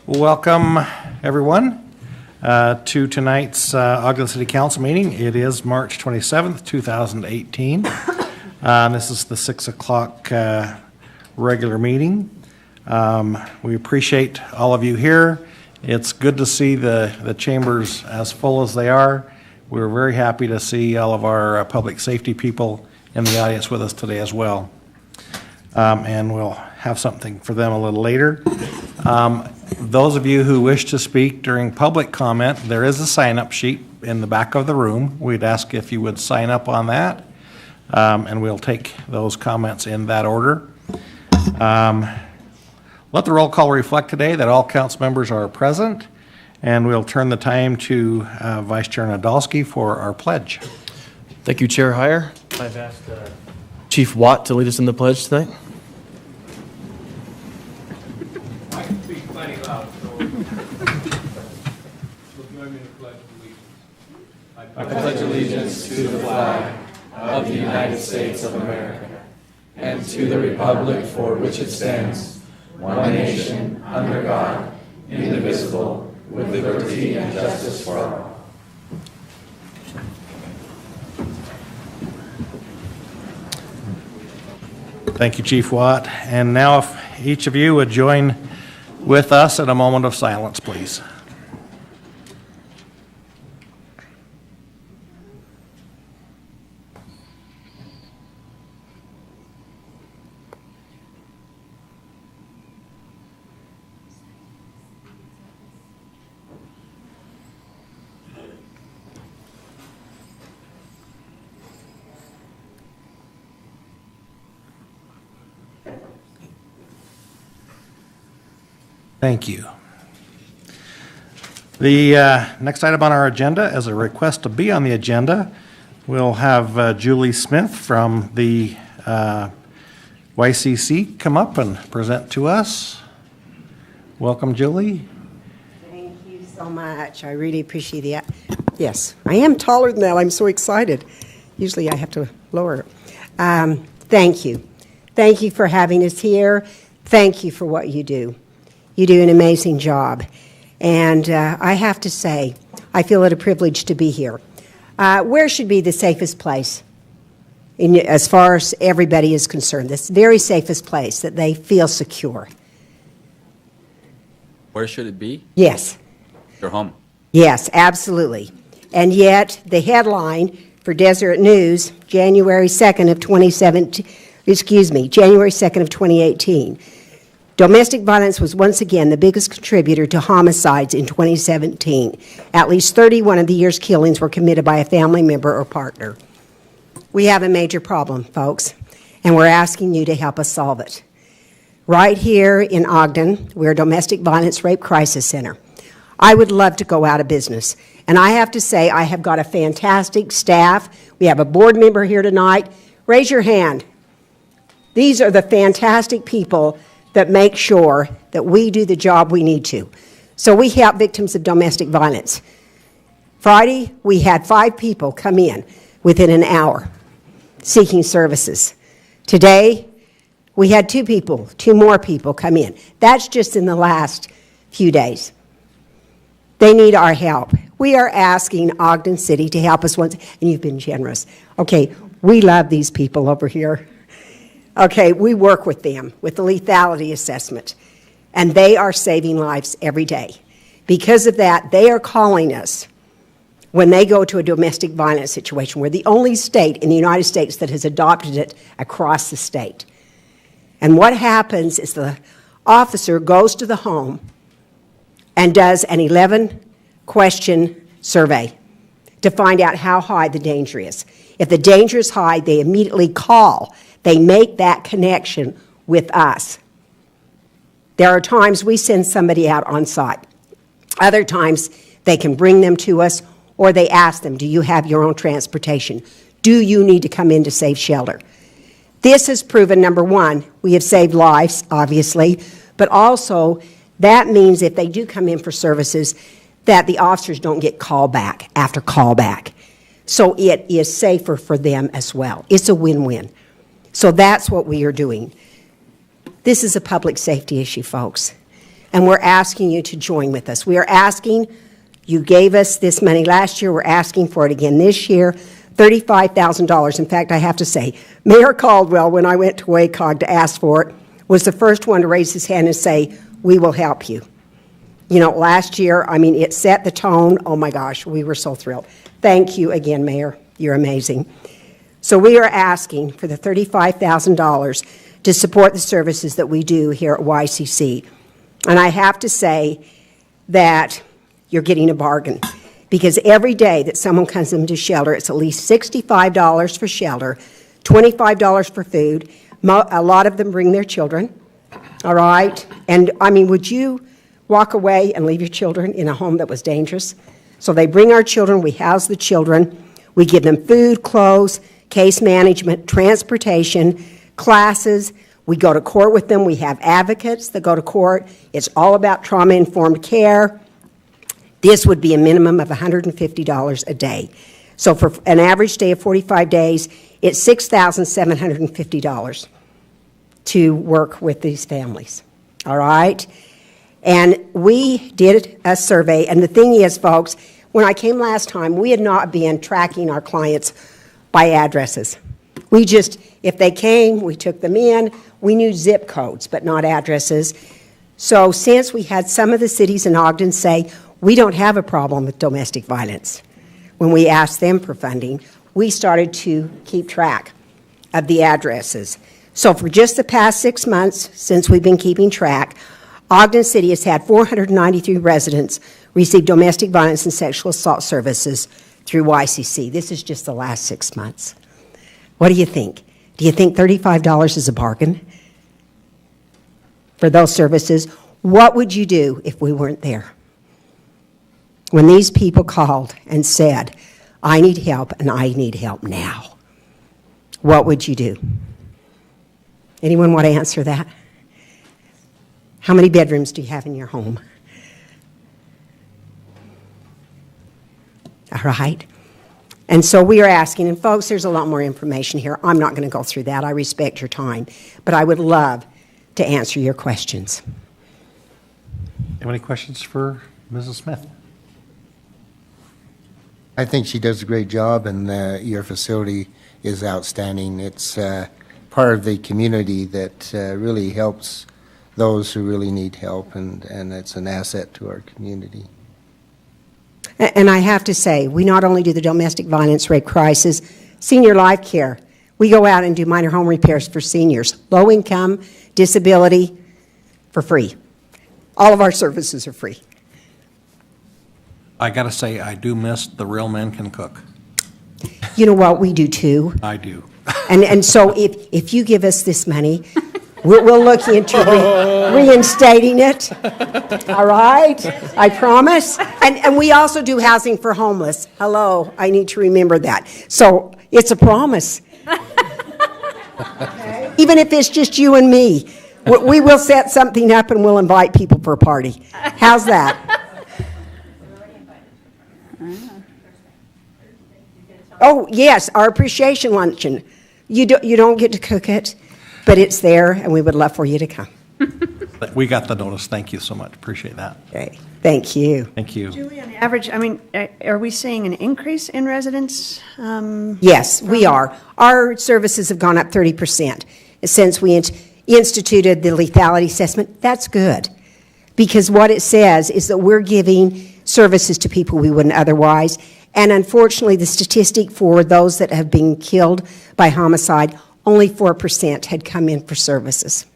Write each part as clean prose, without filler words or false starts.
Welcome, everyone, to tonight's Ogden City Council meeting. It is March 27th, 2018. This is the 6 o'clock regular meeting. We appreciate all of you here. It's good to see the chambers as full as they are. We're very happy to see all of our public safety people in the audience with us today as well. And we'll have something for them a little later. Those of you who wish to speak during public comment, there is a sign-up sheet in the back of the room. We'd ask if you would sign up on that, and we'll take those comments in that order. Let the roll call reflect today that all council members are present, and we'll turn the time to Vice Chair Nadolski for our pledge. Thank you, Chair Heyer. I've asked Chief Watt to lead us in the pledge tonight. I can speak plenty loud, so join me in the Pledge of Allegiance. I pledge allegiance to the flag of the United States of America and to the republic for which it stands, one nation, under God, indivisible, with liberty and justice for all. Thank you, Chief Watt. And now if each of you would join with us in a moment of silence, please. Thank you. The next item on our agenda is a request to be on the agenda. We'll have Julie Smith from the YCC come up and present to us. Welcome, Julie. Thank you so much. I really appreciate that. Yes, I am taller than that. I'm so excited. Usually I have to lower it. Thank you. Thank you for having us here. Thank you for what you do. You do an amazing job. And I have to say, I feel it a privilege to be here. Where should be the safest place as far as everybody is concerned? This very safest place that they feel secure. Where should it be? Yes. Your home. Yes, absolutely. And yet, the headline for Deseret News, January 2nd of 2018, domestic violence was once again the biggest contributor to homicides in 2017. At least 31 of the year's killings were committed by a family member or partner. We have a major problem, folks, and we're asking you to help us solve it. Right here in Ogden, we're a domestic violence rape crisis center. I would love to go out of business, and I have to say I have got a fantastic staff. We have a board member here tonight. Raise your hand. These are the fantastic people that make sure that we do the job we need to. So we help victims of domestic violence. Friday, we had 5 people come in within an hour seeking services. Today, we had 2 more people come in. That's just in the last few days. They need our help. We are asking Ogden City to help us once, and you've been generous. Okay, we love these people over here. Okay, we work with them with the lethality assessment, and they are saving lives every day. Because of that, they are calling us when they go to a domestic violence situation. We're the only state in the United States that has adopted it across the state. And what happens is the officer goes to the home and does an 11-question survey to find out how high the danger is. If the danger is high, they immediately call. They make that connection with us. There are times we send somebody out on site. Other times they can bring them to us, or they ask them, do you have your own transportation? Do you need to come in to save shelter? This has proven, number one, we have saved lives, obviously, but also that means if they do come in for services, that the officers don't get call back after call back. So it is safer for them as well. It's a win-win. So that's what we are doing. This is a public safety issue, folks. and we're asking you to join with us. We are asking, you gave us this money last year, we're asking for it again this year, $35,000. In fact, I have to say, Mayor Caldwell, when I went to WACOG to ask for it, was the first one to raise his hand and say, we will help you. You know, last year, I mean, it set the tone. Oh my gosh, we were so thrilled. Thank you again, Mayor. You're amazing. So we are asking for the $35,000 to support the services that we do here at YCC. And I have to say that you're getting a bargain, because every day that someone comes into shelter, it's at least $65 for shelter, $25 for food. A lot of them bring their children, all right? And, I mean, would you walk away and leave your children in a home that was dangerous? So they bring our children, we house the children, we give them food, clothes, case management, transportation, classes. We go to court with them. We have advocates that go to court. It's all about trauma-informed care. This would be a minimum of $150 a day. So for an average day of 45 days, it's $6,750 to work with these families, all right? And we did a survey, and the thing is, folks, when I came last time, we had not been tracking our clients by addresses. We just, if they came, we took them in. We knew zip codes, but not addresses. So since we had some of the cities in Ogden say, we don't have a problem with domestic violence, when we asked them for funding, we started to keep track of the addresses. So for just the past 6 months, since we've been keeping track, Ogden City has had 493 residents receive domestic violence and sexual assault services through YCC. This is just the last 6 months. What do you think? Do you think $35 is a bargain for those services? What would you do if we weren't there? When these people called and said, I need help and I need help now, what would you do? Anyone want to answer that? How many bedrooms do you have in your home? All right. And so we are asking, and folks, there's a lot more information here. I'm not going to go through that. I respect your time. But I would love to answer your questions. Have any questions for Mrs. Smith? I think she does a great job, and your facility is outstanding. It's part of the community that really helps those who really need help, and it's an asset to our community. And I have to say, we not only do the domestic violence, rape crisis, senior life care. We go out and do minor home repairs for seniors, low income, disability, for free. All of our services are free. I got to say, I do miss the real men can cook. You know what? We do too. I do. And so if you give us this money, we'll look into reinstating it. All right? I promise. And we also do housing for homeless. Hello, I need to remember that. So it's a promise. Even if it's just you and me, we will set something up and we'll invite people for a party. How's that? Oh, yes, our appreciation luncheon. You don't get to cook it, but it's there, and we would love for you to come. We got the notice. Thank you so much. Appreciate that. Okay, thank you. Thank you. Julie, on average, I mean, are we seeing an increase in residents? Yes, we are. Our services have gone up 30% since we instituted the lethality assessment. That's good, because what it says is that we're giving services to people we wouldn't otherwise. And unfortunately, the statistic for those that have been killed by homicide, only 4% had come in for services.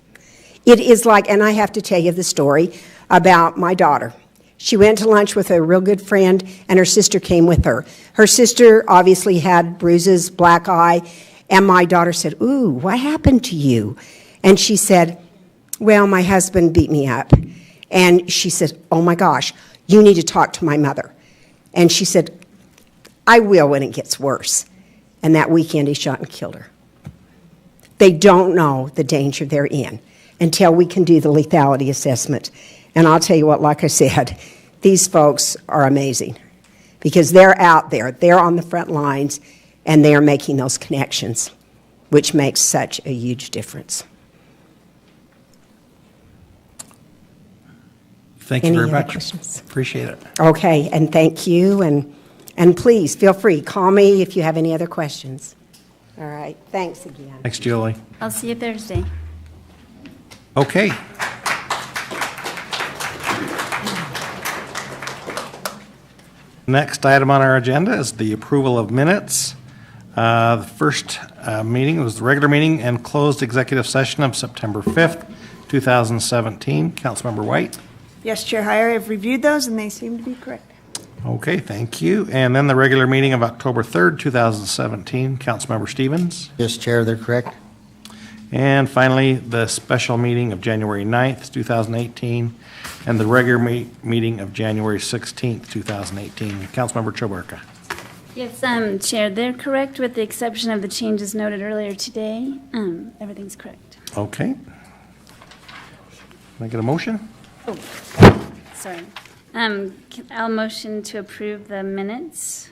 It is like, and I have to tell you the story about my daughter. She went to lunch with a real good friend, and her sister came with her. Her sister obviously had bruises, black eye, and my daughter said, "Ooh, what happened to you?" And she said, "Well, my husband beat me up." And she said, "Oh my gosh, you need to talk to my mother." And she said, "I will when it gets worse." And that weekend, he shot and killed her. They don't know the danger they're in until we can do the lethality assessment. And I'll tell you what, like I said, these folks are amazing because they're out there, they're on the front lines, and they're making those connections, which makes such a huge difference. Thank you Any very other much. questions? Appreciate it. Okay, and thank you, and please, feel free, call me if you have any other questions. All right, thanks again. Thanks, Julie. I'll see you Thursday. Okay. Next item on our agenda is the approval of minutes. The first meeting was the regular meeting and closed executive session of September 5th, 2017. Councilmember White. Yes, Chair Heyer, I've reviewed those, and they seem to be correct. Okay, thank you. And then the regular meeting of October 3rd, 2017. Councilmember Stevens. Yes, Chair, they're correct. And finally, the special meeting of January 9th, 2018, and the regular meeting of January 16th, 2018. Councilmember Chobarka. Yes, Chair, they're correct with the exception of the changes noted earlier today. Everything's correct. Okay. Can I get a motion? Sorry. I'll motion to approve the minutes.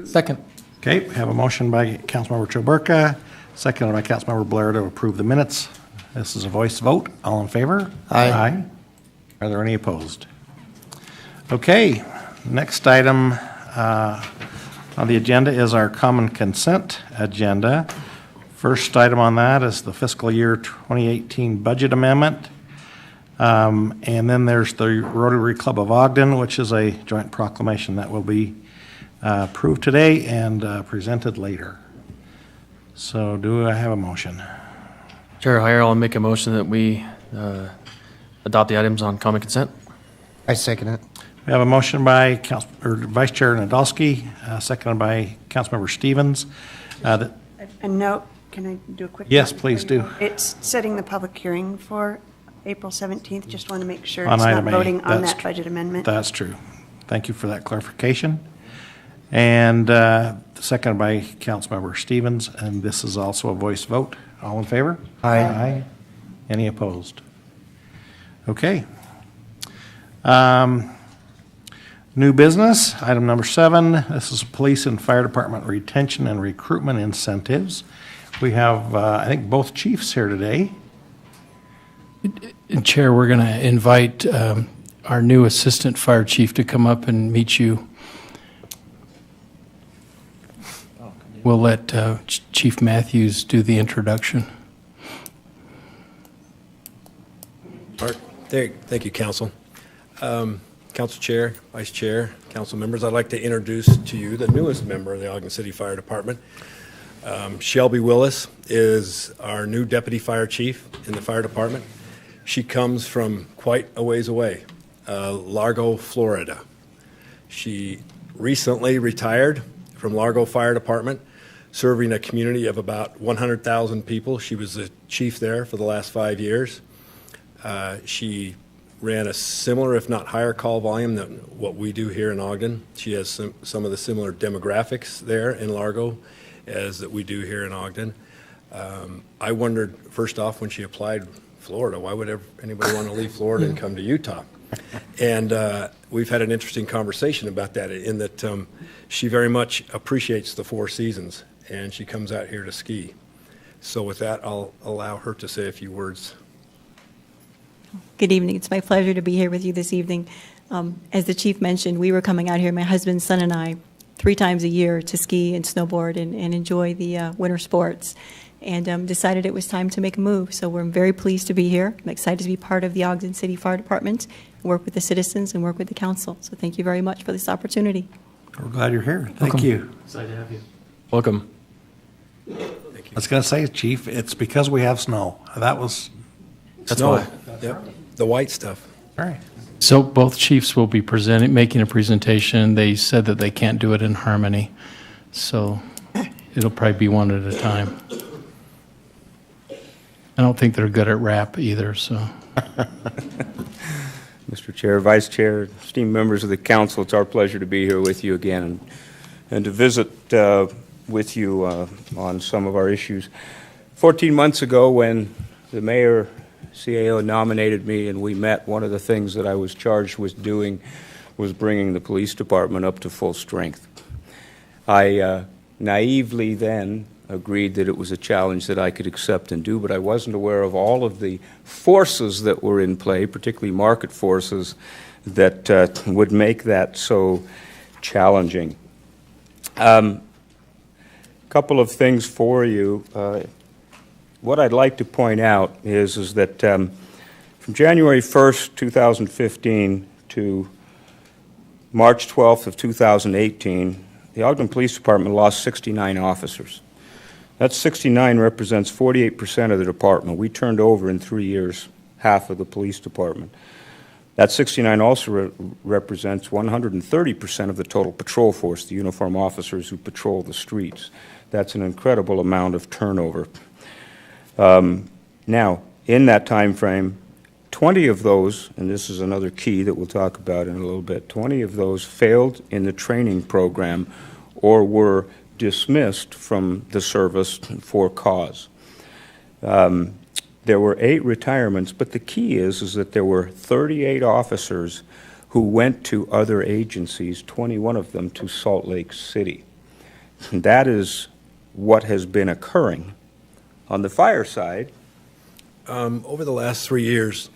Second. Okay, we have a motion by Councilmember Chobarka, seconded by Councilmember Blair to approve the minutes. This is a voice vote. All in favor? Aye. Are there any opposed? Okay, next item on the agenda is our common consent agenda. First item on that is the fiscal year 2018 budget amendment. And then there's the Rotary Club of Ogden, which is a joint proclamation that will be approved today and presented later. So do I have a motion? Chair Heyer, I'll make a motion that we adopt the items on common consent. I second it. We have a motion by Vice Chair Nadolski, seconded by Councilmember Stevens. A note, can I do a quick? Yes, note please before you do. go? It's setting the public hearing for April 17th. Just want to make sure On it's not item A, voting on that's that budget amendment. That's true. Thank you for that clarification. And seconded by Councilmember Stevens, and this is also a voice vote. All in favor? Aye. Any opposed? Okay. New business, item number 7. This is police and fire department retention and recruitment incentives. We have, I think, both chiefs here today. And Chair, we're going to invite our new Assistant Fire Chief to come up and meet you. We'll let Chief Matthews do the introduction. Thank you, Council. Council Chair, Vice Chair, Council members, I'd like to introduce to you the newest member of the Ogden City Fire Department. Shelby Willis is our new Deputy Fire Chief in the Fire Department. She comes from quite a ways away, Largo, Florida. She recently retired from Largo Fire Department, serving a community of about 100,000 people. She was the chief there for the last 5 years. She ran a similar, if not higher, call volume than what we do here in Ogden. She has some of the similar demographics there in Largo as that we do here in Ogden. I wondered, first off, when she applied Florida, why would anybody want to leave Florida and come to Utah? And we've had an interesting conversation about that, in that she very much appreciates the 4 seasons, and she comes out here to ski. So with that, I'll allow her to say a few words. Good evening. It's my pleasure to be here with you this evening. As the chief mentioned, we were coming out here, my husband, son, and I, 3 times a year to ski and snowboard and enjoy the winter sports, and decided it was time to make a move. So we're very pleased to be here. I'm excited to be part of the Ogden City Fire Department, work with the citizens and work with the council. So thank you very much for this opportunity. We're glad you're here. Thank Welcome. you. Excited to have you. Welcome. I was going to say, Chief, it's because we have snow. That's Snow. why. Yep. The white stuff. All right. So both chiefs will be making a presentation. They said that they can't do it in harmony, so it'll probably be one at a time. I don't think they're good at rap either, so. Mr. Chair, Vice Chair, esteemed members of the council, it's our pleasure to be here with you again and to visit with you on some of our issues. 14 months ago, when the mayor CAO nominated me and we met, one of the things that I was charged with doing was bringing the police department up to full strength. I naively then agreed that it was a challenge that I could accept and do, but I wasn't aware of all of the forces that were in play, particularly market forces, that would make that so challenging. Couple of things for you. What I'd like to point out is that from January 1st, 2015 to March 12th of 2018, the Ogden Police Department lost 69 officers. That 69 represents 48% of the department. We turned over in 3 years half of the police department. That 69 also represents 130% of the total patrol force, the uniform officers who patrol the streets. That's an incredible amount of turnover. Now, in that time frame, 20 of those, and this is another key that we'll talk about in a little bit, 20 of those failed in the training program or were dismissed from the service for cause. There were 8 retirements, but the key is that there were 38 officers who went to other agencies, 21 of them to Salt Lake City. And that is what has been occurring. On the fire side, over the last 3 years,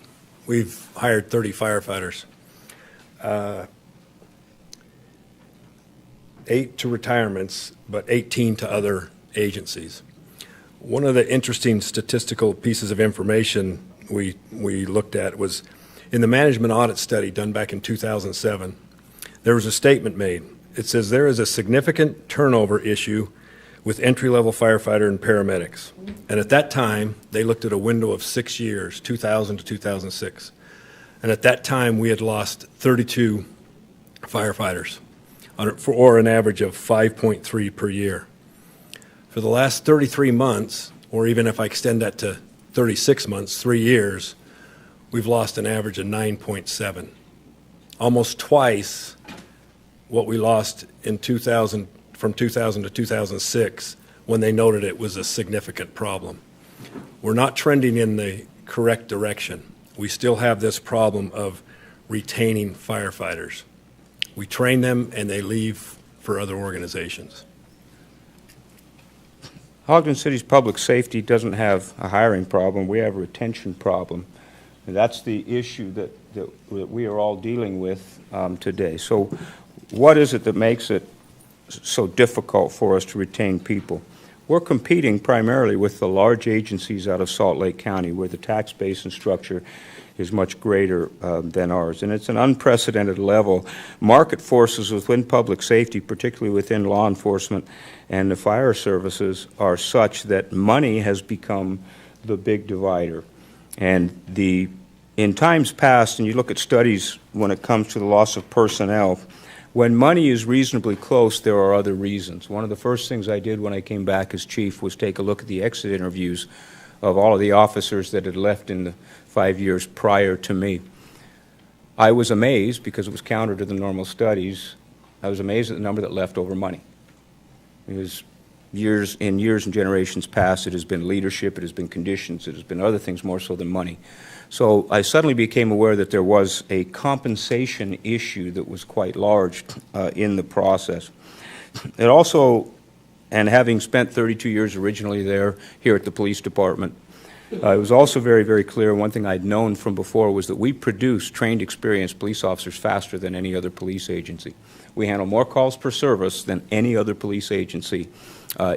we've hired 30 firefighters. 8 to retirements, but 18 to other agencies. One of the interesting statistical pieces of information we looked at was in the management audit study done back in 2007, there was a statement made. It says there is a significant turnover issue with entry-level firefighter and paramedics. And at that time, they looked at a window of 6 years, 2000 to 2006. And at that time, we had lost 32 firefighters, or an average of 5.3 per year. For the last 33 months, or even if I extend that to 36 months, 3 years, we've lost an average of 9.7. Almost twice what we lost in 2000, from 2000 to 2006, when they noted it was a significant problem. We're not trending in the correct direction. We still have this problem of retaining firefighters. We train them and they leave for other organizations. Ogden City's public safety doesn't have a hiring problem. We have a retention problem. And that's the issue that we are all dealing with today. So what is it that makes it so difficult for us to retain people? We're competing primarily with the large agencies out of Salt Lake County, where the tax base and structure is much greater than ours. And it's an unprecedented level. Market forces within public safety, particularly within law enforcement and the fire services, are such that money has become the big divider. And in times past, and you look at studies when it comes to the loss of personnel, when money is reasonably close, there are other reasons. One of the first things I did when I came back as chief was take a look at the exit interviews of all of the officers that had left in the 5 years prior to me. I was amazed, because it was counter to the normal studies, I was amazed at the number that left over money. Because years and generations past, it has been leadership, it has been conditions, it has been other things more so than money. So I suddenly became aware that there was a compensation issue that was quite large in the process. It also, and having spent 32 years originally there, here at the police department, it was also very, very clear, one thing I'd known from before was that we produce trained, experienced police officers faster than any other police agency. We handle more calls per service than any other police agency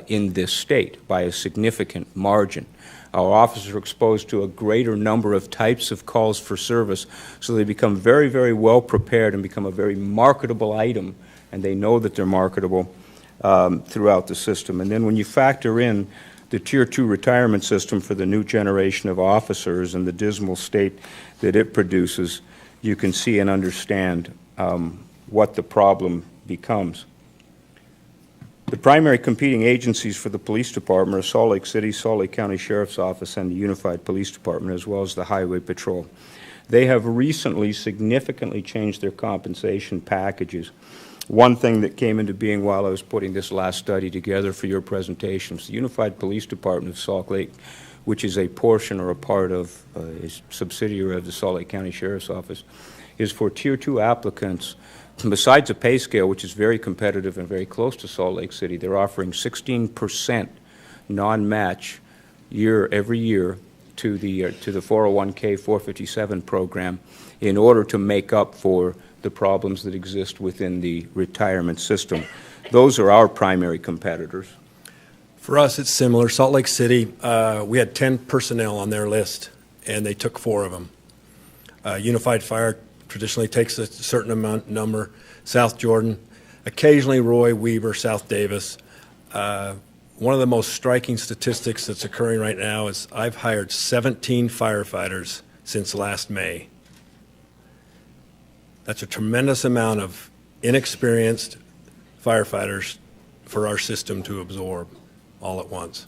in this state by a significant margin. Our officers are exposed to a greater number of types of calls for service, so they become very, very well prepared and become a very marketable item, and they know that they're marketable throughout the system. And then when you factor in the Tier 2 retirement system for the new generation of officers and the dismal state that it produces, you can see and understand what the problem becomes. The primary competing agencies for the police department are Salt Lake City, Salt Lake County Sheriff's Office, and the Unified Police Department, as well as the Highway Patrol. They have recently significantly changed their compensation packages. One thing that came into being while I was putting this last study together for your presentation was the Unified Police Department of Salt Lake, which is a portion or a part of a subsidiary of the Salt Lake County Sheriff's Office, is for Tier 2 applicants. Besides a pay scale, which is very competitive and very close to Salt Lake City, they're offering 16% non-match every year to the 401k 457 program in order to make up for the problems that exist within the retirement system. Those are our primary competitors. For us, it's similar. Salt Lake City, we had 10 personnel on their list, and they took 4 of them. Unified Fire traditionally takes a certain number. South Jordan, occasionally Roy, Weber, South Davis. One of the most striking statistics that's occurring right now is I've hired 17 firefighters since last May. That's a tremendous amount of inexperienced firefighters for our system to absorb all at once.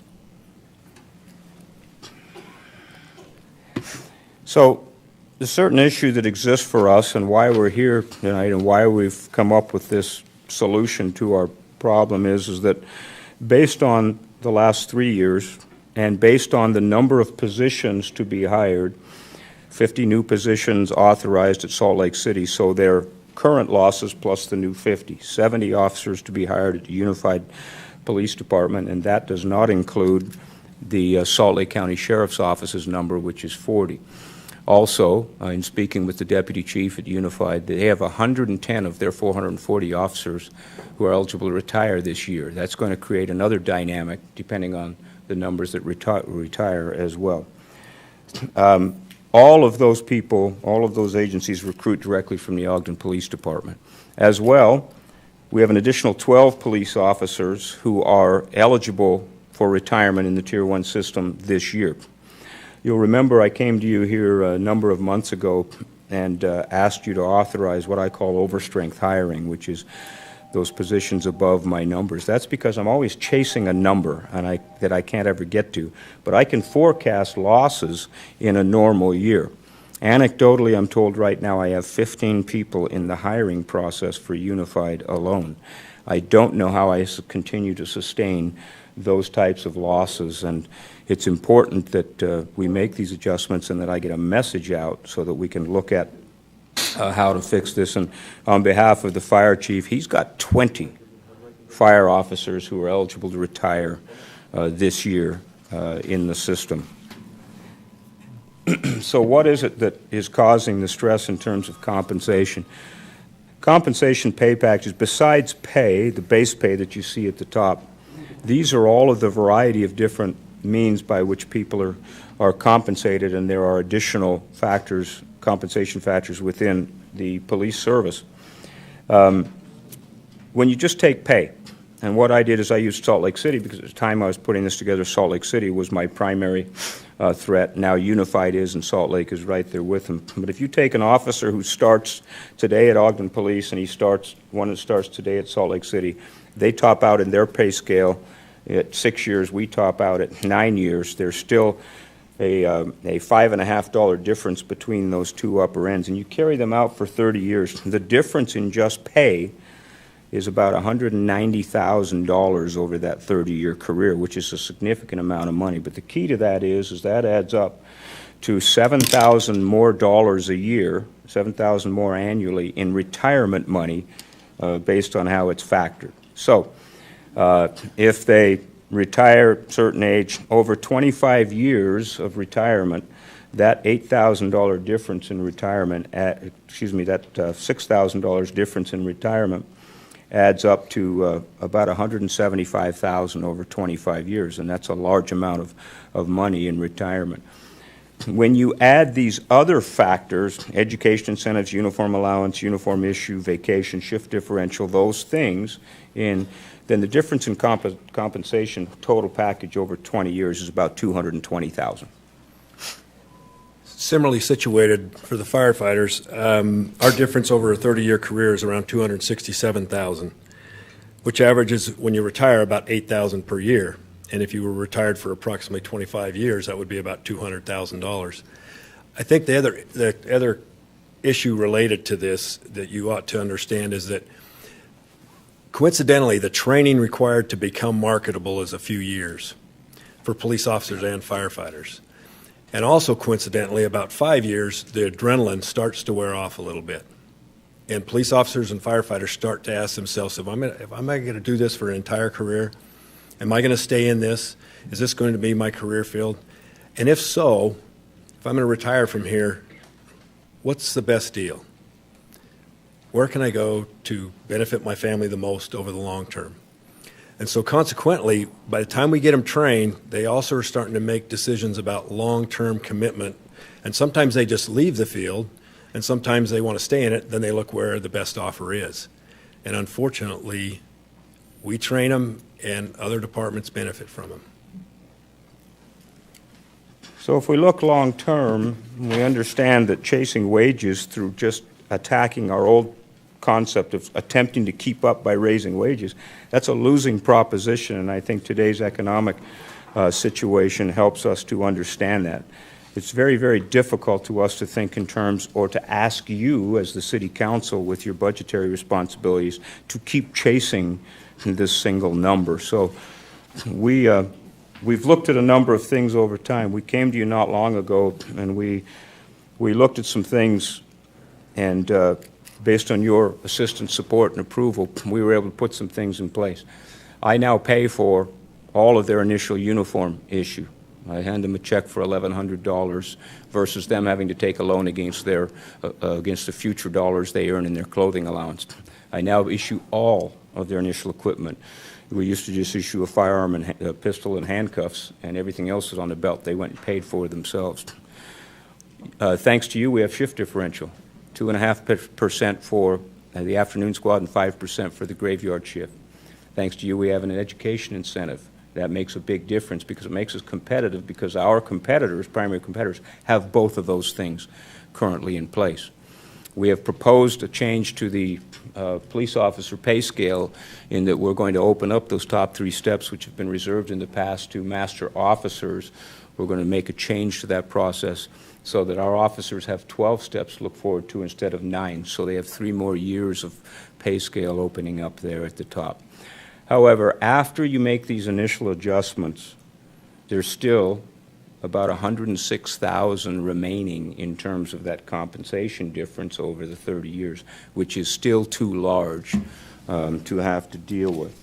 So the certain issue that exists for us and why we're here tonight and why we've come up with this solution to our problem is that based on the last 3 years and based on the number of positions to be hired, 50 new positions authorized at Salt Lake City, so their current losses plus the new 50, 70 officers to be hired at the Unified Police Department, and that does not include the Salt Lake County Sheriff's Office's number, which is 40. Also, in speaking with the Deputy Chief at Unified, they have 110 of their 440 officers who are eligible to retire this year. That's going to create another dynamic depending on the numbers that retire as well. All of those people, all of those agencies recruit directly from the Ogden Police Department. As well, we have an additional 12 police officers who are eligible for retirement in the Tier 1 system this year. You'll remember I came to you here a number of months ago and asked you to authorize what I call overstrength hiring, which is those positions above my numbers. That's because I'm always chasing a number that I can't ever get to, but I can forecast losses in a normal year. Anecdotally, I'm told right now I have 15 people in the hiring process for Unified alone. I don't know how I continue to sustain those types of losses, and it's important that we make these adjustments and that I get a message out so that we can look at how to fix this. And on behalf of the fire chief, he's got 20 fire officers who are eligible to retire this year in the system. So what is it that is causing the stress in terms of compensation? Compensation pay packages, besides pay, the base pay that you see at the top, these are all of the variety of different means by which people are compensated, and there are additional factors, compensation factors within the police service. When you just take pay, and what I did is I used Salt Lake City because at the time I was putting this together, Salt Lake City was my primary threat. Now Unified is, and Salt Lake is right there with them. But if you take an officer who starts today at Ogden Police and one that starts today at Salt Lake City, they top out in their pay scale at 6 years. We top out at 9 years. There's still a $5.50 difference between those two upper ends, and you carry them out for 30 years. The difference in just pay is about $190,000 over that 30-year career, which is a significant amount of money. But the key to that is that adds up to $7,000 more dollars a year, $7,000 more annually in retirement money based on how it's factored. So if they retire a certain age, over 25 years of retirement, that $8,000 difference in retirement, that $6,000 difference in retirement adds up to about $175,000 over 25 years, and that's a large amount of money in retirement. When you add these other factors, education incentives, uniform allowance, uniform issue, vacation, shift differential, those things, then the difference in compensation total package over 20 years is about $220,000. Similarly situated for the firefighters, our difference over a 30-year career is around $267,000, which averages, when you retire, about $8,000 per year. And if you were retired for approximately 25 years, that would be about $200,000. I think the other issue related to this that you ought to understand is that, coincidentally, the training required to become marketable is a few years for police officers and firefighters. And also, coincidentally, about 5 years, the adrenaline starts to wear off a little bit. And police officers and firefighters start to ask themselves, am I going to do this for an entire career? Am I going to stay in this? Is this going to be my career field? And if so, if I'm going to retire from here, what's the best deal? Where can I go to benefit my family the most over the long term? And so consequently, by the time we get them trained, they also are starting to make decisions about long-term commitment. And sometimes they just leave the field, and sometimes they want to stay in it, then they look where the best offer is. And unfortunately, we train them, and other departments benefit from them. So if we look long-term, we understand that chasing wages through just attacking our old concept of attempting to keep up by raising wages, that's a losing proposition, and I think today's economic situation helps us to understand that. It's very, very difficult to us to think in terms or to ask you as the City Council with your budgetary responsibilities to keep chasing this single number. So we've looked at a number of things over time. We came to you not long ago, and we looked at some things, and based on your assistance, support, and approval, we were able to put some things in place. I now pay for all of their initial uniform issue. I hand them a check for $1,100 versus them having to take a loan against their against the future dollars they earn in their clothing allowance. I now issue all of their initial equipment. We used to just issue a firearm and a pistol and handcuffs, and everything else is on the belt. They went and paid for it themselves. Thanks to you, we have shift differential, 2.5% for the afternoon squad and 5% for the graveyard shift. Thanks to you, we have an education incentive. That makes a big difference because it makes us competitive, because our competitors, primary competitors, have both of those things currently in place. We have proposed a change to the police officer pay scale in that we're going to open up those top 3 steps which have been reserved in the past to master officers. We're going to make a change to that process so that our officers have 12 steps to look forward to instead of 9, so they have 3 more years of pay scale opening up there at the top. However, after you make these initial adjustments, there's still about $106,000 remaining in terms of that compensation difference over the 30 years, which is still too large to have to deal with.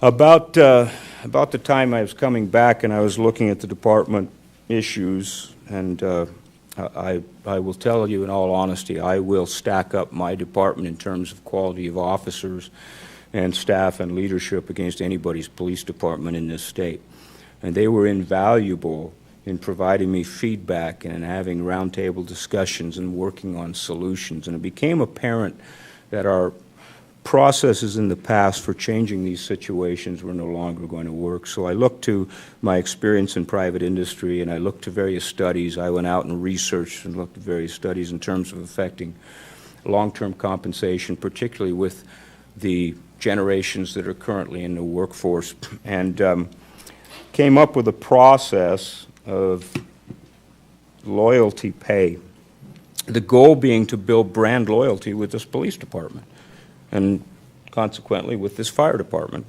About the time I was coming back and I was looking at the department issues, and I will tell you in all honesty, I will stack up my department in terms of quality of officers and staff and leadership against anybody's police department in this state. And they were invaluable in providing me feedback and in having roundtable discussions and working on solutions. And it became apparent that our processes in the past for changing these situations were no longer going to work. So I looked to my experience in private industry, and I looked to various studies. I went out and researched and looked at various studies in terms of affecting long-term compensation, particularly with the generations that are currently in the workforce, and came up with a process of loyalty pay. The goal being to build brand loyalty with this police department and consequently with this fire department.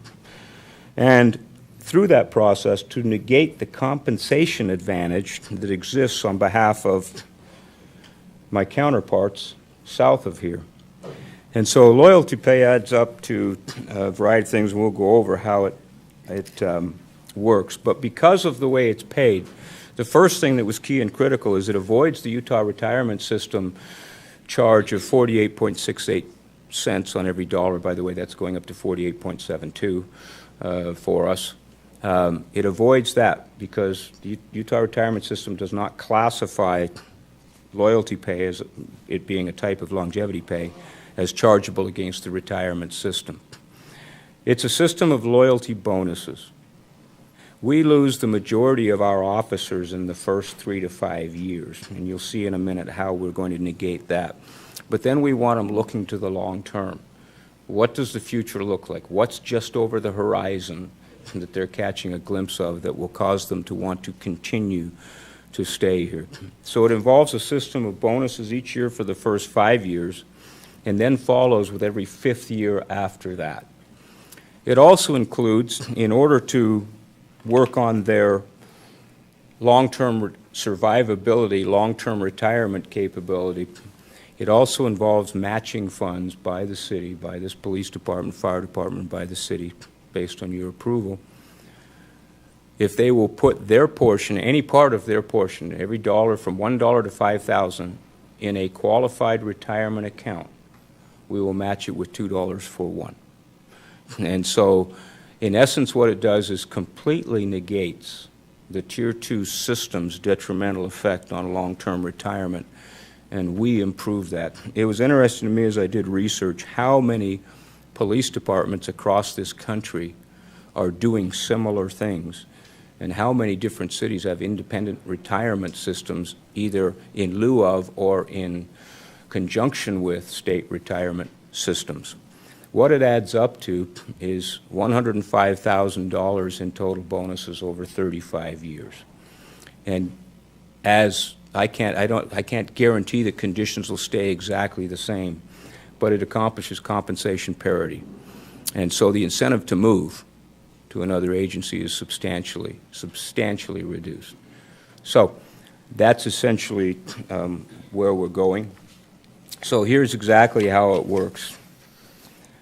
And through that process to negate the compensation advantage that exists on behalf of my counterparts south of here. And so loyalty pay adds up to a variety of things, and we'll go over how it works. But because of the way it's paid, the first thing that was key and critical is it avoids the Utah retirement system charge of 48.68 cents on every dollar. By the way, that's going up to 48.72 for us. It avoids that because the Utah retirement system does not classify loyalty pay as it being a type of longevity pay as chargeable against the retirement system. It's a system of loyalty bonuses. We lose the majority of our officers in the first 3 to 5 years, and you'll see in a minute how we're going to negate that. But then we want them looking to the long term. What does the future look like? What's just over the horizon that they're catching a glimpse of that will cause them to want to continue to stay here? So it involves a system of bonuses each year for the first 5 years, and then follows with every 5th year after that. It also includes, in order to work on their long-term survivability, long-term retirement capability, it also involves matching funds by the city, by this police department, fire department, by the city, based on your approval, if they will put their portion, any part of their portion, every dollar from $1 to $5,000 in a qualified retirement account, we will match it with $2 for one. And so, in essence, what it does is completely negates the Tier 2 system's detrimental effect on long-term retirement, and we improve that. It was interesting to me as I did research how many police departments across this country are doing similar things, and how many different cities have independent retirement systems either in lieu of or in conjunction with state retirement systems. What it adds up to is $105,000 in total bonuses over 35 years. And as I can't guarantee that conditions will stay exactly the same, but it accomplishes compensation parity. And so the incentive to move to another agency is substantially reduced. So that's essentially where we're going. So here's exactly how it works.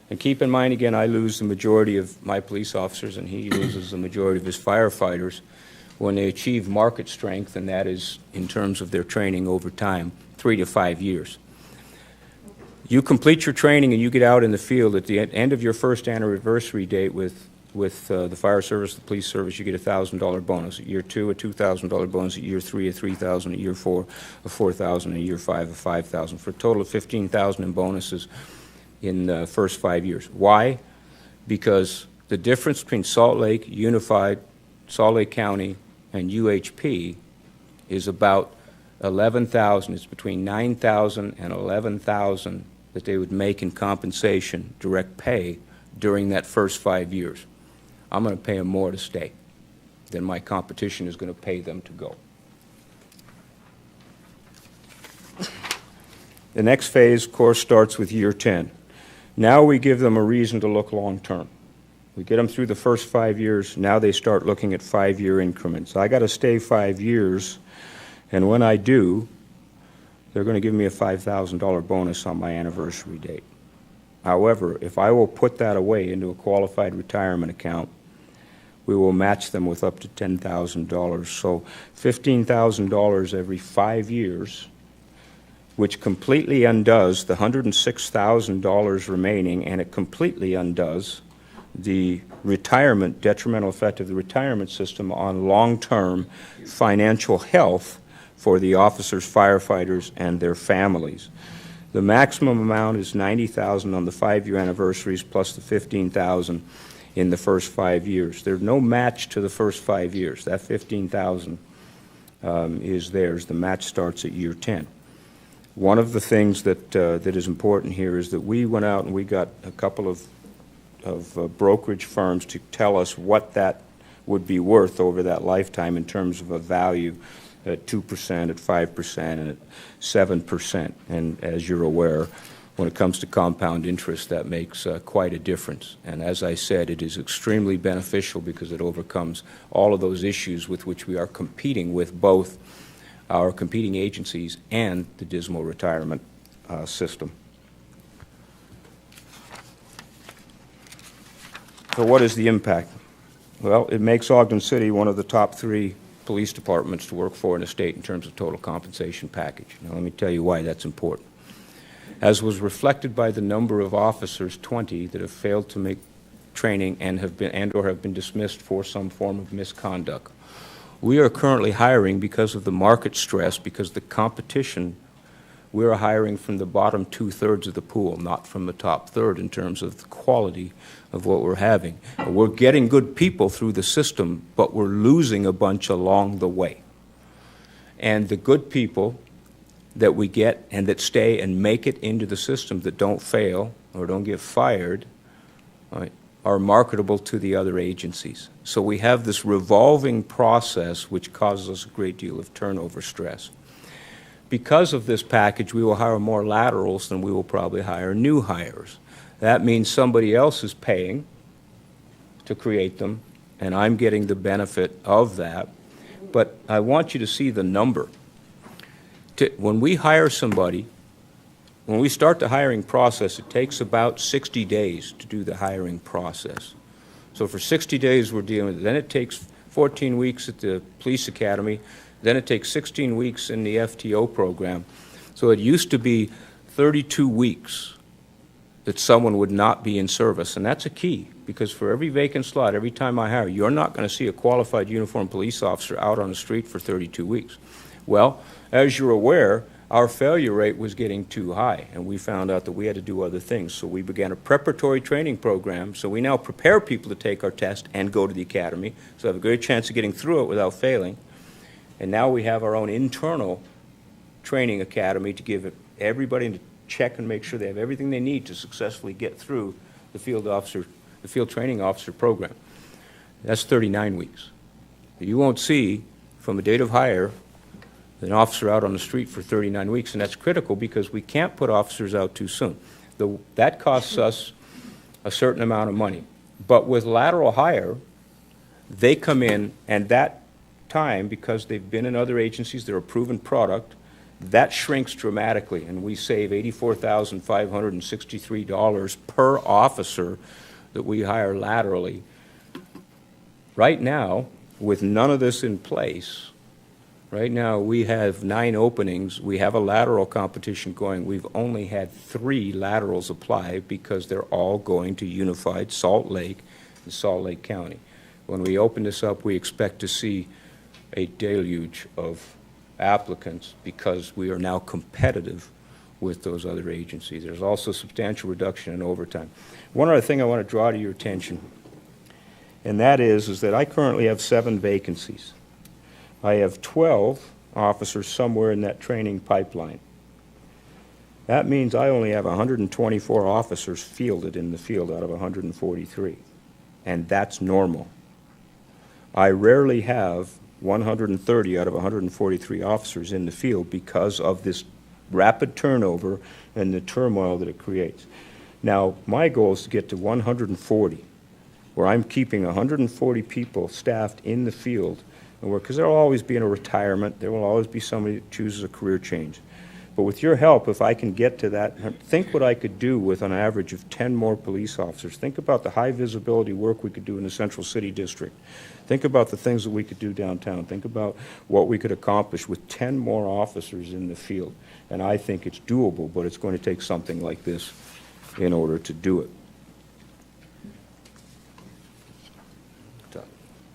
And keep in mind, again, I lose the majority of my police officers, and he loses the majority of his firefighters when they achieve market strength, and that is in terms of their training over time, 3 to 5 years. You complete your training and you get out in the field at the end of your first anniversary date with the fire service, the police service, you get a $1,000 bonus. At year 2, a $2,000 bonus. At year 3, a $3,000. At year 4, a $4,000. At year 5, a $5,000. For a total of $15,000 in bonuses in the first 5 years. Why? Because the difference between Salt Lake Unified, Salt Lake County, and UHP is about $11,000. It's between $9,000 and $11,000 that they would make in compensation, direct pay, during that first 5 years. I'm going to pay them more to stay than my competition is going to pay them to go. The next phase, of course, starts with year 10. Now we give them a reason to look long term. We get them through the first 5 years. Now they start looking at 5-year increments. I got to stay 5 years, and when I do, they're going to give me a $5,000 bonus on my anniversary date. However, if I will put that away into a qualified retirement account, we will match them with up to $10,000. So $15,000 every 5 years, which completely undoes the $106,000 remaining, and it completely undoes the retirement, detrimental effect of the retirement system on long-term financial health for the officers, firefighters, and their families. The maximum amount is $90,000 on the 5-year anniversaries plus the $15,000 in the first 5 years. There's no match to the first 5 years. That $15,000 is theirs. The match starts at year 10. One of the things that is important here is that we went out and we got a couple of brokerage firms to tell us what that would be worth over that lifetime in terms of a value at 2%, at 5%, and at 7%. And as you're aware, when it comes to compound interest, that makes quite a difference. And as I said, it is extremely beneficial because it overcomes all of those issues with which we are competing with both our competing agencies and the dismal retirement system. So what is the impact? Well, it makes Ogden City one of the top 3 police departments to work for in the state in terms of total compensation package. Now let me tell you why that's important. As was reflected by the number of officers, 20, that have failed to make training and have been dismissed for some form of misconduct. We are currently hiring because of the market stress, because the competition, we're hiring from the bottom 2/3 of the pool, not from the top third in terms of the quality of what we're having. We're getting good people through the system, but we're losing a bunch along the way. And the good people that we get and that stay and make it into the system, that don't fail or don't get fired, are marketable to the other agencies. So we have this revolving process which causes us a great deal of turnover stress. Because of this package, we will hire more laterals than we will probably hire new hires. That means somebody else is paying to create them, and I'm getting the benefit of that. But I want you to see the number. When we hire somebody, when we start the hiring process, it takes about 60 days to do the hiring process. So for 60 days, we're dealing with it. Then it takes 14 weeks at the police academy. Then it takes 16 weeks in the FTO program. So it used to be 32 weeks that someone would not be in service. And that's a key, because for every vacant slot, every time I hire, you're not going to see a qualified uniformed police officer out on the street for 32 weeks. Well, as you're aware, our failure rate was getting too high, and we found out that we had to do other things. So we began a preparatory training program. So we now prepare people to take our test and go to the academy, so have a great chance of getting through it without failing. And now we have our own internal training academy to give everybody to check and make sure they have everything they need to successfully get through the field training officer program. That's 39 weeks. You won't see, from the date of hire, an officer out on the street for 39 weeks, and that's critical because we can't put officers out too soon. That costs us a certain amount of money. But with lateral hire, they come in, and that time, because they've been in other agencies, they're a proven product, that shrinks dramatically, and we save $84,563 per officer that we hire laterally. Right now, with none of this in place, right now we have 9 openings. We have a lateral competition going. We've only had 3 laterals apply because they're all going to Unified Salt Lake and Salt Lake County. When we open this up, we expect to see a deluge of applicants because we are now competitive with those other agencies. There's also substantial reduction in overtime. One other thing I want to draw to your attention, and that is that I currently have 7 vacancies. I have 12 officers somewhere in that training pipeline. That means I only have 124 officers fielded in the field out of 143, and that's normal. I rarely have 130 out of 143 officers in the field because of this rapid turnover and the turmoil that it creates. Now, my goal is to get to 140, where I'm keeping 140 people staffed in the field, because there will always be a retirement, there will always be somebody that chooses a career change. But with your help, if I can get to that, think what I could do with an average of 10 more police officers. Think about the high visibility work we could do in the Central City District. Think about the things that we could do downtown. Think about what we could accomplish with 10 more officers in the field. And I think it's doable, but it's going to take something like this in order to do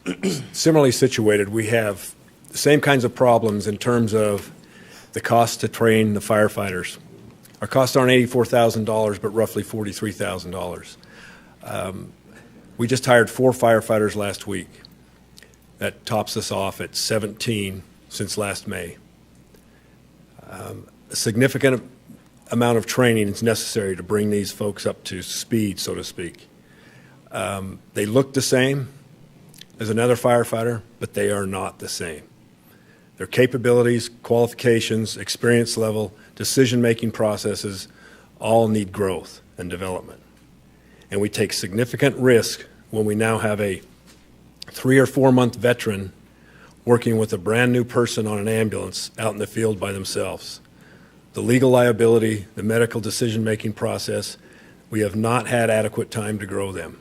it. Similarly situated, we have the same kinds of problems in terms of the cost to train the firefighters. Our costs aren't $84,000, but roughly $43,000. We just hired 4 firefighters last week. That tops us off at 17 since last May. A significant amount of training is necessary to bring these folks up to speed, so to speak. They look the same as another firefighter, but they are not the same. Their capabilities, qualifications, experience level, decision-making processes all need growth and development. And we take significant risk when we now have a 3 or 4 month veteran working with a brand new person on an ambulance out in the field by themselves. The legal liability, the medical decision-making process, we have not had adequate time to grow them.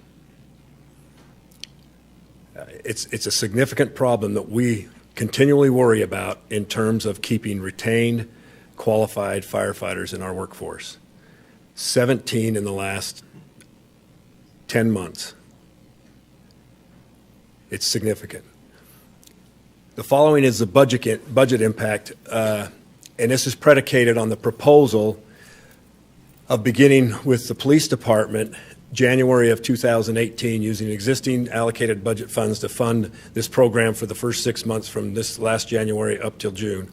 It's a significant problem that we continually worry about in terms of keeping retained, qualified firefighters in our workforce. 17 in the last 10 months. It's significant. The following is the budget impact, and this is predicated on the proposal of beginning with the police department January of 2018, using existing allocated budget funds to fund this program for the first 6 months from this last January up till June.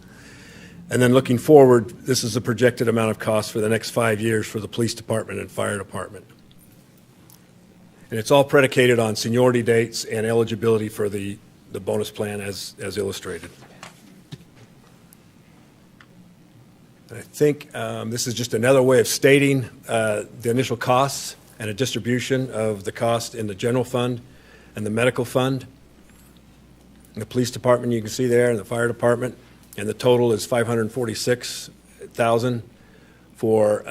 And then looking forward, this is the projected amount of cost for the next 5 years for the police department and fire department. And it's all predicated on seniority dates and eligibility for the bonus plan as illustrated. And I think this is just another way of stating the initial costs and a distribution of the cost in the general fund and the medical fund. In the police department, you can see there, and the fire department, and the total is $546,000 for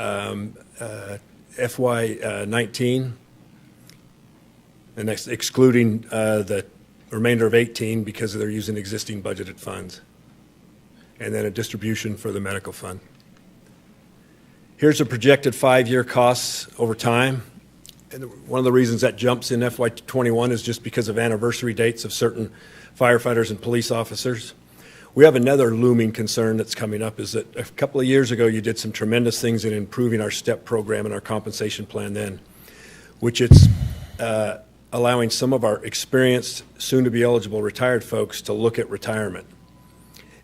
FY19. and that's excluding the remainder of 18 because they're using existing budgeted funds, and then a distribution for the medical fund. Here's the projected 5-year costs over time. And one of the reasons that jumps in FY21 is just because of anniversary dates of certain firefighters and police officers. We have another looming concern that's coming up, is that a couple of years ago you did some tremendous things in improving our STEP program and our compensation plan then, which it's allowing some of our experienced, soon-to-be eligible retired folks to look at retirement.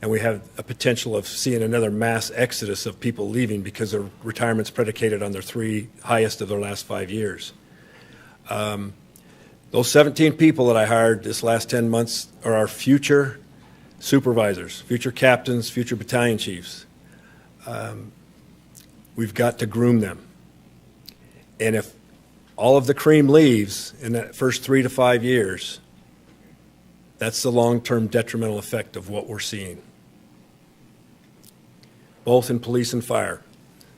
And we have a potential of seeing another mass exodus of people leaving because their retirement's predicated on their 3 highest of their last 5 years. Those 17 people that I hired this last 10 months are our future supervisors, future captains, future battalion chiefs. We've got to groom them. And if all of the cream leaves in that first 3 to 5 years, that's the long-term detrimental effect of what we're seeing, both in police and fire.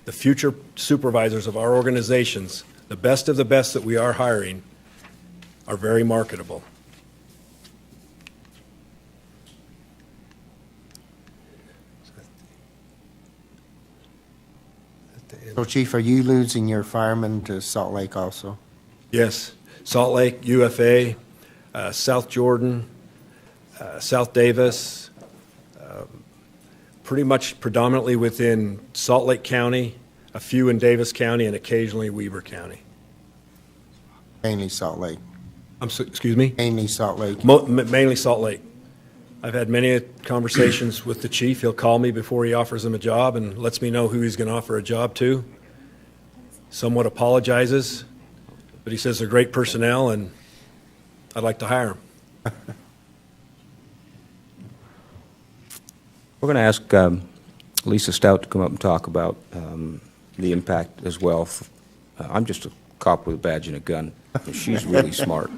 The future supervisors of our organizations, the best of the best that we are hiring, are very marketable. So, Chief, are you losing your firemen to Salt Lake also? Yes, Salt Lake, UFA, South Jordan, South Davis, pretty much predominantly within Salt Lake County, a few in Davis County, and occasionally Weber County. Mainly Salt Lake. Excuse me? Mainly Salt Lake. Mainly Salt Lake. I've had many conversations with the chief. He'll call me before he offers them a job and lets me know who he's going to offer a job to. Somewhat apologizes, but he says they're great personnel and I'd like to hire them. We're going to ask Lisa Stout to come up and talk about the impact as well. I'm just a cop with a badge and a gun. She's really smart.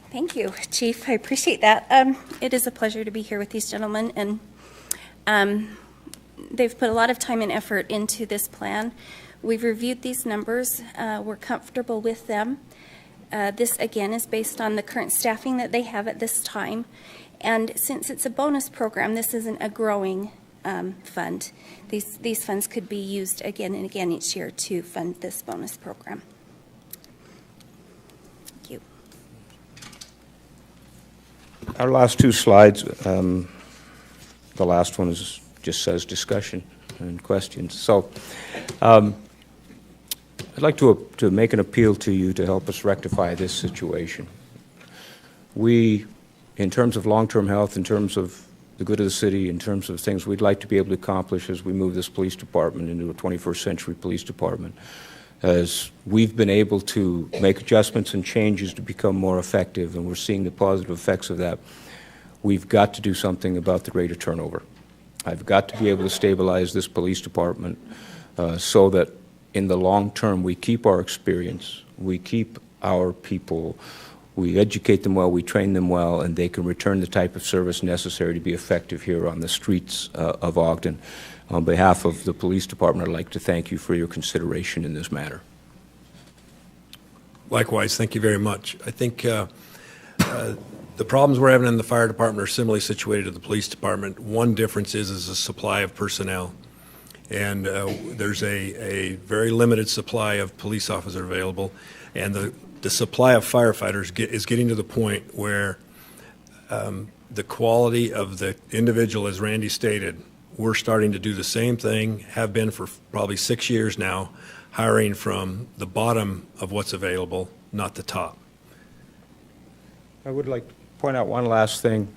Thank you, Chief. I appreciate that. It is a pleasure to be here with these gentlemen, and they've put a lot of time and effort into this plan. We've reviewed these numbers. We're comfortable with them. This, again, is based on the current staffing that they have at this time. And since it's a bonus program, this isn't a growing fund. These funds could be used again and again each year to fund this bonus program. Thank you. Our last 2 slides, the last one just says discussion and questions. So I'd like to make an appeal to you to help us rectify this situation. We, in terms of long-term health, in terms of the good of the city, in terms of things we'd like to be able to accomplish as we move this police department into a 21st century police department, as we've been able to make adjustments and changes to become more effective, and we're seeing the positive effects of that, we've got to do something about the rate of turnover. I've got to be able to stabilize this police department so that in the long term we keep our experience, we keep our people, we educate them well, we train them well, and they can return the type of service necessary to be effective here on the streets of Ogden. On behalf of the police department, I'd like to thank you for your consideration in this matter. Likewise, thank you very much. I think the problems we're having in the fire department are similarly situated to the police department. One difference is the supply of personnel. And there's a very limited supply of police officers available. And the supply of firefighters is getting to the point where the quality of the individual, as Randy stated, we're starting to do the same thing, have been for probably 6 years now, hiring from the bottom of what's available, not the top. I would like to point out one last thing.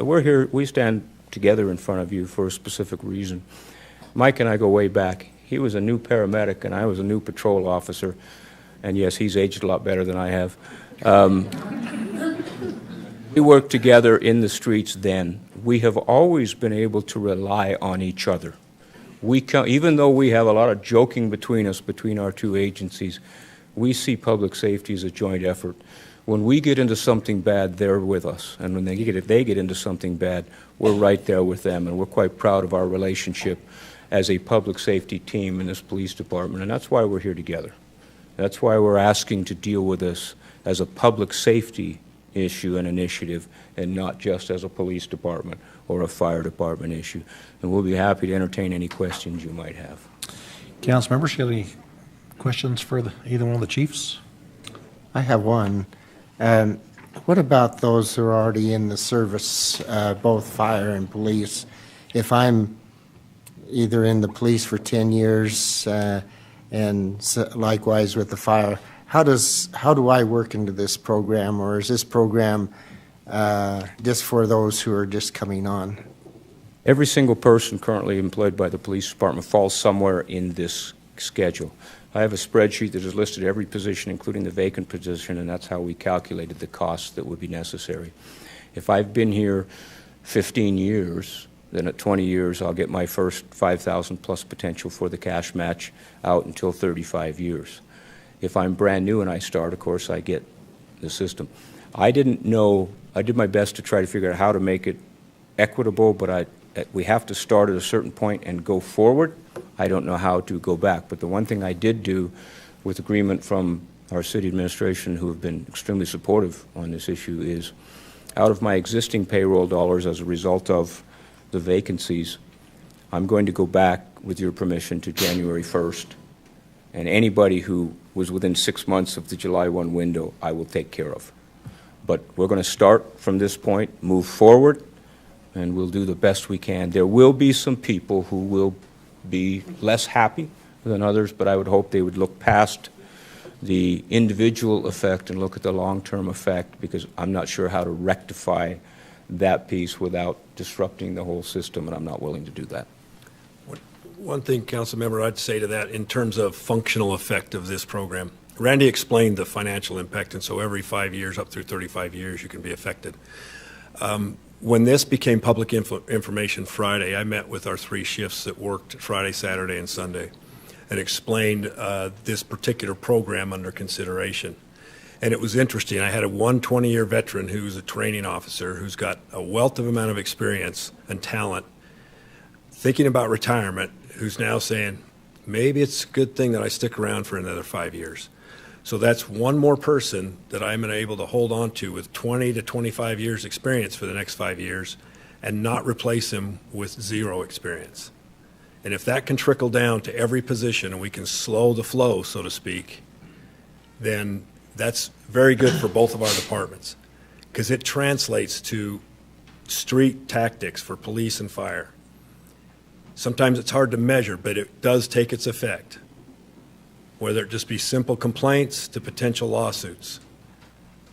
We're here, we stand together in front of you for a specific reason. Mike and I go way back. He was a new paramedic and I was a new patrol officer. And yes, he's aged a lot better than I have. We worked together in the streets then. We have always been able to rely on each other. Even though we have a lot of joking between us, between our 2 agencies, we see public safety as a joint effort. When we get into something bad, they're with us. And when they get into something bad, we're right there with them. And we're quite proud of our relationship. as a public safety team in this police department, and that's why we're here together. That's why we're asking to deal with this as a public safety issue and initiative, and not just as a police department or a fire department issue. And we'll be happy to entertain any questions you might have. Council members, you got any questions for either one of the chiefs? I have one. What about those who are already in the service, both fire and police? If I'm either in the police for 10 years and likewise with the fire, how do I work into this program, or is this program just for those who are just coming on? Every single person currently employed by the police department falls somewhere in this schedule. I have a spreadsheet that has listed every position, including the vacant position, and that's how we calculated the costs that would be necessary. If I've been here 15 years, then at 20 years I'll get my first $5,000 plus potential for the cash match out until 35 years. If I'm brand new and I start, of course, I get the system. I didn't know, I did my best to try to figure out how to make it equitable, but we have to start at a certain point and go forward. I don't know how to go back. But the one thing I did do, with agreement from our city administration, who have been extremely supportive on this issue, is out of my existing payroll dollars as a result of the vacancies, I'm going to go back, with your permission, to January 1st. And anybody who was within 6 months of the July 1 window, I will take care of. But we're going to start from this point, move forward, and we'll do the best we can. There will be some people who will be less happy than others, but I would hope they would look past the individual effect and look at the long-term effect, because I'm not sure how to rectify that piece without disrupting the whole system, and I'm not willing to do that. One thing, Council Member, I'd say to that in terms of functional effect of this program. Randy explained the financial impact, and so every 5 years, up through 35 years, you can be affected. When this became public information Friday, I met with our 3 shifts that worked Friday, Saturday, and Sunday and explained this particular program under consideration. And it was interesting. I had a 20-year veteran who's a training officer who's got a wealth of amount of experience and talent thinking about retirement, who's now saying, maybe it's a good thing that I stick around for another 5 years. So that's one more person that I'm able to hold on to with 20 to 25 years experience for the next 5 years and not replace him with 0 experience. And if that can trickle down to every position and we can slow the flow, so to speak, then that's very good for both of our departments, because it translates to street tactics for police and fire. Sometimes it's hard to measure, but it does take its effect, whether it just be simple complaints to potential lawsuits.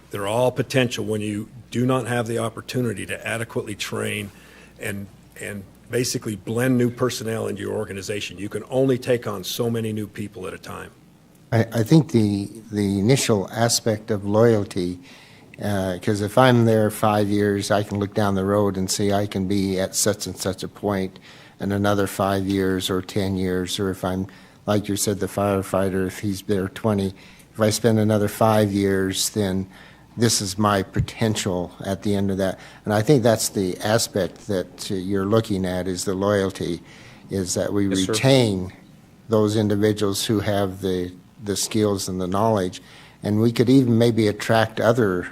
They're all potential when you do not have the opportunity to adequately train and basically blend new personnel into your organization. You can only take on so many new people at a time. I think the initial aspect of loyalty, because if I'm there 5 years, I can look down the road and say I can be at such and such a point in another 5 years or 10 years, or if I'm, like you said, the firefighter, if he's there 20, if I spend another 5 years, then this is my potential at the end of that. And I think that's the aspect that you're looking at, is the loyalty, is that we Yes, retain those individuals who have the skills and the knowledge. And we could even maybe attract other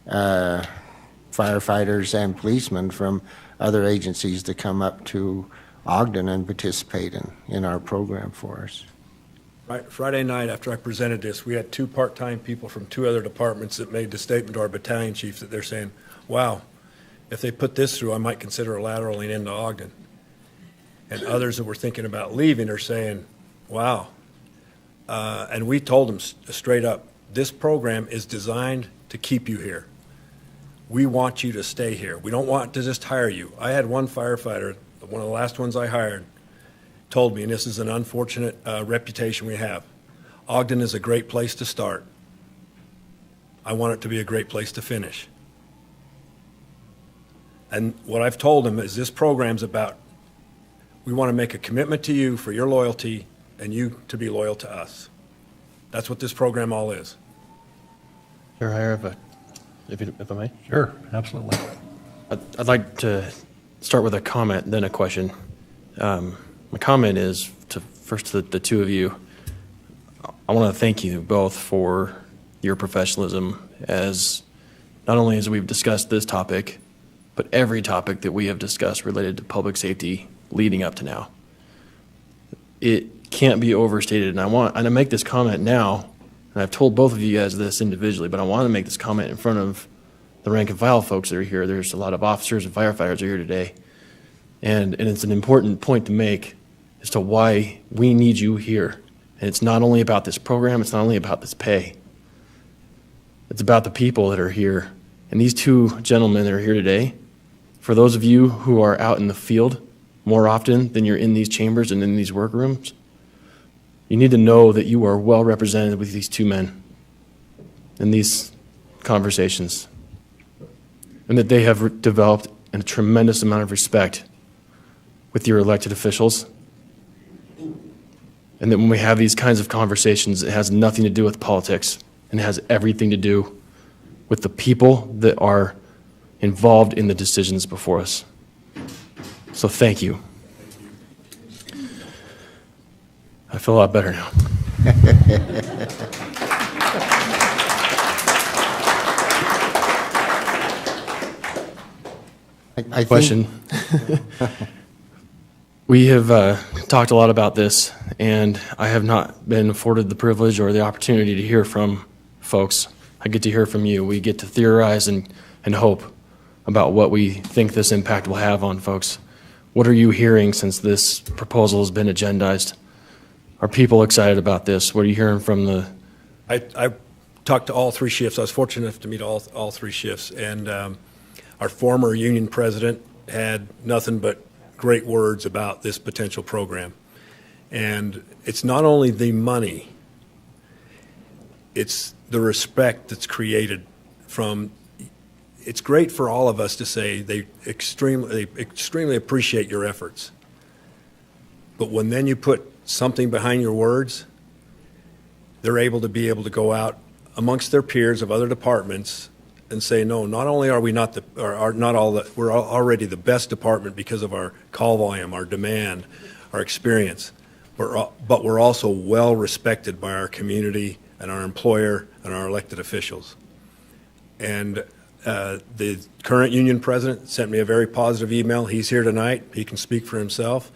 firefighters and policemen from other agencies to come up to Ogden and participate in our program for us. Friday night, after I presented this, we had 2 part-time people from 2 other departments that made the statement to our battalion chiefs that they're saying, wow, if they put this through, I might consider lateraling into Ogden. And others that were thinking about leaving are saying, wow. And we told them straight up, this program is designed to keep you here. We want you to stay here. We don't want to just hire you. I had one firefighter, one of the last ones I hired, told me, and this is an unfortunate reputation we have, Ogden is a great place to start. I want it to be a great place to finish. And what I've told him is this program's about, we want to make a commitment to you for your loyalty and you to be loyal to us. That's what this program all is. Chair Heyer, if I may? Sure, absolutely. I'd like to start with a comment, then a question. my comment is first to the two of you. I want to thank you both for your professionalism as not only as we've discussed this topic, but every topic that we have discussed related to public safety leading up to now. It can't be overstated, and I make this comment now, and I've told both of you guys this individually, but I want to make this comment in front of the rank and file folks that are here. There's a lot of officers and firefighters are here today, and it's an important point to make as to why we need you here. And it's not only about this program, it's not only about this pay. It's about the people that are here. And these two gentlemen that are here today, for those of you who are out in the field more often than you're in these chambers and in these workrooms, you need to know that you are well represented with these two men in these conversations, and that they have developed a tremendous amount of respect with your elected officials. And that when we have these kinds of conversations, it has nothing to do with politics, and it has everything to do with the people that are involved in the decisions before us. So thank you. I feel a lot better now. I Question. We have talked a lot about this, and I have not been afforded the privilege or the opportunity to hear from folks. I get to hear from you. We get to theorize and hope about what we think this impact will have on folks. What are you hearing since this proposal has been agendized? Are people excited about this? What are you hearing from the... I talked to all three shifts. I was fortunate enough to meet all three shifts, and our former union president had nothing but great words about this potential program. And it's not only the money, it's the respect that's created from, it's great for all of us to say they extremely appreciate your efforts. But when then you put something behind your words, they're able to go out amongst their peers of other departments and say, no, not only are we not the, or are not all the, we're already the best department because of our call volume, our demand, our experience, but we're also well respected by our community and our employer and our elected officials. And the current union president sent me a very positive email. He's here tonight. He can speak for himself.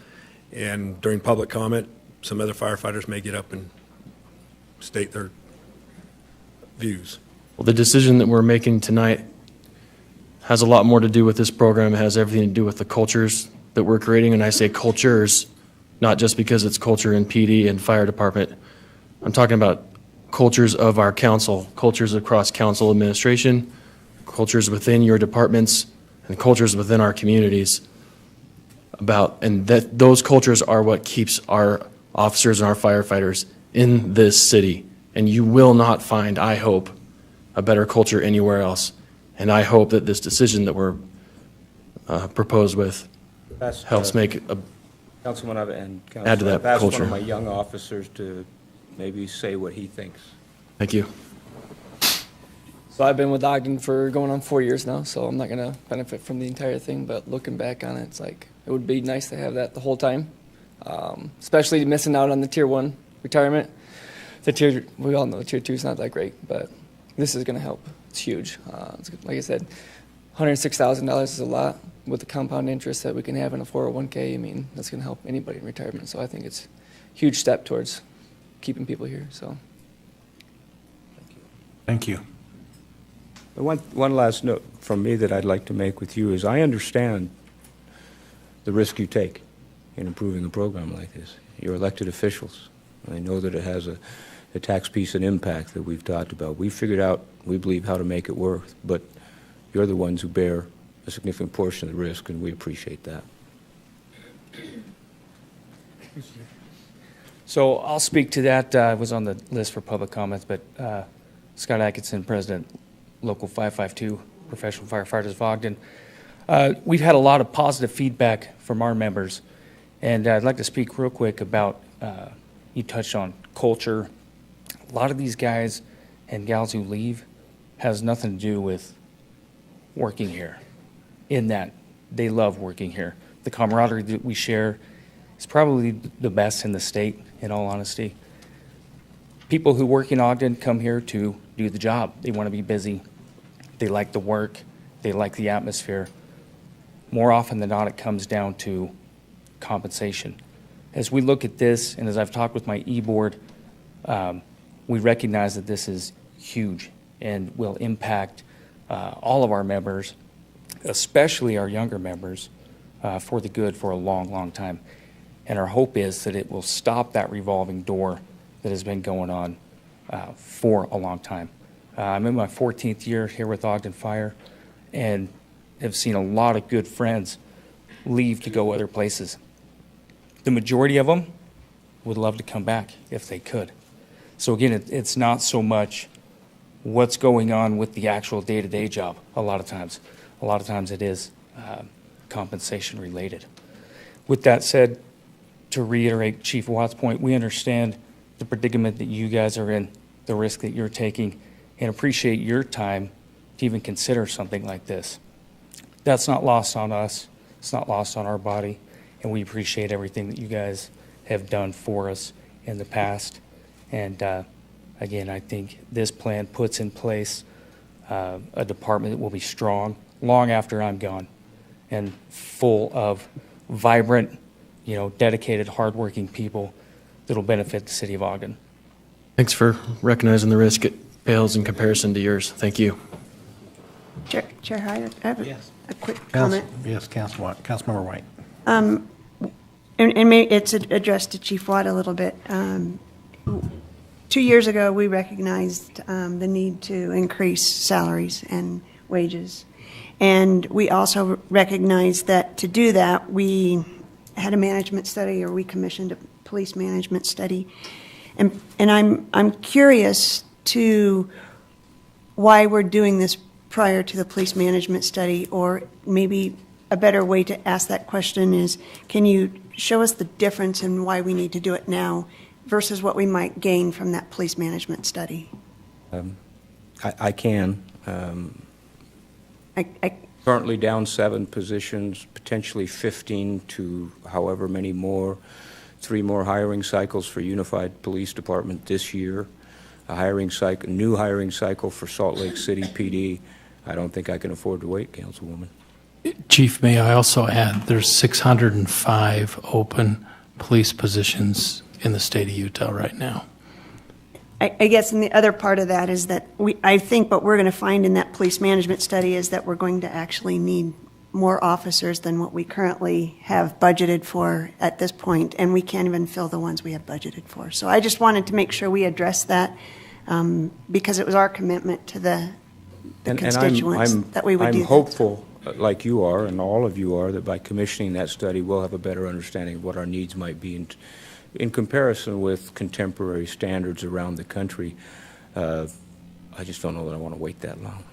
And during public comment, some other firefighters may get up and state their views. Well, the decision that we're making tonight has a lot more to do with this program. It has everything to do with the cultures that we're creating. And I say cultures, not just because it's culture in PD and fire department. I'm talking about cultures of our council, cultures across council administration, cultures within your departments, and cultures within our communities. And that those cultures are what keeps our officers and our firefighters in this city. And you will not find, I hope, a better culture anywhere else. And I hope that this decision that we're proposed with helps make a Councilman and add to that I've asked culture. one of my young officers to maybe say what he thinks. Thank you. So I've been with Ogden for going on 4 years now, so I'm not going to benefit from the entire thing, but looking back on it, it's like it would be nice to have that the whole time, especially missing out on the Tier 1 retirement. We all know the Tier 2 is not that great, but this is going to help. It's huge. Like I said, $106,000 is a lot with the compound interest that we can have in a 401k. I mean, that's going to help anybody in retirement. So I think it's a huge step towards keeping people here. So, Thank you. One last note from me that I'd like to make with you is I understand the risk you take in improving a program like this. You're elected officials. I know that it has a tax piece and impact that we've talked about. We've figured out, we believe, how to make it work, but you're the ones who bear a significant portion of the risk, and we appreciate that. So I'll speak to that. I was on the list for public comments, but Scott Atkinson, President, Local 552, Professional Firefighters of Ogden. We've had a lot of positive feedback from our members, and I'd like to speak real quick about, you touched on culture. A lot of these guys and gals who leave has nothing to do with working here, in that they love working here. The camaraderie that we share is probably the best in the state, in all honesty. People who work in Ogden come here to do the job. They want to be busy. They like the work. They like the atmosphere. More often than not, it comes down to compensation. As we look at this, and as I've talked with my e-board, we recognize that this is huge and will impact all of our members, especially our younger members, for the good for a long, long time. And our hope is that it will stop that revolving door that has been going on for a long time. I'm in my 14th year here with Ogden Fire and have seen a lot of good friends leave to go other places. The majority of them would love to come back if they could. So again, it's not so much what's going on with the actual day-to-day job a lot of times. A lot of times it is compensation related. With that said, to reiterate Chief Watt's point, we understand the predicament that you guys are in, the risk that you're taking, and appreciate your time to even consider something like this. That's not lost on us. It's not lost on our body, and we appreciate everything that you guys have done for us in the past. And again, I think this plan puts in place a department that will be strong long after I'm gone and full of vibrant, dedicated, hardworking people that will benefit the city of Ogden. Thanks for recognizing the risk. It pales in comparison to yours. Thank you. Chair Hyde, I have a quick Council- comment. Yes, Councilmember White. And maybe it's addressed to Chief Watt a little bit. 2 years ago, we recognized the need to increase salaries and wages. And we also recognized that to do that, we had a management study, or we commissioned a police management study. And I'm curious to why we're doing this prior to the police management study, or maybe a better way to ask that question is, can you show us the difference in why we need to do it now versus what we might gain from that police management study? I can. Currently down 7 positions, potentially 15 to however many more. 3 more hiring cycles for Unified Police Department this year. A new hiring cycle for Salt Lake City PD. I don't think I can afford to wait, Councilwoman. Chief, may I also add, there's 605 open police positions in the state of Utah right now. I guess, and the other part of that is that I think what we're going to find in that police management study is that we're going to actually need more officers than what we currently have budgeted for at this point, and we can't even fill the ones we have budgeted for. So I just wanted to make sure we address that because it was our commitment to the constituents that we would do I'm that. hopeful, like you are and all of you are, that by commissioning that study, we'll have a better understanding of what our needs might be in comparison with contemporary standards around the country. I just don't know that I want to wait that long.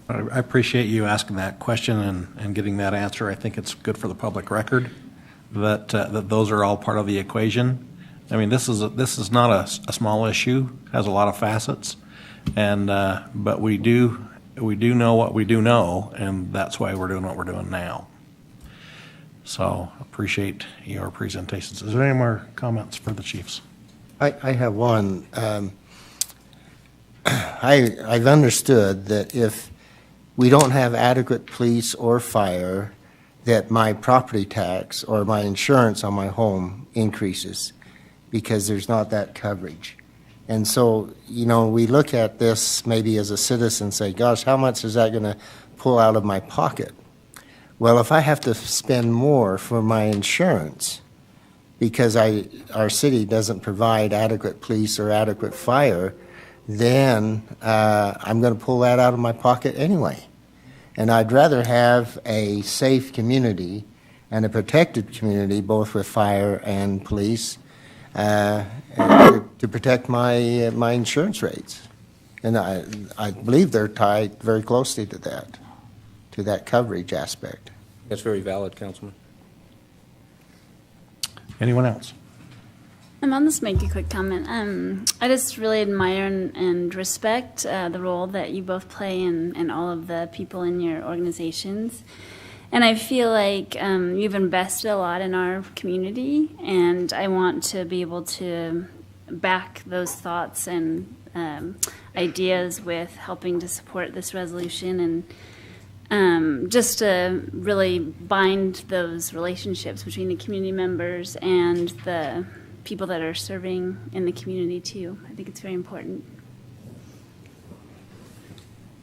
I appreciate you asking that question and getting that answer. I think it's good for the public record that those are all part of the equation. I mean, this is not a small issue. It has a lot of facets, and but we do know what we do know, and that's why we're doing what we're doing now. So appreciate your presentations. Is there any more comments for the chiefs? I have one. I've understood that if we don't have adequate police or fire, that my property tax or my insurance on my home increases because there's not that coverage. And so, we look at this maybe as a citizen and say, gosh, how much is that going to pull out of my pocket? Well, if I have to spend more for my insurance because our city doesn't provide adequate police or adequate fire, then I'm going to pull that out of my pocket anyway. And I'd rather have a safe community and a protected community, both with fire and police, to protect my insurance rates. And I believe they're tied very closely to that coverage aspect. That's very valid, Councilman. Anyone else? I'll just make a quick comment. I just really admire and respect the role that you both play and all of the people in your organizations. And I feel like you've invested a lot in our community, and I want to be able to back those thoughts and ideas with helping to support this resolution and just to really bind those relationships between the community members and the people that are serving in the community too. I think it's very important.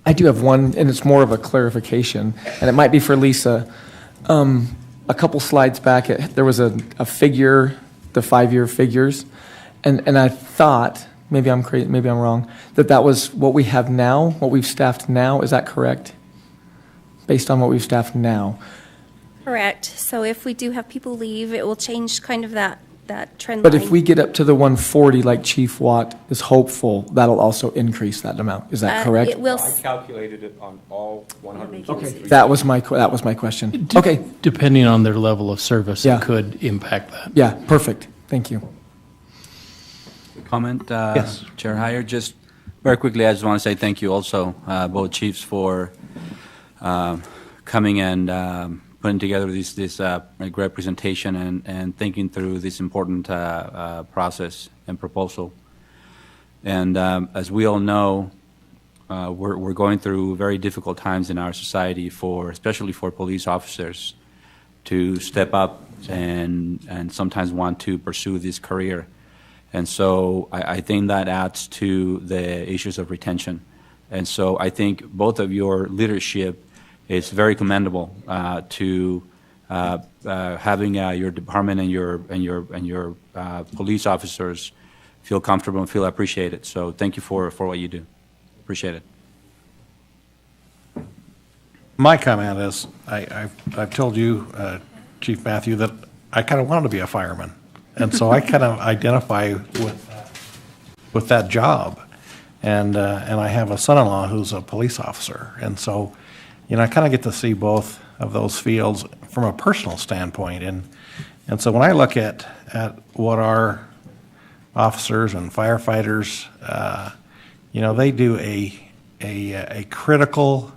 I do have one, and it's more of a clarification, and it might be for Lisa. A couple slides back, there was a figure, the 5-year figures, and I thought, maybe I'm crazy, maybe I'm wrong, that was what we have now, what we've staffed now. Is that correct? Based on what we've staffed now. Correct. So if we do have people leave, it will change kind of that trend But line. if we get up to the 140, like Chief Watt is hopeful, that'll also increase that amount. Is that correct? It will. I calculated it on all 100. Okay. That was my question. Okay. Depending on their level of service, Yeah. it could impact that. Yeah, perfect. Thank you. Comment? Yes. Chair Heyer, just very quickly, I just want to say thank you also, both chiefs, for coming and putting together this great presentation and thinking through this important process and proposal. And as we all know, we're going through very difficult times in our society, especially for police officers to step up and sometimes want to pursue this career. And so I think that adds to the issues of retention. And so I think both of your leadership is very commendable to having your department and your police officers feel comfortable and feel appreciated. So thank you for what you do. Appreciate it. My comment is, I've told you, Chief Matthew, that I kind of wanted to be a fireman. And so I kind of identify with that job. And I have a son-in-law who's a police officer. And so, I kind of get to see both of those fields from a personal standpoint. And so when I look at what our officers and firefighters, they do a critical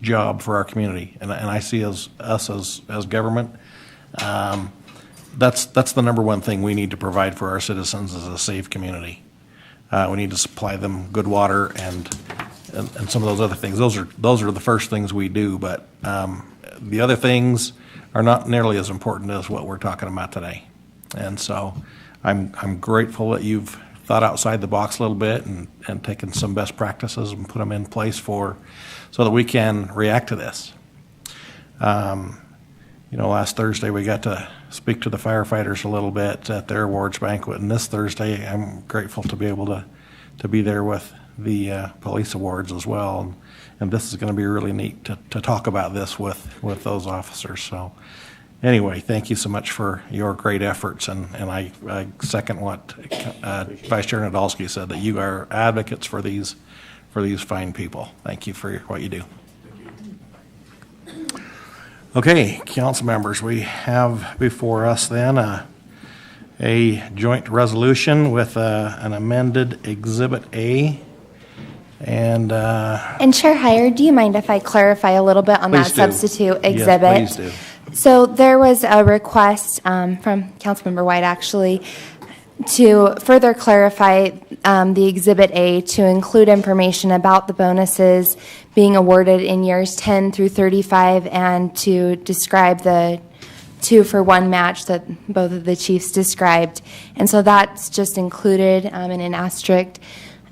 job for our community. And I see us as government, that's the number one thing we need to provide for our citizens is a safe community. We need to supply them good water and some of those other things. Those are the first things we do, but the other things are not nearly as important as what we're talking about today. And so I'm grateful that you've thought outside the box a little bit and taken some best practices and put them in place so that we can react to this. Last Thursday we got to speak to the firefighters a little bit at their awards banquet, and this Thursday I'm grateful to be able to be there with the police awards as well. And this is going to be really neat to talk about this with those officers. So anyway, thank you so much for your great efforts, and I second what Vice Chair Nadolski said, that you are advocates for these fine people. Thank you for what you do. Okay, council members, we have before us then a joint resolution with an amended Exhibit A. And Chair Heyer, do you mind if I clarify a little bit on that substitute exhibit? Yes, please do. So there was a request from Councilmember White, actually, to further clarify the Exhibit A to include information about the bonuses being awarded in years 10 through 35 and to describe the 2-for-1 match that both of the chiefs described. And so that's just included in an asterisk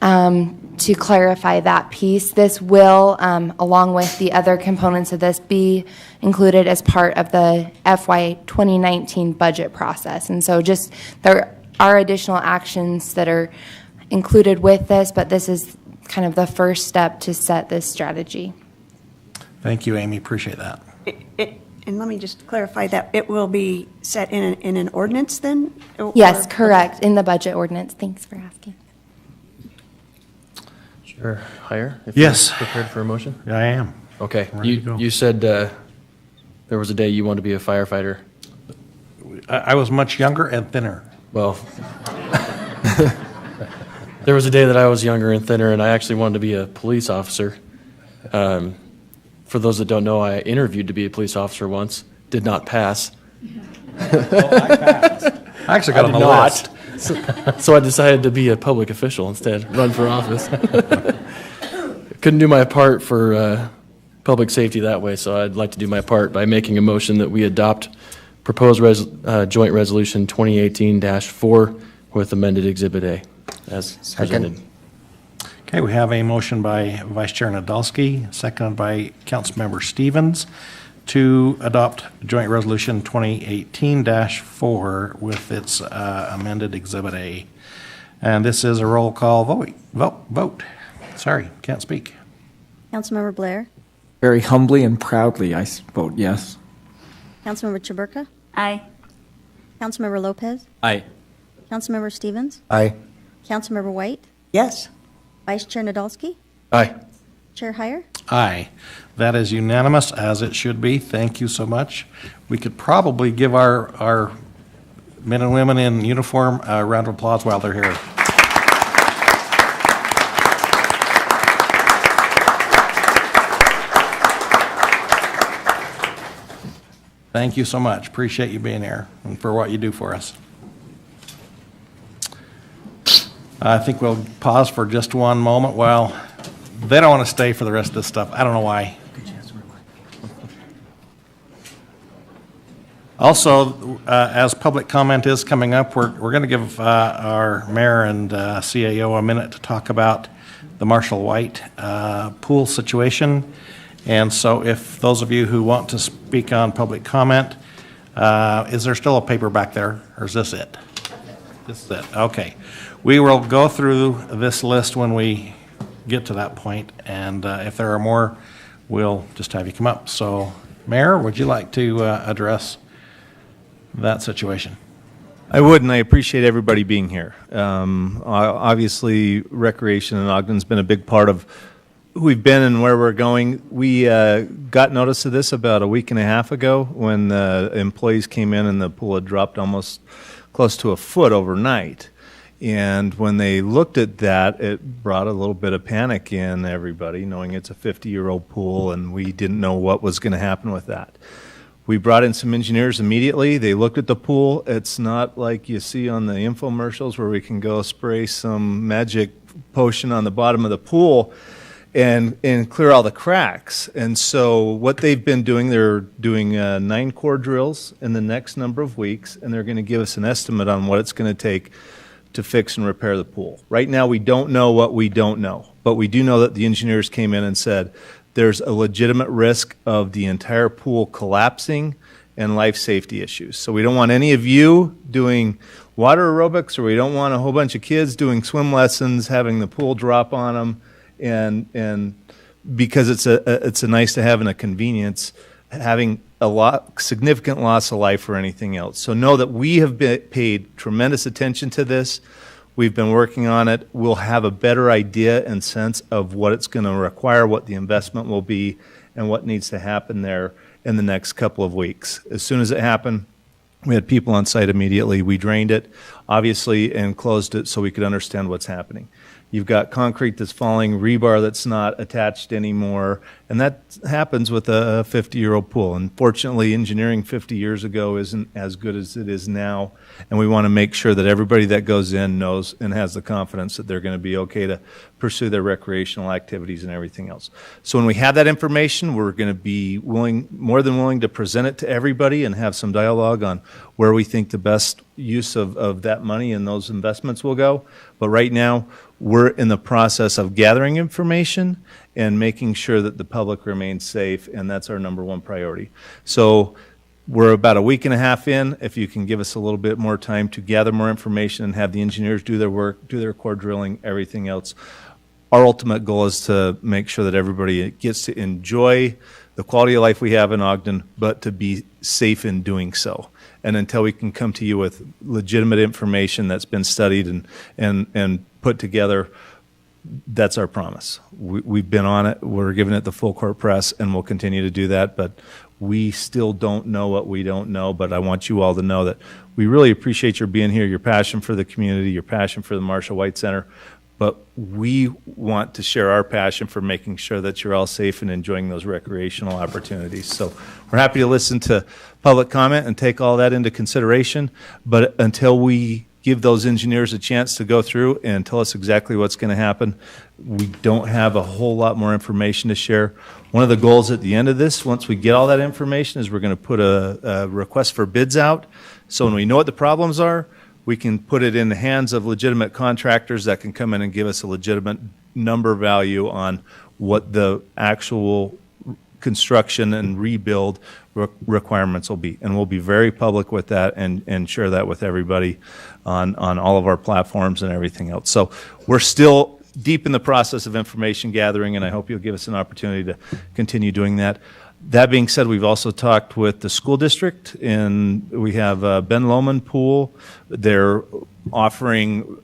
to clarify that piece. This will, along with the other components of this, be included as part of the FY 2019 budget process. And so just there are additional actions that are included with this, but this is kind of the first step to set this strategy. Thank you, Amy. Appreciate that. And let me just clarify that it will be set in an ordinance then? Yes, correct, in the budget ordinance. Thanks for asking. Chair Heyer? Yes. You're prepared for a motion? I am. Okay. Ready to go. You said there was a day you wanted to be a firefighter. I was much younger and thinner. Well, there was a day that I was younger and thinner, and I actually wanted to be a police officer. For those that don't know, I interviewed to be a police officer once, did not pass. I actually got on the list. So I decided to be a public official instead, run for office. Couldn't do my part for public safety that way, so I'd like to do my part by making a motion that we adopt proposed joint resolution 2018-4 with amended Exhibit A as presented. Okay, we have a motion by Vice Chair Nadolski, seconded by Councilmember Stevens, to adopt Joint Resolution 2018-4 with its amended Exhibit A. And this is a roll call vote. Sorry, can't speak. Councilmember Blair, Very humbly and proudly, I vote yes. Councilmember Chaburka, Aye. Councilmember Lopez, Aye. Councilmember Stevens, Aye. Councilmember White, Yes. Vice Chair Nadolski, Aye. Chair Heyer. Aye. That is unanimous, as it should be. Thank you so much. We could probably give our men and women in uniform a round of applause while they're here. Thank you so much. Appreciate you being here and for what you do for us. I think we'll pause for just one moment while they don't want to stay for the rest of this stuff. I don't know why. Also, as public comment is coming up, we're going to give our mayor and CAO a minute to talk about the Marshall White pool situation. And so if those of you who want to speak on public comment, is there still a paper back there, or is this it? This is it. Okay. We will go through this list when we get to that point, and if there are more, we'll just have you come up. So, Mayor, would you like to address that situation? I would, and I appreciate everybody being here. Obviously, recreation in Ogden's been a big part of who we've been and where we're going. We got notice of this about a week and a half ago when the employees came in and the pool had dropped almost close to a foot overnight. And when they looked at that, it brought a little bit of panic in everybody, knowing it's a 50-year-old pool, and we didn't know what was going to happen with that. We brought in some engineers immediately. They looked at the pool. It's not like you see on the infomercials where we can go spray some magic potion on the bottom of the pool and clear all the cracks. And so what they've been doing, they're doing 9 core drills in the next number of weeks, and they're going to give us an estimate on what it's going to take to fix and repair the pool. Right now, we don't know what we don't know, but we do know that the engineers came in and said there's a legitimate risk of the entire pool collapsing and life safety issues. So we don't want any of you doing water aerobics, or we don't want a whole bunch of kids doing swim lessons, having the pool drop on them, and because it's a nice to have and a convenience, having a significant loss of life or anything else. So know that we have paid tremendous attention to this. We've been working on it. We'll have a better idea and sense of what it's going to require, what the investment will be, and what needs to happen there in the next couple of weeks. As soon as it happened, we had people on site immediately. We drained it, obviously, and closed it so we could understand what's happening. You've got concrete that's falling, rebar that's not attached anymore, and that happens with a 50-year-old pool. Unfortunately, engineering 50 years ago isn't as good as it is now, and we want to make sure that everybody that goes in knows and has the confidence that they're going to be okay to pursue their recreational activities and everything else. So when we have that information, we're going to be more than willing to present it to everybody and have some dialogue on where we think the best use of that money and those investments will go. But right now, we're in the process of gathering information and making sure that the public remains safe, and that's our number one priority. So we're about a week and a half in. If you can give us a little bit more time to gather more information and have the engineers do their work, do their core drilling, everything else, our ultimate goal is to make sure that everybody gets to enjoy the quality of life we have in Ogden, but to be safe in doing so. And until we can come to you with legitimate information that's been studied and put together, that's our promise. We've been on it. We're giving it the full court press, and we'll continue to do that. But we still don't know what we don't know. But I want you all to know that we really appreciate your being here, your passion for the community, your passion for the Marshall White Center. but we want to share our passion for making sure that you're all safe and enjoying those recreational opportunities. So we're happy to listen to public comment and take all that into consideration, but until we give those engineers a chance to go through and tell us exactly what's going to happen, we don't have a whole lot more information to share. One of the goals at the end of this, once we get all that information, is we're going to put a request for bids out. So when we know what the problems are, we can put it in the hands of legitimate contractors that can come in and give us a legitimate number value on what the actual construction and rebuild requirements will be. And we'll be very public with that and share that with everybody on all of our platforms and everything else. So we're still deep in the process of information gathering, and I hope you'll give us an opportunity to continue doing that. That being said, we've also talked with the school district, and we have Ben Lomond Pool. They're offering,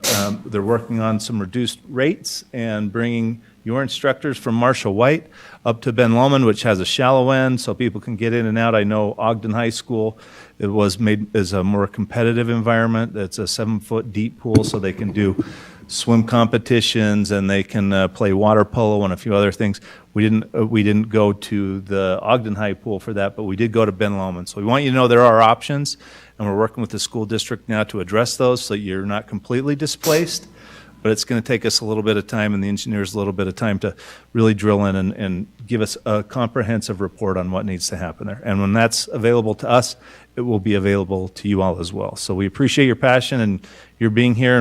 they're working on some reduced rates and bringing your instructors from Marshall White up to Ben Lomond, which has a shallow end, so people can get in and out. I know Ogden High School, it was made as a more competitive environment. It's a 7-foot deep pool, so they can do swim competitions and they can play water polo and a few other things. We didn't go to the Ogden High pool for that, but we did go to Ben Lomond. So we want you to know there are options, and we're working with the school district now to address those so you're not completely displaced. But it's going to take us a little bit of time and the engineers a little bit of time to really drill in and give us a comprehensive report on what needs to happen there. And when that's available to us, it will be available to you all as well. So we appreciate your passion and your being here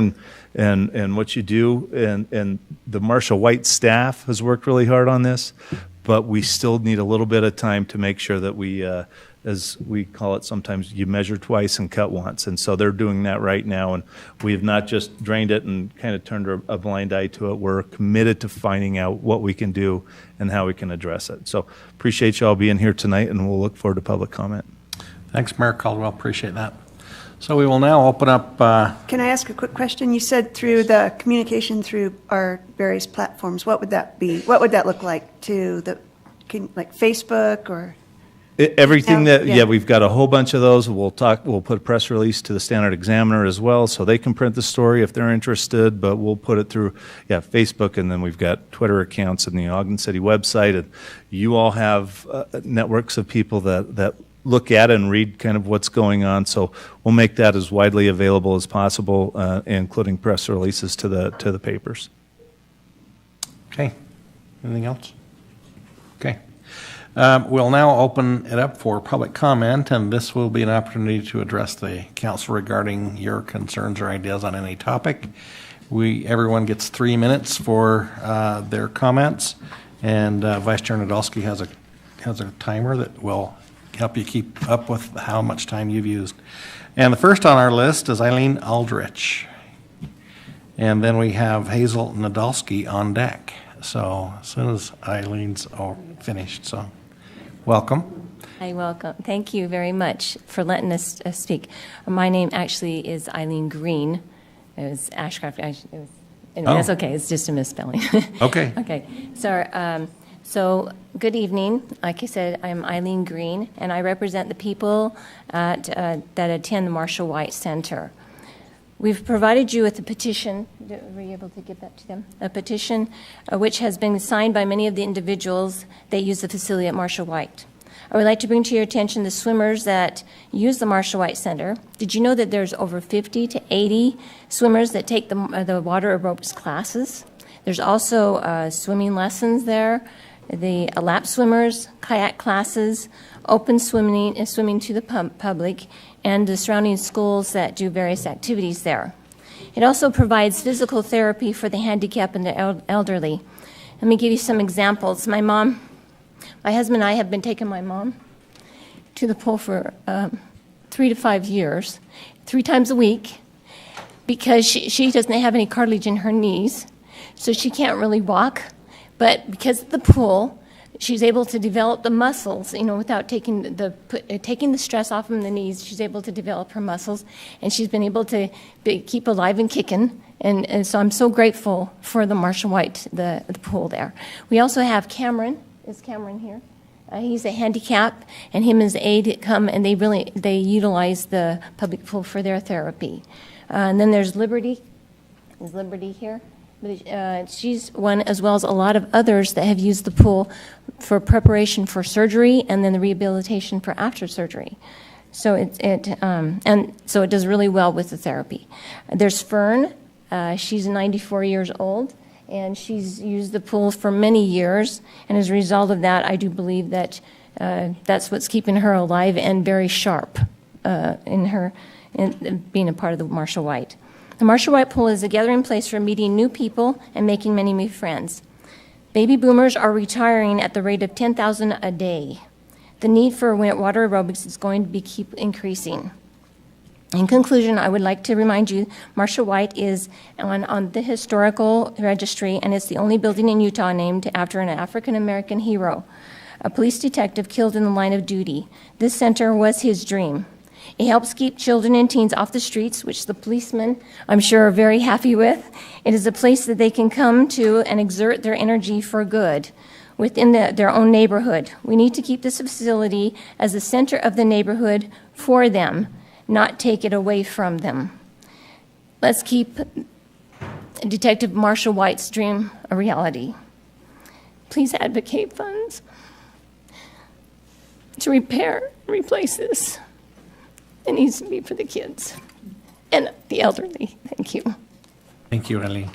and what you do. And the Marshall White staff has worked really hard on this, but we still need a little bit of time to make sure that we, as we call it sometimes, you measure twice and cut once. And so they're doing that right now. And we have not just drained it and kind of turned a blind eye to it. We're committed to finding out what we can do and how we can address it. So appreciate you all being here tonight, and we'll look forward to public comment. Thanks, Mayor Caldwell. Appreciate that. So we will now open up. Can I ask a quick question? You said through the communication through our various platforms. What would that be? What would that look like to the, like Facebook or? Everything that, yeah, we've got a whole bunch of those. We'll put a press release to the Standard Examiner as well, so they can print the story if they're interested, but we'll put it through, Facebook, and then we've got Twitter accounts and the Ogden City website, and you all have networks of people that look at and read kind of what's going on, so we'll make that as widely available as possible, including press releases to the papers. Okay. Anything else? Okay. We'll now open it up for public comment, and this will be an opportunity to address the council regarding your concerns or ideas on any topic. Everyone gets 3 minutes for their comments, and Vice Chair Nadolski has a timer that will help you keep up with how much time you've used. And the first on our list is Eileen Aldrich, and then we have Hazel Nadolski on deck. So as soon as Eileen's finished, so. Welcome. Hi, welcome. Thank you very much for letting us speak. My name actually is Eileen Green. It was Ashcraft. Anyway, that's okay. It's just a misspelling. Okay. Okay. So good evening. Like I said, I'm Eileen Green, and I represent the people that attend the Marshall White Center. We've provided you with a petition. Were you able to give that to them? A petition which has been signed by many of the individuals that use the facility at Marshall White. I would like to bring to your attention the swimmers that use the Marshall White Center. Did you know that there's over 50 to 80 swimmers that take the water aerobics classes? There's also swimming lessons there, the lap swimmers, kayak classes, open swimming to the public, and the surrounding schools that do various activities there. It also provides physical therapy for the handicapped and the elderly. Let me give you some examples. My husband and I have been taking my mom to the pool for 3 to 5 years, 3 times a week, because she doesn't have any cartilage in her knees, so she can't really walk. But because of the pool, she's able to develop the muscles, without taking the stress off of the knees. She's able to develop her muscles, and she's been able to keep alive and kicking. And so I'm so grateful for the Marshall White, the pool there. We also have Cameron. Is Cameron here? He's a handicap, and him and his aide come, and they utilize the public pool for their therapy. And then there's Liberty. Is Liberty here? But, she's one, as well as a lot of others that have used the pool for preparation for surgery and then the rehabilitation for after surgery. So and so it does really well with the therapy. There's Fern. She's 94 years old, and she's used the pool for many years. And as a result of that, I do believe that that's what's keeping her alive and very sharp in being a part of the Marshall White. The Marshall White Pool is a gathering place for meeting new people and making many new friends. Baby boomers are retiring at the rate of 10,000 a day. The need for water aerobics is going to keep increasing. In conclusion, I would like to remind you, Marshall White is on the historical registry, and it's the only building in Utah named after an African-American hero, a police detective killed in the line of duty. This center was his dream. It helps keep children and teens off the streets, which the policemen, I'm sure, are very happy with. It is a place that they can come to and exert their energy for good within their own neighborhood. We need to keep this facility as the center of the neighborhood for them, not take it away from them. Let's keep Detective Marshall White's dream a reality. Please advocate funds to repair and replace this. It needs to be for the kids and the elderly. Thank you. Thank you, Eileen.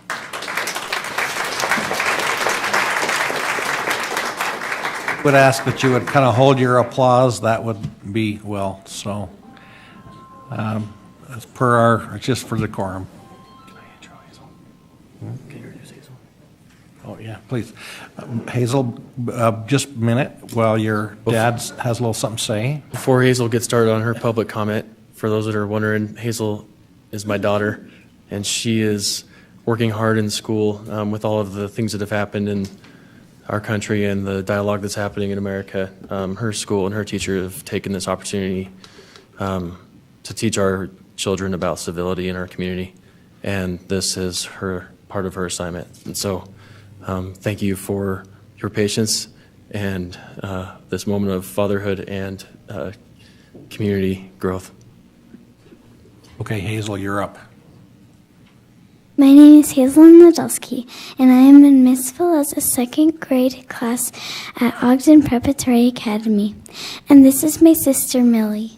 Would ask that you would kind of hold your applause. That would be well. So, as per our, just for decorum. Can I intro Hazel? Can you introduce Hazel? Oh yeah, please, Hazel. Just a minute while your dad has a little something to say. Before Hazel gets started on her public comment, for those that are wondering, Hazel is my daughter, and she is working hard in school with all of the things that have happened in our country and the dialogue that's happening in America. Her school and her teacher have taken this opportunity to teach our children about civility in our community, and this is part of her assignment. And so thank you for your patience and this moment of fatherhood and community growth. Okay, Hazel, you're up. My name is Hazel Nadolski, and I am in Miss Valeza's second grade class at Ogden Preparatory Academy. And this is my sister, Millie.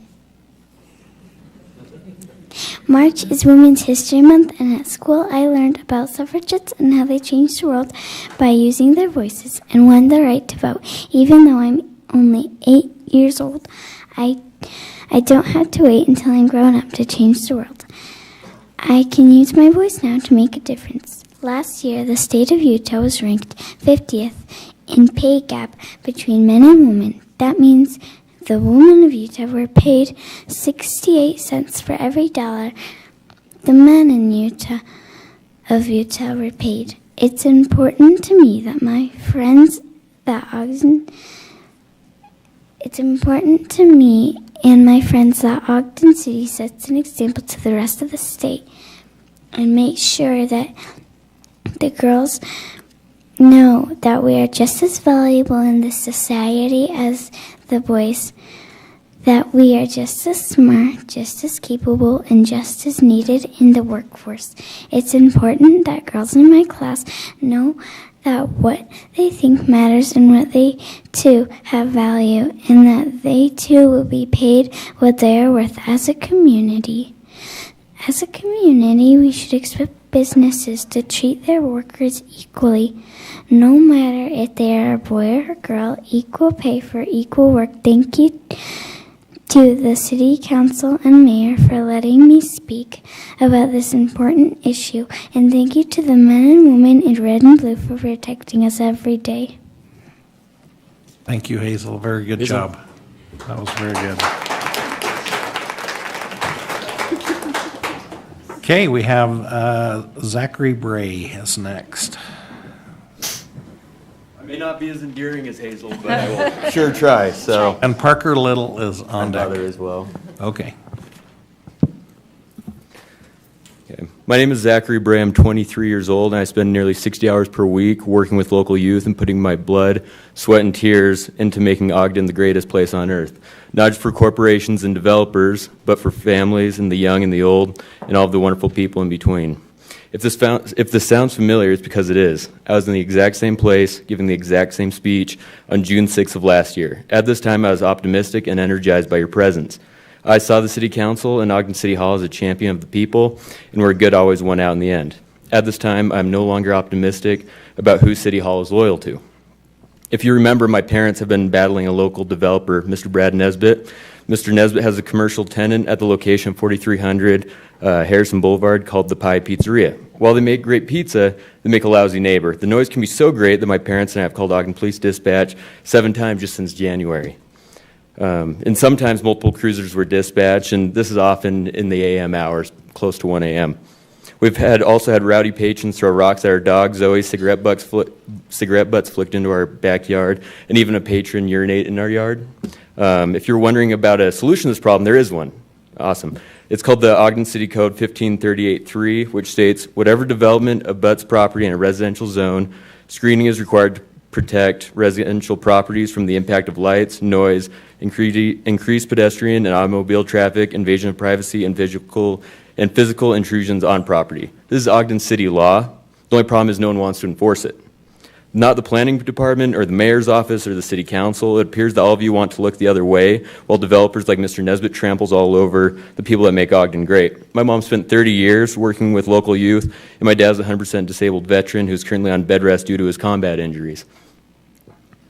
March is Women's History Month, and at school I learned about suffragettes and how they changed the world by using their voices and won the right to vote. Even though I'm only 8 years old, I don't have to wait until I'm grown up to change the world. I can use my voice now to make a difference. Last year, the state of Utah was ranked 50th in pay gap between men and women. That means the women of Utah were paid 68 cents for every dollar the men in Utah were paid. It's important to me that my friends that Ogden City sets an example to the rest of the state and make sure that the girls know that we are just as valuable in this society as the boys, that we are just as smart, just as capable, and just as needed in the workforce. It's important that girls in my class know that what they think matters and what they too have value, and that they too will be paid what they are worth as a community. As a community, we should expect businesses to treat their workers equally, no matter if they are a boy or a girl, equal pay for equal work. Thank you to the City Council and Mayor for letting me speak about this important issue, and thank you to the men and women in red and blue for protecting us every day. Thank you, Hazel. Very good job. That was very good. Okay, we have Zachary Bray is next. I may not be as endearing as Hazel, but I will sure try. So, and Parker Little is on deck as well. Okay. Okay. My name is Zachary Bray. I'm 23 years old, and I spend nearly 60 hours per week working with local youth and putting my blood, sweat, and tears into making Ogden the greatest place on earth. Not just for corporations and developers, but for families and the young and the old and all of the wonderful people in between. If this sounds familiar, it's because it is. I was in the exact same place, giving the exact same speech on June 6th of last year. At this time, I was optimistic and energized by your presence. I saw the City Council and Ogden City Hall as a champion of the people, and where good always won out in the end. At this time, I'm no longer optimistic about who City Hall is loyal to. If you remember, my parents have been battling a local developer, Mr. Brad Nesbitt. Mr. Nesbitt has a commercial tenant at the location of 4300 Harrison Boulevard called the Pie Pizzeria. While they make great pizza, they make a lousy neighbor. The noise can be so great that my parents and I have called Ogden Police Dispatch 7 times just since January. And sometimes multiple cruisers were dispatched, and this is often in the AM hours, close to 1 a.m. We've also had rowdy patrons throw rocks at our dog, Zoe, cigarette butts flicked into our backyard, and even a patron urinate in our yard. If you're wondering about a solution to this problem, there is one. Awesome. It's called the Ogden City Code 1538.3, which states, whatever development abuts property in a residential zone, screening is required to protect residential properties from the impact of lights, noise, increased pedestrian and automobile traffic, invasion of privacy, and physical intrusions on property. This is Ogden City law. The only problem is no one wants to enforce it. Not the planning department or the mayor's office or the city council. It appears that all of you want to look the other way, while developers like Mr. Nesbitt tramples all over the people that make Ogden great. My mom spent 30 years working with local youth, and my dad's a 100% disabled veteran who's currently on bed rest due to his combat injuries.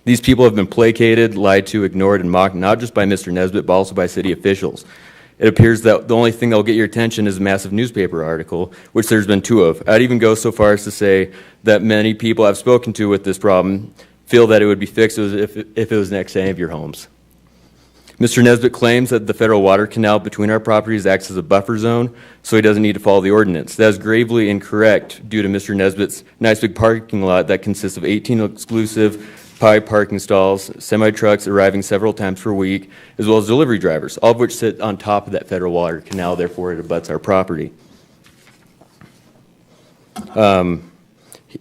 These people have been placated, lied to, ignored, and mocked, not just by Mr. Nesbitt, but also by city officials. It appears that the only thing that will get your attention is a massive newspaper article, which there's been 2 of. I'd even go so far as to say that many people I've spoken to with this problem feel that it would be fixed if it was next to any of your homes. Mr. Nesbitt claims that the federal water canal between our properties acts as a buffer zone, so he doesn't need to follow the ordinance. That is gravely incorrect due to Mr. Nesbitt's nice big parking lot that consists of 18 exclusive Pie parking stalls, semi-trucks arriving several times per week, as well as delivery drivers, all of which sit on top of that federal water canal, therefore it abuts our property.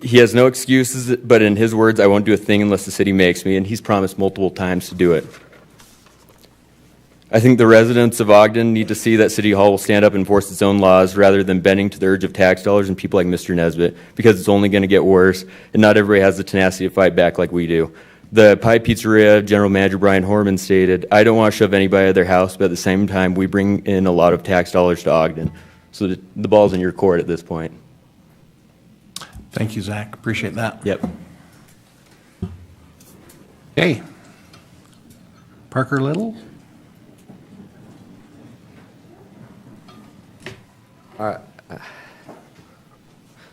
He has no excuses, but in his words, I won't do a thing unless the city makes me, and he's promised multiple times to do it. I think the residents of Ogden need to see that City Hall will stand up and enforce its own laws rather than bending to the urge of tax dollars and people like Mr. Nesbitt, because it's only going to get worse, and not everybody has the tenacity to fight back like we do. The Pie Pizzeria General Manager Brian Horman stated, I don't want to shove anybody out of their house, but at the same time, we bring in a lot of tax dollars to Ogden. So the ball's in your court at this point. Thank you, Zach. Appreciate that. Yep. Okay. Parker Little?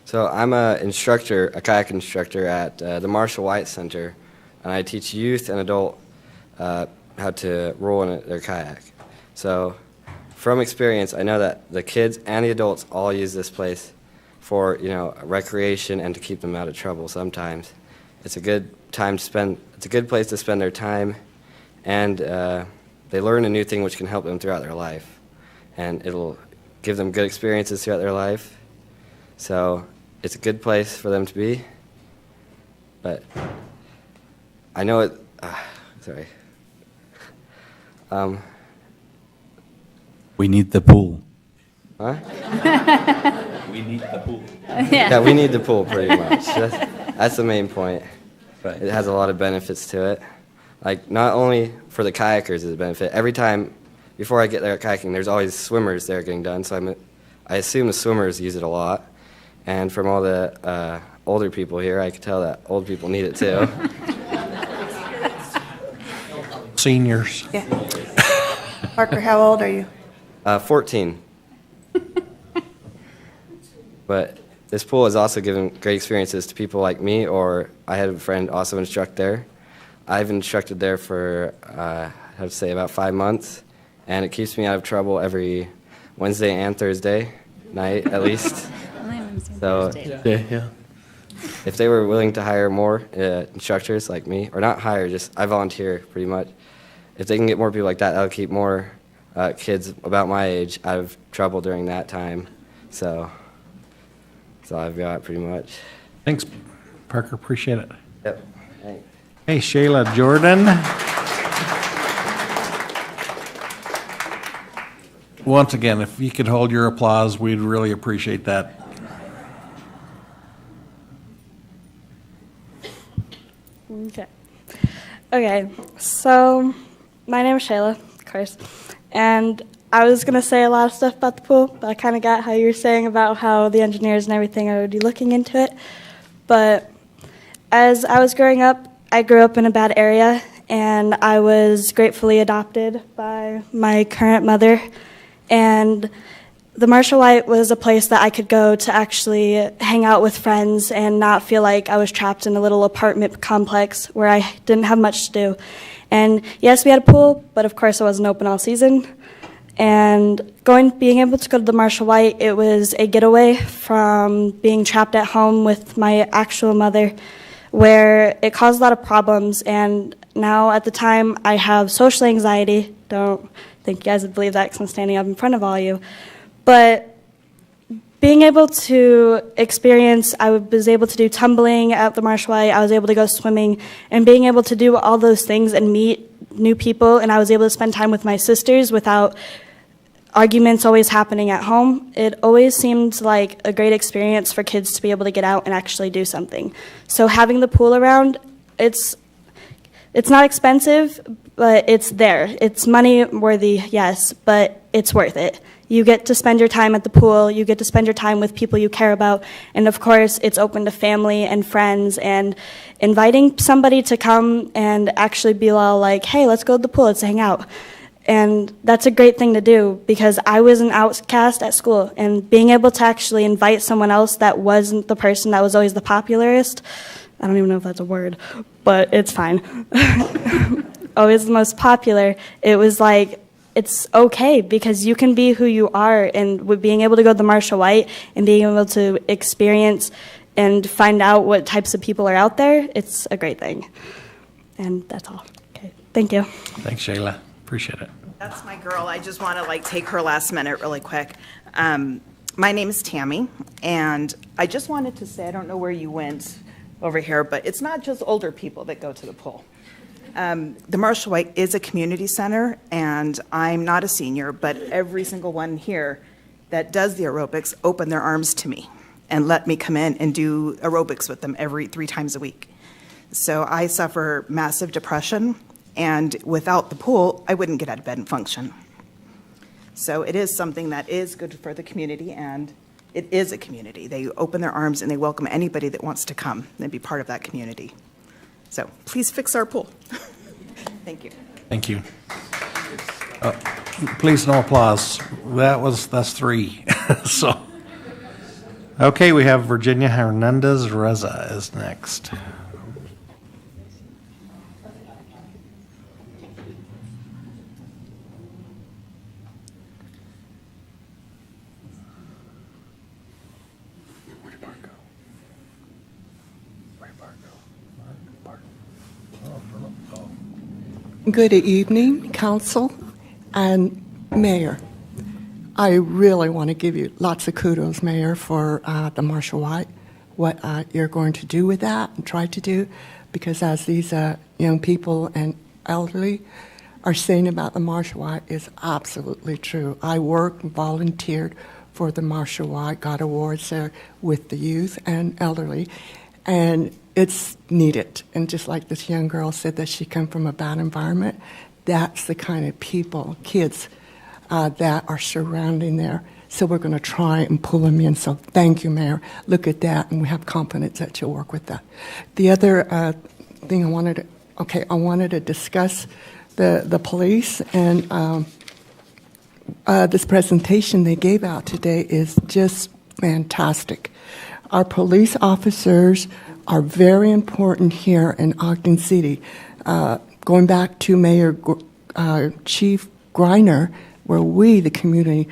So I'm a kayak instructor at the Marshall White Center, and I teach youth and adult how to roll in their kayak. So from experience, I know that the kids and the adults all use this place for, recreation and to keep them out of trouble sometimes. It's a good it's a good place to spend their time, and they learn a new thing which can help them throughout their life, and it'll give them good experiences throughout their life. So it's a good place for them to be. But I know it, sorry. We need the pool. Huh? We need the pool. Yeah, we need the pool pretty much. That's the main point. But it has a lot of benefits to it. Like, not only for the kayakers is a benefit. Every time before I get there kayaking, there's always swimmers there getting done, so I assume the swimmers use it a lot. And from all the older people here, I can tell that old people need it too. Seniors. Yeah. Parker, how old are you? 14. But this pool has also given great experiences to people like me, or I had a friend also instruct there. I've instructed there for, I have to say, about 5 months, and it keeps me out of trouble every Wednesday and Thursday night, at least. So, Yeah. if they were willing to hire more instructors like me, or not hire, just I volunteer pretty much. If they can get more people like that, that'll keep more kids about my age out of trouble during that time. So that's all I've got pretty much. Thanks, Parker. Appreciate it. Yep. Thanks. Hey, Shayla Jordan. Once again, if you could hold your applause, we'd really appreciate that. Okay. Okay, so my name is Shayla, of course, and I was going to say a lot of stuff about the pool, but I kind of got how you were saying about how the engineers and everything are already looking into it. But as I was growing up, I grew up in a bad area, and I was gratefully adopted by my current mother. And the Marshall White was a place that I could go to actually hang out with friends and not feel like I was trapped in a little apartment complex where I didn't have much to do. And yes, we had a pool, but of course it wasn't open all season. And being able to go to the Marshall White, it was a getaway from being trapped at home with my actual mother, where it caused a lot of problems. And now at the time, I have social anxiety. Don't think you guys would believe that because I'm standing up in front of all you. But being able to experience, I was able to do tumbling at the Marshall White, I was able to go swimming, and being able to do all those things and meet new people, and I was able to spend time with my sisters without arguments always happening at home. It always seemed like a great experience for kids to be able to get out and actually do something. So having the pool around, it's not expensive, but it's there. It's money worthy, yes, but it's worth it. You get to spend your time at the pool, you get to spend your time with people you care about, and of course it's open to family and friends, and inviting somebody to come and actually be all like, hey, let's go to the pool, let's hang out. And that's a great thing to do because I was an outcast at school, and being able to actually invite someone else that wasn't the person that was always the popularist, I don't even know if that's a word, but it's fine. Always the most popular, it was like, it's okay because you can be who you are, and with being able to go to the Marshall White and being able to experience and find out what types of people are out there, it's a great thing. And that's all. Okay, thank you. Thanks, Shayla. Appreciate it. That's my girl. I just want to take her last minute really quick. My name is Tammy, and I just wanted to say, I don't know where you went over here, but it's not just older people that go to the pool. The Marshall White is a community center, and I'm not a senior, but every single one here that does the aerobics open their arms to me and let me come in and do aerobics with them 3 times a week. So I suffer massive depression, and without the pool, I wouldn't get out of bed and function. So it is something that is good for the community, and it is a community. They open their arms and they welcome anybody that wants to come and be part of that community. So please fix our pool. Thank you. Thank you. Please, no applause. That's 3. So, okay, we have Virginia Hernandez Reza is next. Good evening, Council and Mayor. I really want to give you lots of kudos, Mayor, for the Marshall White, what you're going to do with that and try to do, because as these young people and elderly are saying about the Marshall White is absolutely true. I worked and volunteered for the Marshall White, got awards there with the youth and elderly, and it's needed. And just like this young girl said that she come from a bad environment, that's the kind of people, kids, that are surrounding there. So we're going to try and pull them in. So thank you, Mayor. Look at that, and we have confidence that you'll work with that. The other thing I wanted to discuss the police, and this presentation they gave out today is just fantastic. Our police officers are very important here in Ogden City. Going back to Mayor Chief Greiner, where we, the community,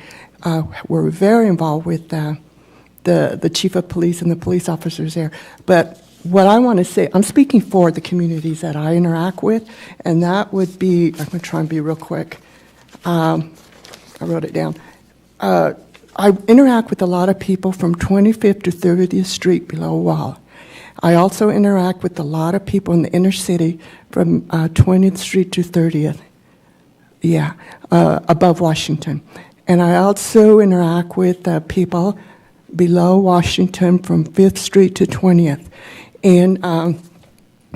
were very involved with the chief of police and the police officers there. But what I want to say, I'm speaking for the communities that I interact with, and that would be, I'm going to try and be real quick. I wrote it down. I interact with a lot of people from 25th to 30th Street below Wall. I also interact with a lot of people in the inner city from 20th Street to 30th, above Washington. And I also interact with people below Washington from 5th Street to 20th. And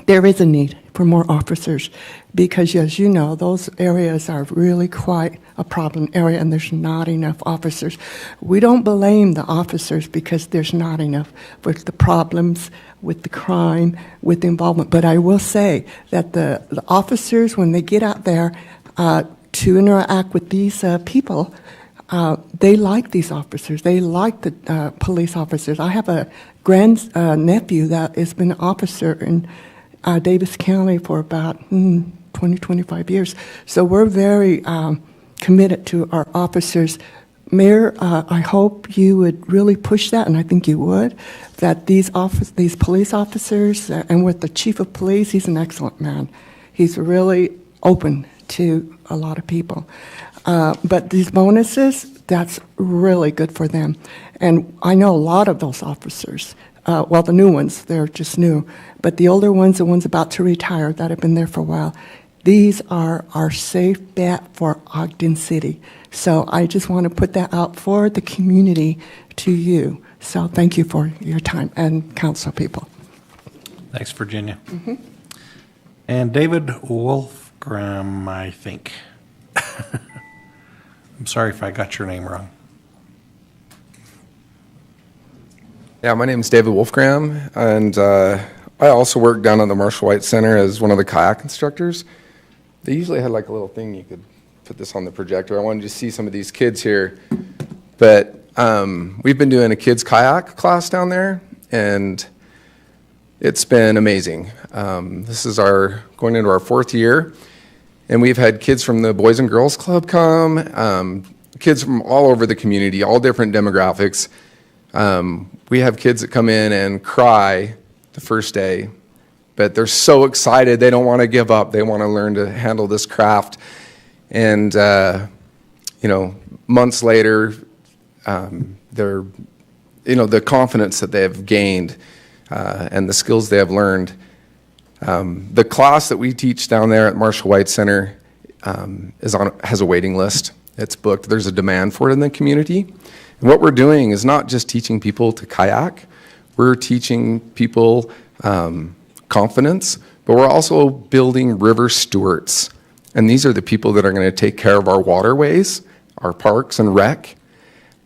there is a need for more officers because, as you know, those areas are really quite a problem area and there's not enough officers. We don't blame the officers because there's not enough with the problems, with the crime, with the involvement. But I will say that the officers, when they get out there to interact with these people, they like these officers. They like the police officers. I have a nephew that has been an officer in Davis County for about 20, 25 years. So we're very committed to our officers. Mayor, I hope you would really push that, and I think you would, that these police officers, and with the chief of police, he's an excellent man. He's really open to a lot of people. But these bonuses, that's really good for them. And I know a lot of those officers. Well, the new ones, they're just new. But the older ones, the ones about to retire that have been there for a while, these are our safe bet for Ogden City. So I just want to put that out for the community to you. So thank you for your time and council people. Thanks, Virginia. And David Wolfgram, I think. I'm sorry if I got your name wrong. Yeah, my name is David Wolfgram, and I also work down at the Marshall White Center as one of the kayak instructors. They usually had like a little thing you could put this on the projector. I wanted to see some of these kids here, but we've been doing a kids kayak class down there, and it's been amazing. This is going into our 4th year, and we've had kids from the Boys and Girls Club come, kids from all over the community, all different demographics. We have kids that come in and cry the first day, but they're so excited they don't want to give up. They want to learn to handle this craft. And, months later, they're, the confidence that they have gained and the skills they have learned. The class that we teach down there at Marshall White Center has a waiting list. It's booked. There's a demand for it in the community. And what we're doing is not just teaching people to kayak. We're teaching people confidence, but we're also building river stewards. And these are the people that are going to take care of our waterways, our parks and rec.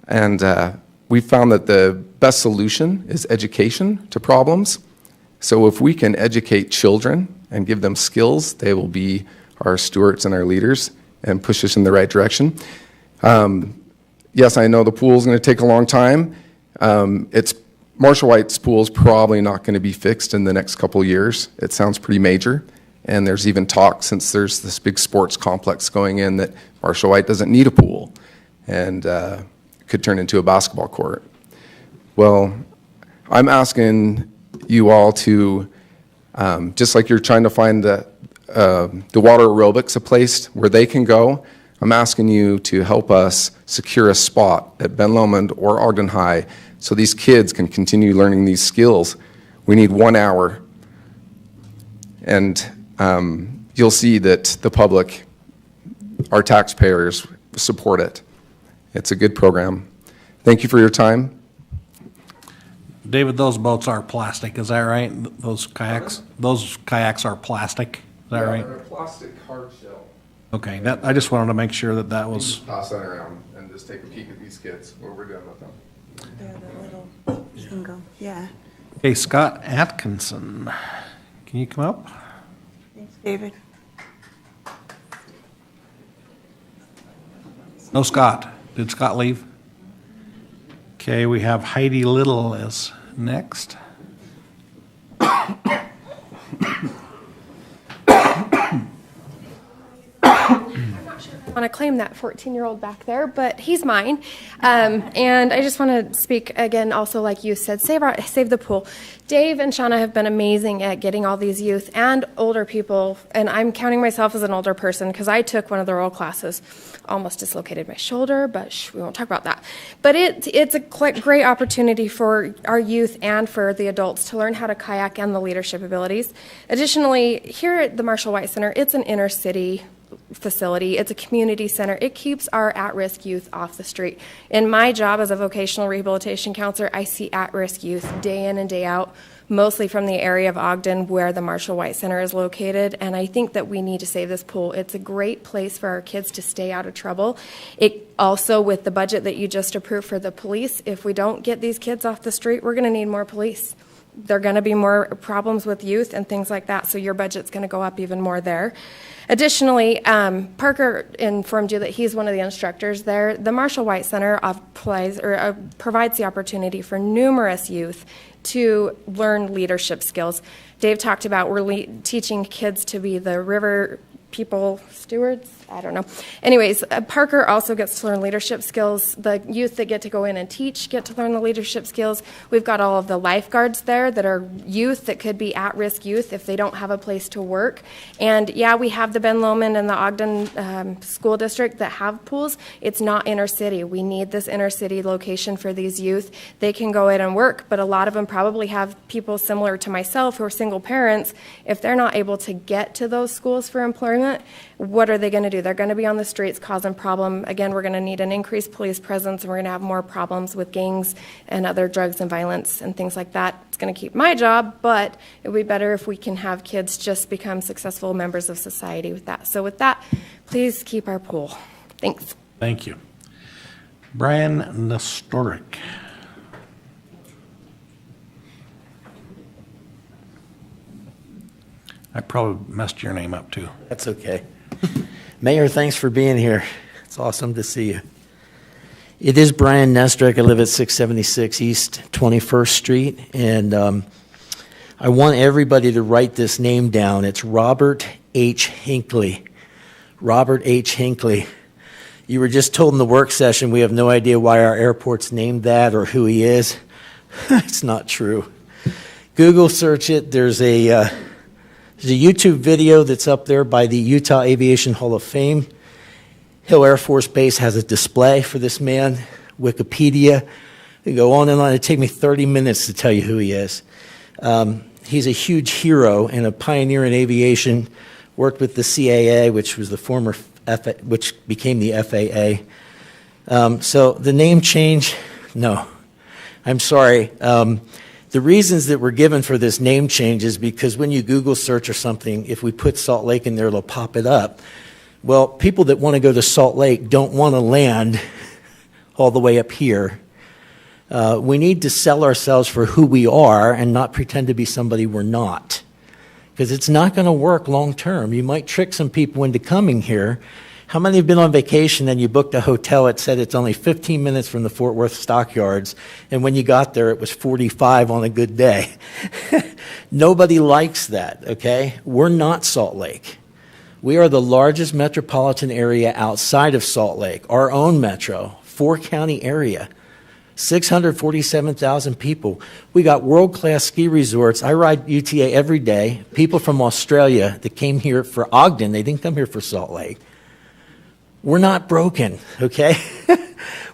And we found that the best solution is education to problems. So if we can educate children and give them skills, they will be our stewards and our leaders and push us in the right direction. Yes, I know the pool is going to take a long time. Marshall White's pool is probably not going to be fixed in the next couple of years. It sounds pretty major. And there's even talk, since there's this big sports complex going in, that Marshall White doesn't need a pool and could turn into a basketball court. Well, I'm asking you all to, just like you're trying to find the water aerobics a place where they can go, I'm asking you to help us secure a spot at Ben Lomond or Ogden High so these kids can continue learning these skills. We need 1 hour. And you'll see that the public, our taxpayers, support it. It's a good program. Thank you for your time. David, those boats are plastic, is that right? Those kayaks? Those kayaks are plastic, is that right? They're a plastic hard shell. Okay, I just wanted to make sure that was... Pass that around and just take a peek at these kids, what we're doing with them. They're the little single, yeah. Okay, Scott Atkinson, can you come up? Thanks, David. No, Scott. Did Scott leave? Okay, we have Heidi Little as next. I want to claim that 14-year-old back there, but he's mine. And I just want to speak again, also like you said, save the pool. Dave and Shauna have been amazing at getting all these youth and older people, and I'm counting myself as an older person because I took one of their old classes, almost dislocated my shoulder, but we won't talk about that. But it's a great opportunity for our youth and for the adults to learn how to kayak and the leadership abilities. Additionally, here at the Marshall White Center, it's an inner city facility. It's a community center. It keeps our at-risk youth off the street. In my job as a vocational rehabilitation counselor, I see at-risk youth day in and day out, mostly from the area of Ogden where the Marshall White Center is located, and I think that we need to save this pool. It's a great place for our kids to stay out of trouble. It also, with the budget that you just approved for the police, if we don't get these kids off the street, we're going to need more police. There are going to be more problems with youth and things like that, so your budget's going to go up even more there. Additionally, Parker informed you that he's one of the instructors there. The Marshall White Center provides the opportunity for numerous youth to learn leadership skills. Dave talked about we're teaching kids to be the river people stewards. I don't know. Anyways, Parker also gets to learn leadership skills. The youth that get to go in and teach get to learn the leadership skills. We've got all of the lifeguards there that are youth that could be at-risk youth if they don't have a place to work. And yeah, we have the Ben Lomond and the Ogden School District that have pools. It's not inner city. We need this inner city location for these youth. They can go in and work, but a lot of them probably have people similar to myself who are single parents. If they're not able to get to those schools for employment, what are they going to do? They're going to be on the streets causing problem. Again, we're going to need an increased police presence, and we're going to have more problems with gangs and other drugs and violence and things like that. It's going to keep my job, but it would be better if we can have kids just become successful members of society with that. So with that, please keep our pool. Thanks. Thank you. Brian Nestoric. I probably messed your name up too. That's okay. Mayor, thanks for being here. It's awesome to see you. It is Brian Nestoric. I live at 676 East 21st Street, and I want everybody to write this name down. It's Robert H. Hinckley. Robert H. Hinckley. You were just told in the work session we have no idea why our airport's named that or who he is. It's not true. Google search it. There's a YouTube video that's up there by the Utah Aviation Hall of Fame. Hill Air Force Base has a display for this man. Wikipedia. They go on and on. It'd take me 30 minutes to tell you who he is. He's a huge hero and a pioneer in aviation. Worked with the CAA, which was the former which became the FAA. So the name change, no. I'm sorry. The reasons that were given for this name change is because when you Google search or something, if we put Salt Lake in there, it'll pop it up. Well, people that want to go to Salt Lake don't want to land all the way up here. We need to sell ourselves for who we are and not pretend to be somebody we're not. Because it's not going to work long term. You might trick some people into coming here. How many have been on vacation and you booked a hotel, it said it's only 15 minutes from the Fort Worth Stockyards, and when you got there it was 45 on a good day? Nobody likes that, okay? We're not Salt Lake. We are the largest metropolitan area outside of Salt Lake, our own metro, 4-county area. 647,000 people. We got world-class ski resorts. I ride UTA every day. People from Australia that came here for Ogden, they didn't come here for Salt Lake. We're not broken, okay?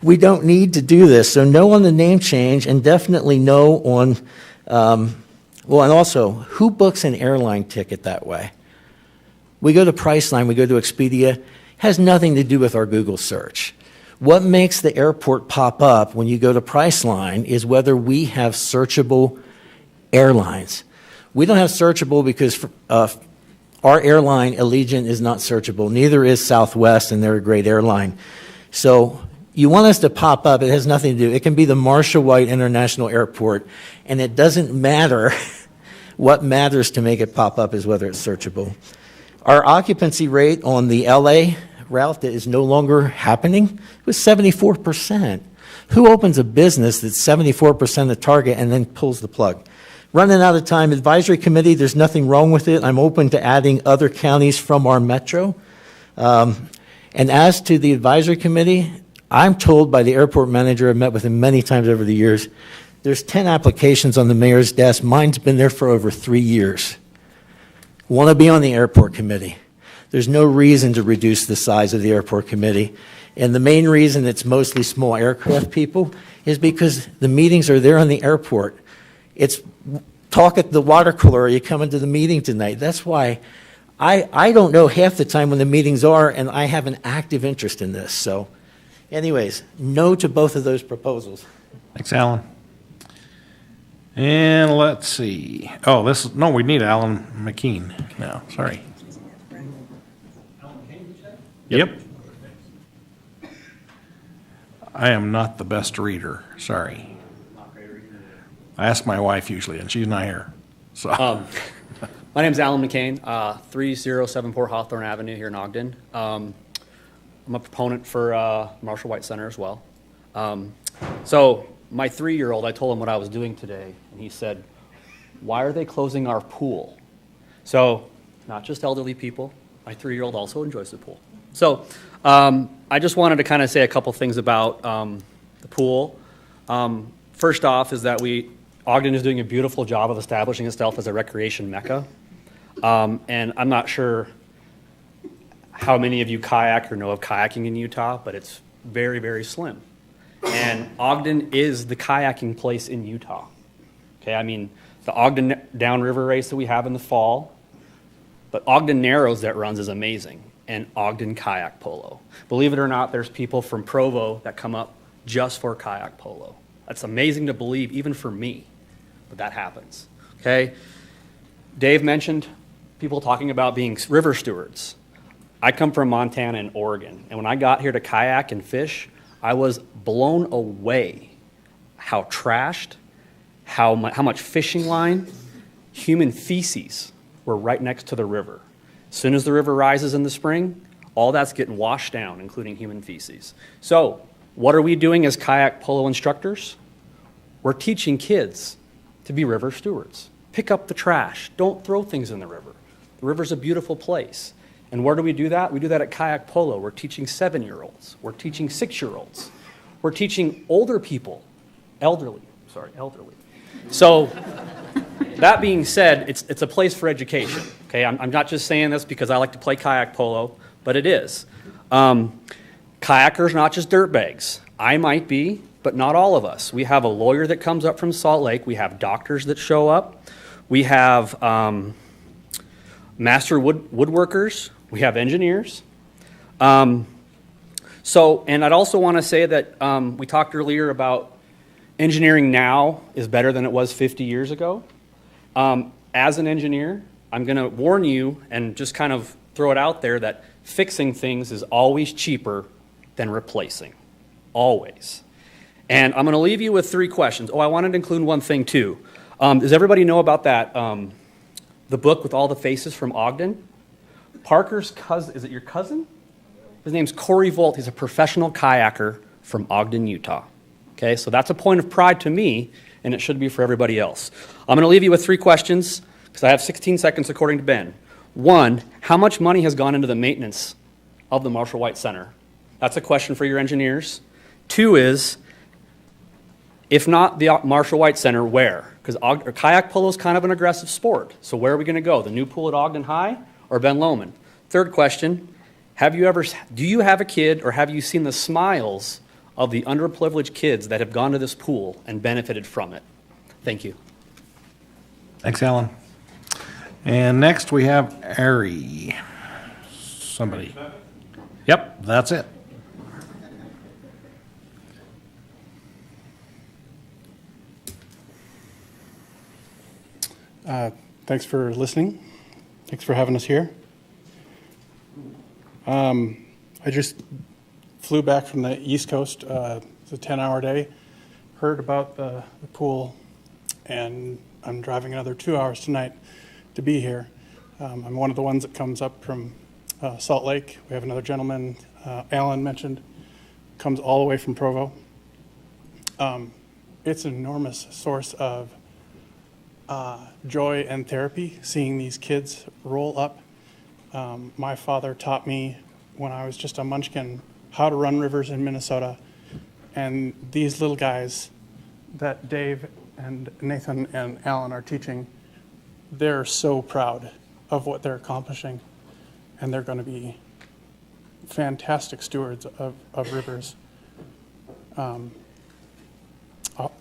We don't need to do this. So no on the name change, and definitely no on, and also, who books an airline ticket that way? We go to Priceline, we go to Expedia. Has nothing to do with our Google search. What makes the airport pop up when you go to Priceline is whether we have searchable airlines. We don't have searchable because our airline, Allegiant, is not searchable. Neither is Southwest, and they're a great airline. So you want us to pop up. It has nothing to do. It can be the Marshall White International Airport, and it doesn't matter. What matters to make it pop up is whether it's searchable. Our occupancy rate on the LA route that is no longer happening was 74%. Who opens a business that's 74% the target and then pulls the plug? Running out of time. Advisory committee, there's nothing wrong with it. I'm open to adding other counties from our metro. And as to the advisory committee, I'm told by the airport manager, I've met with him many times over the years, there's 10 applications on the mayor's desk. Mine's been there for over 3 years. Want to be on the airport committee. There's no reason to reduce the size of the airport committee. And the main reason it's mostly small aircraft people is because the meetings are there on the airport. It's talk at the water cooler, are you coming to the meeting tonight? That's why I don't know half the time when the meetings are, and I have an active interest in this. So anyways, no to both of those proposals. Thanks, Alan. And let's see. Oh, no, we need Alan McKean now. Sorry. Yep. I am not the best reader. Sorry. I ask my wife usually, and she's not here. So. My name's Alan McCain, 3074 Hawthorne Avenue here in Ogden. I'm a proponent for Marshall White Center as well. So my 3-year-old, I told him what I was doing today, and he said, "Why are they closing our pool?" So not just elderly people, my 3-year-old also enjoys the pool. So I just wanted to kind of say a couple things about the pool. First off is that Ogden is doing a beautiful job of establishing itself as a recreation mecca. And I'm not sure how many of you kayak or know of kayaking in Utah, but it's very, very slim. And Ogden is the kayaking place in Utah. Okay, I mean, the Ogden downriver race that we have in the fall, but Ogden Narrows that runs is amazing, and Ogden kayak polo. Believe it or not, there's people from Provo that come up just for kayak polo. That's amazing to believe, even for me, but that happens. Okay, Dave mentioned people talking about being river stewards. I come from Montana and Oregon, and when I got here to kayak and fish, I was blown away how trashed, how much fishing line, human feces were right next to the river. As soon as the river rises in the spring, all that's getting washed down, including human feces. So what are we doing as kayak polo instructors? We're teaching kids to be river stewards. Pick up the trash. Don't throw things in the river. The river's a beautiful place. And where do we do that? We do that at kayak polo. We're teaching 7-year-olds. We're teaching 6-year-olds. We're teaching older people, elderly. So that being said, it's a place for education. Okay, I'm not just saying this because I like to play kayak polo, but it is. Kayakers, not just dirtbags. I might be, but not all of us. We have a lawyer that comes up from Salt Lake. We have doctors that show up. We have master woodworkers. We have engineers. And I'd also want to say that we talked earlier about engineering now is better than it was 50 years ago. As an engineer, I'm going to warn you and just kind of throw it out there that fixing things is always cheaper than replacing. Always. And I'm going to leave you with 3 questions. Oh, I wanted to include one thing too. Does everybody know about that, the book with all the faces from Ogden? Parker's cousin, is it your cousin? His name's Corey Volt. He's a professional kayaker from Ogden, Utah. Okay, so that's a point of pride to me, and it should be for everybody else. I'm going to leave you with 3 questions, because I have 16 seconds according to Ben. 1, how much money has gone into the maintenance of the Marshall White Center? That's a question for your engineers. 2 is, if not the Marshall White Center, where? Because kayak polo is kind of an aggressive sport. So where are we going to go? The new pool at Ogden High or Ben Lomond? 3rd question, do you have a kid or have you seen the smiles of the underprivileged kids that have gone to this pool and benefited from it? Thank you. Thanks, Alan. And next we have Ari. Somebody. Yep, that's it. Thanks for listening. Thanks for having us here. I just flew back from the East Coast. It's a 10-hour day. Heard about the pool, and I'm driving another 2 hours tonight to be here. I'm one of the ones that comes up from Salt Lake. We have another gentleman, Alan mentioned, comes all the way from Provo. It's an enormous source of joy and therapy seeing these kids roll up. My father taught me when I was just a munchkin how to run rivers in Minnesota, and these little guys that Dave and Nathan and Alan are teaching, they're so proud of what they're accomplishing, and they're going to be fantastic stewards of rivers. I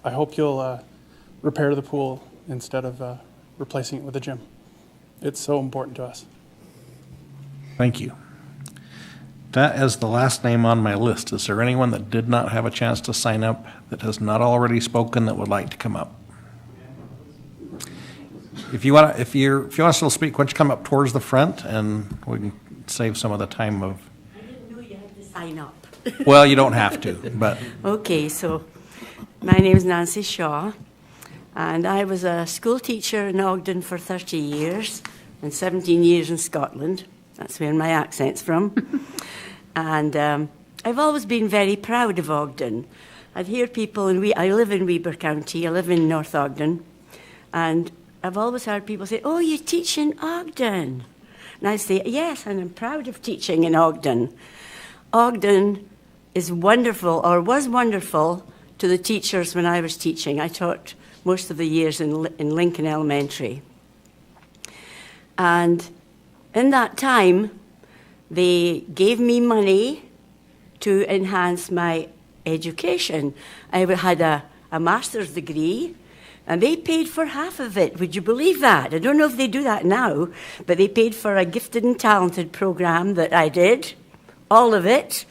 hope you'll repair the pool instead of replacing it with a gym. It's so important to us. Thank you. That is the last name on my list. Is there anyone that did not have a chance to sign up that has not already spoken that would like to come up? If you want to still speak, why don't you come up towards the front and we can save some of the time of. I didn't know you had to sign up. Well, you don't have to, but. Okay, so my name is Nancy Shaw, and I was a school teacher in Ogden for 30 years and 17 years in Scotland. That's where my accent's from. And I've always been very proud of Ogden. I'd hear people, I live in Weber County, I live in North Ogden, and I've always heard people say, oh, you teach in Ogden. And I say, yes, and I'm proud of teaching in Ogden. Ogden is wonderful, or was wonderful, to the teachers when I was teaching. I taught most of the years in Lincoln Elementary. And in that time, they gave me money to enhance my education. I had a master's degree, and they paid for half of it. Would you believe that? I don't know if they do that now, but they paid for a gifted and talented program that I did, all of it.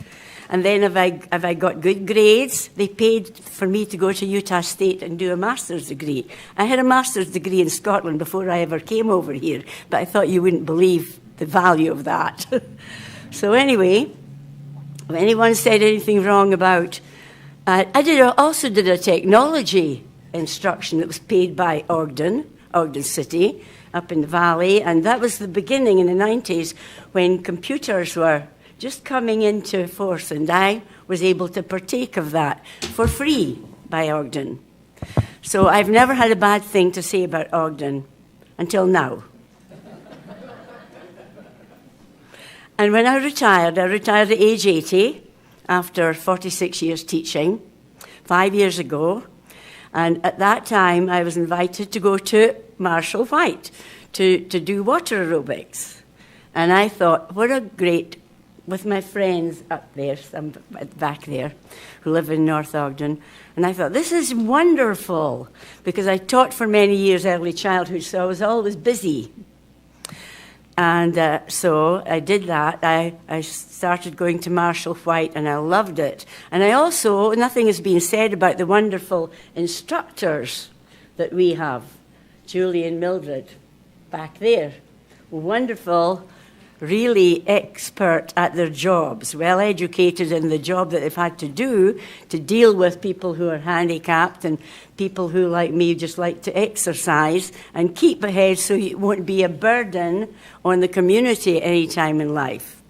And then if I got good grades, they paid for me to go to Utah State and do a master's degree. I had a master's degree in Scotland before I ever came over here, but I thought you wouldn't believe the value of that. So anyway, if anyone said anything wrong about, I also did a technology instruction that was paid by Ogden City, up in the valley, and that was the beginning in the 90s when computers were just coming into force, and I was able to partake of that for free by Ogden. So I've never had a bad thing to say about Ogden until now. And when I retired at age 80 after 46 years teaching, 5 years ago, and at that time I was invited to go to Marshall White to do water aerobics. And I thought, what a great, with my friends up there, some back there, who live in North Ogden, and I thought, this is wonderful, because I taught for many years early childhood, so I was always busy. And so I did that. I started going to Marshall White, and I loved it. And I also, nothing has been said about the wonderful instructors that we have. Julie and Mildred, back there. Wonderful, really expert at their jobs, well educated in the job that they've had to do to deal with people who are handicapped and people who, like me, just like to exercise and keep ahead so it won't be a burden on the community any time in life.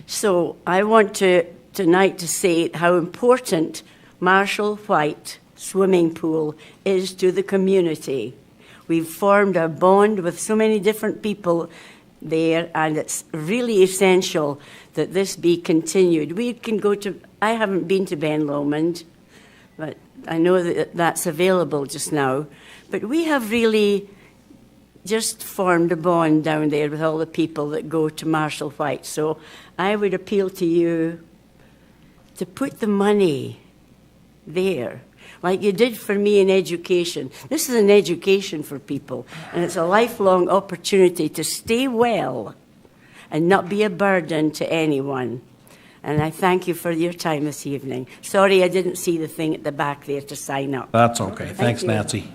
So I want tonight to say how important Marshall White swimming pool is to the community. We've formed a bond with so many different people there, and it's really essential that this be continued. We can go to, I haven't been to Ben Lomond, but I know that that's available just now. But we have really just formed a bond down there with all the people that go to Marshall White. So I would appeal to you to put the money there, like you did for me in education. This is an education for people, and it's a lifelong opportunity to stay well and not be a burden to anyone. And I thank you for your time this evening. Sorry I didn't see the thing at the back there to sign up. That's okay. Thanks, Nancy.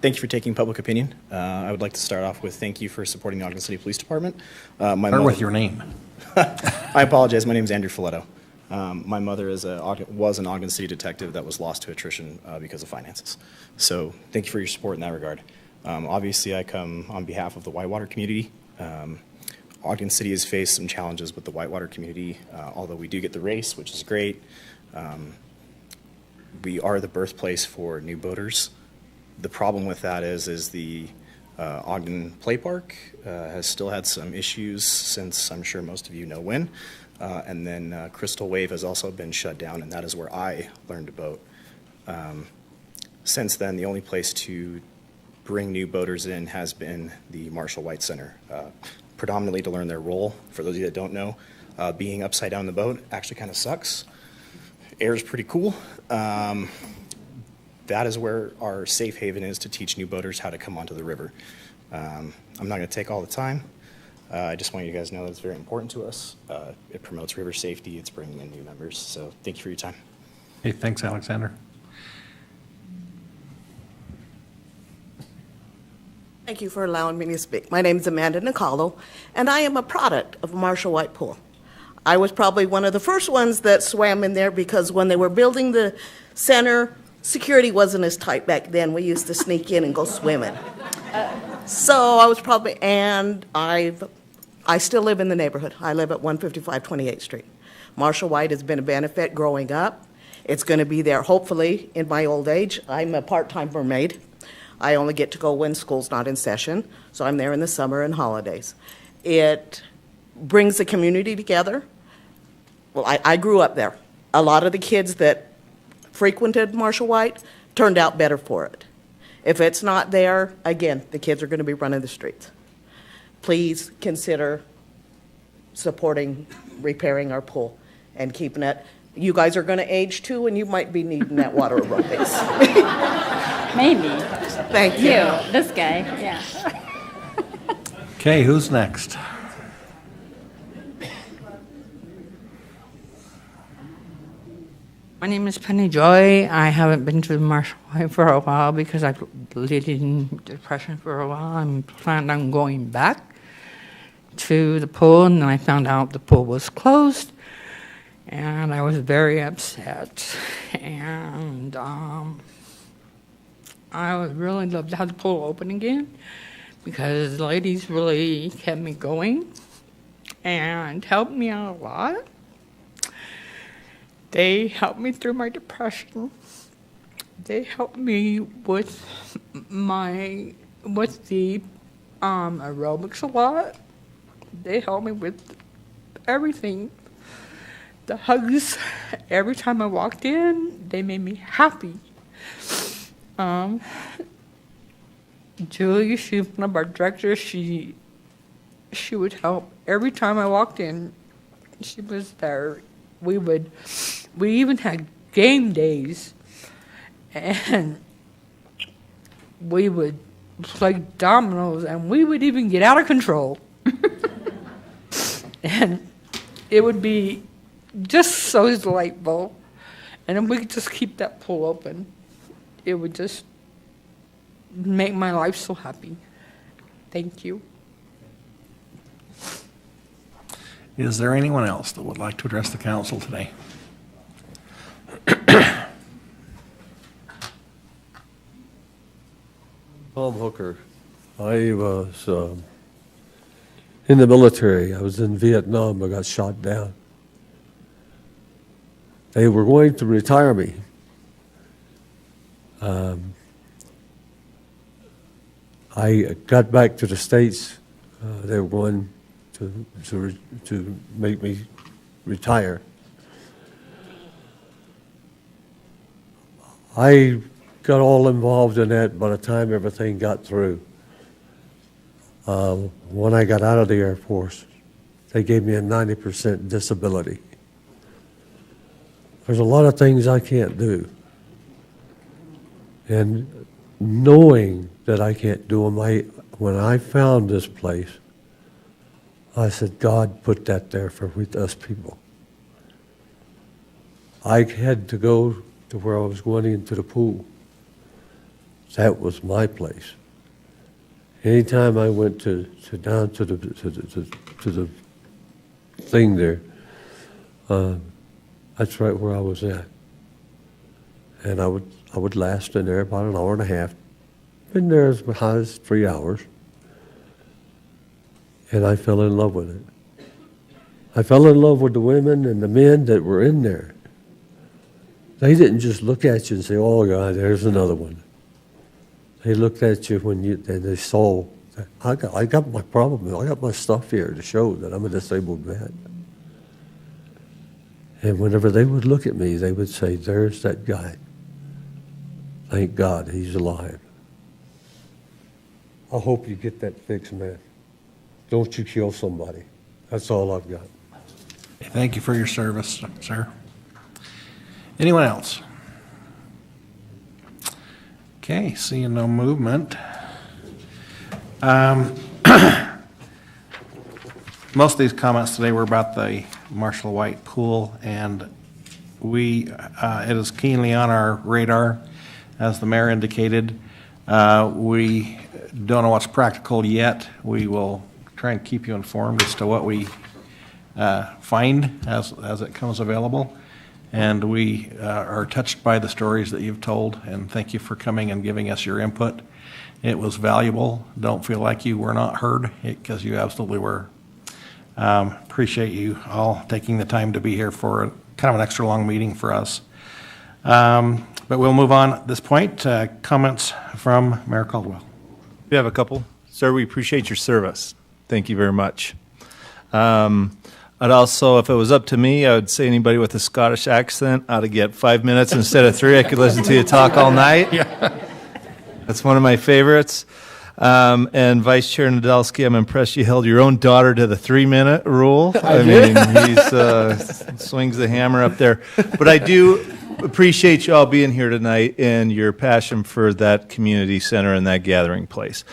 Thank you for taking public opinion. I would like to start off with thank you for supporting the Ogden City Police Department. Start with your name. I apologize. My name is Andrew Filetto. My mother was an Ogden City detective that was lost to attrition because of finances. So thank you for your support in that regard. Obviously, I come on behalf of the Whitewater community. Ogden City has faced some challenges with the Whitewater community, although we do get the race, which is great. We are the birthplace for new boaters. The problem with that is the Ogden Play Park has still had some issues since I'm sure most of you know when. And then Crystal Wave has also been shut down, and that is where I learned to boat. Since then, the only place to bring new boaters in has been the Marshall White Center, predominantly to learn their role. For those of you that don't know, being upside down the boat actually kind of sucks. Air is pretty cool. that is where our safe haven is to teach new boaters how to come onto the river. I'm not going to take all the time. I just want you guys to know that it's very important to us. It promotes river safety. It's bringing in new members. So thank you for your time. Hey, thanks, Alexander. Thank you for allowing me to speak. My name is Amanda Nicolo, and I am a product of Marshall White Pool. I was probably one of the first ones that swam in there because when they were building the center, security wasn't as tight back then. We used to sneak in and go swimming. So I was probably, and I still live in the neighborhood. I live at 155 28th Street. Marshall White has been a benefit growing up. It's going to be there, hopefully, in my old age. I'm a part-time mermaid. I only get to go when school's not in session, so I'm there in the summer and holidays. It brings the community together. Well, I grew up there. A lot of the kids that frequented Marshall White turned out better for it. If it's not there, again, the kids are going to be running the streets. Please consider supporting repairing our pool and keeping it. You guys are going to age too, and you might be needing that water aerobics. Maybe. Thank you. This guy, yeah. Okay, who's next? My name is Penny Joy. I haven't been to Marshall White for a while because I've lived in depression for a while. I'm planning on going back to the pool, and then I found out the pool was closed, and I was very upset. And I would really love to have the pool open again because the ladies really kept me going and helped me out a lot. They helped me through my depression. They helped me with the aerobics a lot. They helped me with everything. The hugs, every time I walked in, they made me happy. Julie, she's one of our directors. She would help every time I walked in. She was there. We even had game days, and we would play dominoes, and we would even get out of control. And it would be just so delightful. And if we could just keep that pool open, it would just make my life so happy. Thank you. Is there anyone else that would like to address the council today? Tom Hooker. I was in the military. I was in Vietnam. I got shot down. They were going to retire me. I got back to the States. They were going to make me retire. I got all involved in that by the time everything got through. When I got out of the Air Force, they gave me a 90% disability. There's a lot of things I can't do. And knowing that I can't do them, when I found this place, I said, God put that there for us people. I had to go to where I was going into the pool. That was my place. Anytime I went down to the thing there, that's right where I was at. And I would last in there about an hour and a half. Been there as high as 3 hours. And I fell in love with it. I fell in love with the women and the men that were in there. They didn't just look at you and say, oh, God, there's another one. They looked at you and they saw, I got my problem. I got my stuff here to show that I'm a disabled vet. And whenever they would look at me, they would say, there's that guy. Thank God he's alive. I hope you get that fixed, man. Don't you kill somebody. That's all I've got. Thank you for your service, sir. Anyone else? Okay, seeing no movement. Most of these comments today were about the Marshall White pool, and it is keenly on our radar, as the mayor indicated. We don't know what's practical yet. We will try and keep you informed as to what we find as it comes available. And we are touched by the stories that you've told, and thank you for coming and giving us your input. It was valuable. Don't feel like you were not heard, because you absolutely were. Appreciate you all taking the time to be here for kind of an extra long meeting for us. But we'll move on at this point. Comments from Mayor Caldwell. We have a couple. Sir, we appreciate your service. Thank you very much. I'd also, if it was up to me, I would say anybody with a Scottish accent ought to get 5 minutes instead of 3. I could listen to you talk all night. That's one of my favorites. And Vice Chair Nadolski, I'm impressed you held your own daughter to the 3-minute rule. I mean, he's swings the hammer up there. But I do appreciate you all being here tonight and your passion for that community center and that gathering place.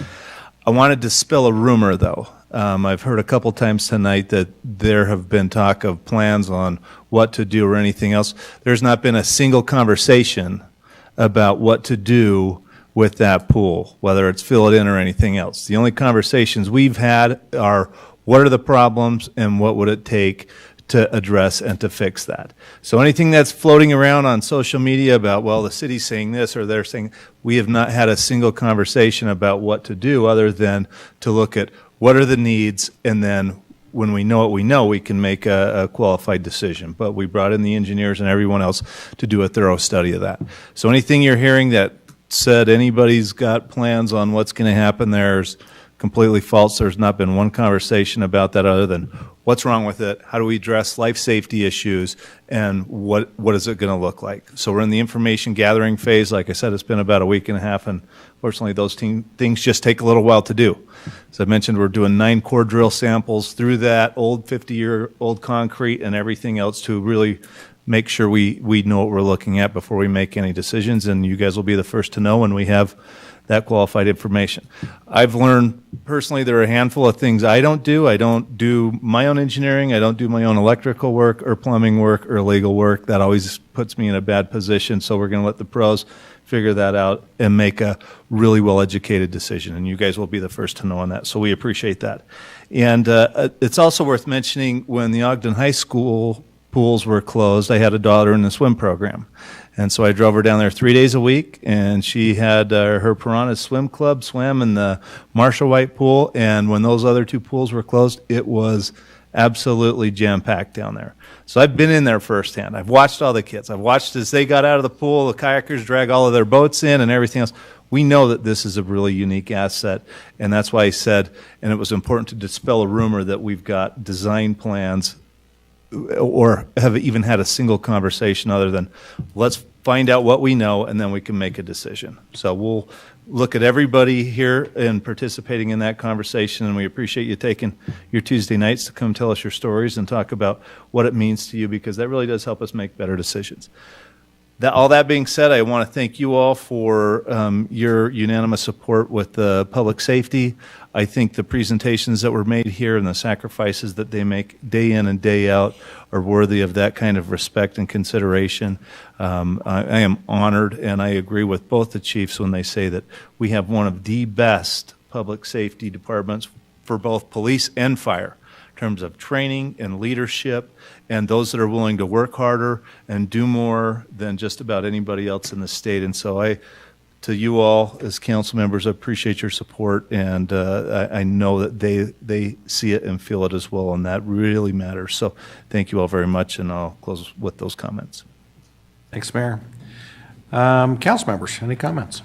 I wanted to spill a rumor, though. I've heard a couple times tonight that there have been talk of plans on what to do or anything else. There's not been a single conversation about what to do with that pool, whether it's fill it in or anything else. The only conversations we've had are what are the problems and what would it take to address and to fix that. So anything that's floating around on social media about, well, the city's saying this or they're saying, we have not had a single conversation about what to do other than to look at what are the needs, and then when we know what we know, we can make a qualified decision. But we brought in the engineers and everyone else to do a thorough study of that. So anything you're hearing that said anybody's got plans on what's going to happen there is completely false. There's not been one conversation about that other than what's wrong with it, how do we address life safety issues, and what is it going to look like. So we're in the information gathering phase. Like I said, it's been about a week and a half, and fortunately those things just take a little while to do. As I mentioned, we're doing 9 core drill samples through that old 50-year-old concrete and everything else to really make sure we know what we're looking at before we make any decisions, and you guys will be the first to know when we have that qualified information. I've learned personally there are a handful of things I don't do. I don't do my own engineering. I don't do my own electrical work or plumbing work or legal work. That always puts me in a bad position, so we're going to let the pros figure that out and make a really well-educated decision, and you guys will be the first to know on that, so we appreciate that. And it's also worth mentioning when the Ogden High School pools were closed, I had a daughter in the swim program. And so I drove her down there 3 days a week, and she had her Piranha Swim Club, swam in the Marshall White pool, and when those other 2 pools were closed, it was absolutely jam-packed down there. So I've been in there firsthand. I've watched all the kids. I've watched as they got out of the pool, the kayakers drag all of their boats in and everything else. We know that this is a really unique asset, and that's why I said, and it was important to dispel a rumor that we've got design plans or have even had a single conversation other than let's find out what we know and then we can make a decision. So we'll look at everybody here and participating in that conversation, and we appreciate you taking your Tuesday nights to come tell us your stories and talk about what it means to you, because that really does help us make better decisions. All that being said, I want to thank you all for your unanimous support with the public safety. I think the presentations that were made here and the sacrifices that they make day in and day out are worthy of that kind of respect and consideration. I am honored, and I agree with both the chiefs when they say that we have one of the best public safety departments for both police and fire in terms of training and leadership, and those that are willing to work harder and do more than just about anybody else in the state. And so to you all as council members, I appreciate your support, and I know that they see it and feel it as well, and that really matters. So thank you all very much, and I'll close with those comments. Thanks, Mayor. Council members, any comments?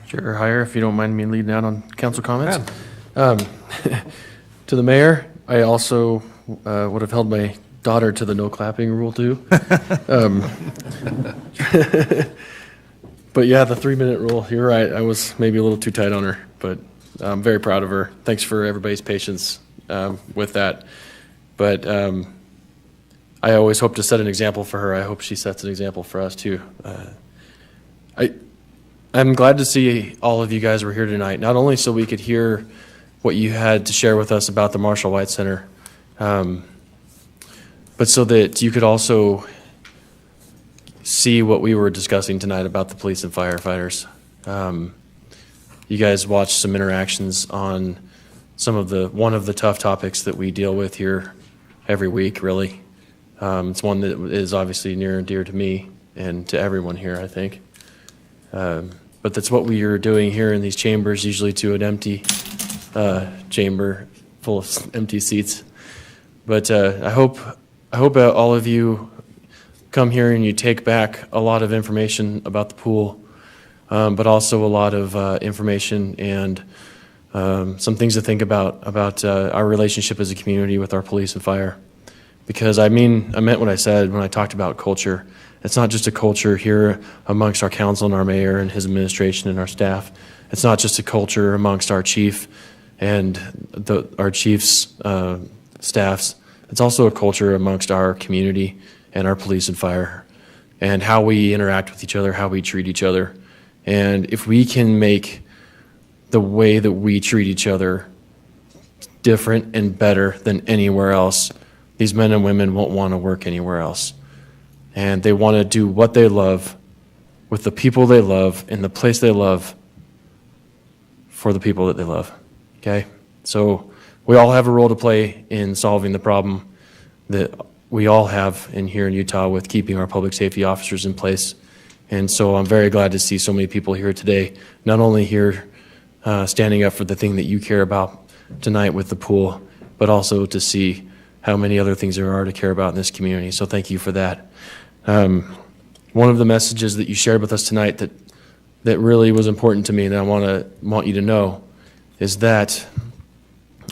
Sure, Hire, if you don't mind me leading out on council comments. To the mayor, I also would have held my daughter to the no clapping rule too. But yeah, the 3-minute rule, you're right. I was maybe a little too tight on her, but I'm very proud of her. Thanks for everybody's patience with that. But I always hope to set an example for her. I hope she sets an example for us too. I I'm glad to see all of you guys were here tonight, not only so we could hear what you had to share with us about the Marshall White Center, but so that you could also see what we were discussing tonight about the police and firefighters. You guys watched some interactions on one of the tough topics that we deal with here every week, really. It's one that is obviously near and dear to me and to everyone here, I think. But that's what we are doing here in these chambers, usually to an empty chamber full of empty seats. But I hope all of you come here and you take back a lot of information about the pool, but also a lot of information and some things to think about our relationship as a community with our police and fire. Because I meant what I said when I talked about culture. It's not just a culture here amongst our council and our mayor and his administration and our staff. It's not just a culture amongst our chief and our chief's staffs. It's also a culture amongst our community and our police and fire, and how we interact with each other, how we treat each other. And if we can make the way that we treat each other different and better than anywhere else, these men and women won't want to work anywhere else. And they want to do what they love with the people they love in the place they love for the people that they love. Okay? So we all have a role to play in solving the problem that we all have here in Utah with keeping our public safety officers in place. And so I'm very glad to see so many people here today, not only here standing up for the thing that you care about tonight with the pool, but also to see how many other things there are to care about in this community. So thank you for that. One of the messages that you shared with us tonight that really was important to me, and I want you to know, is that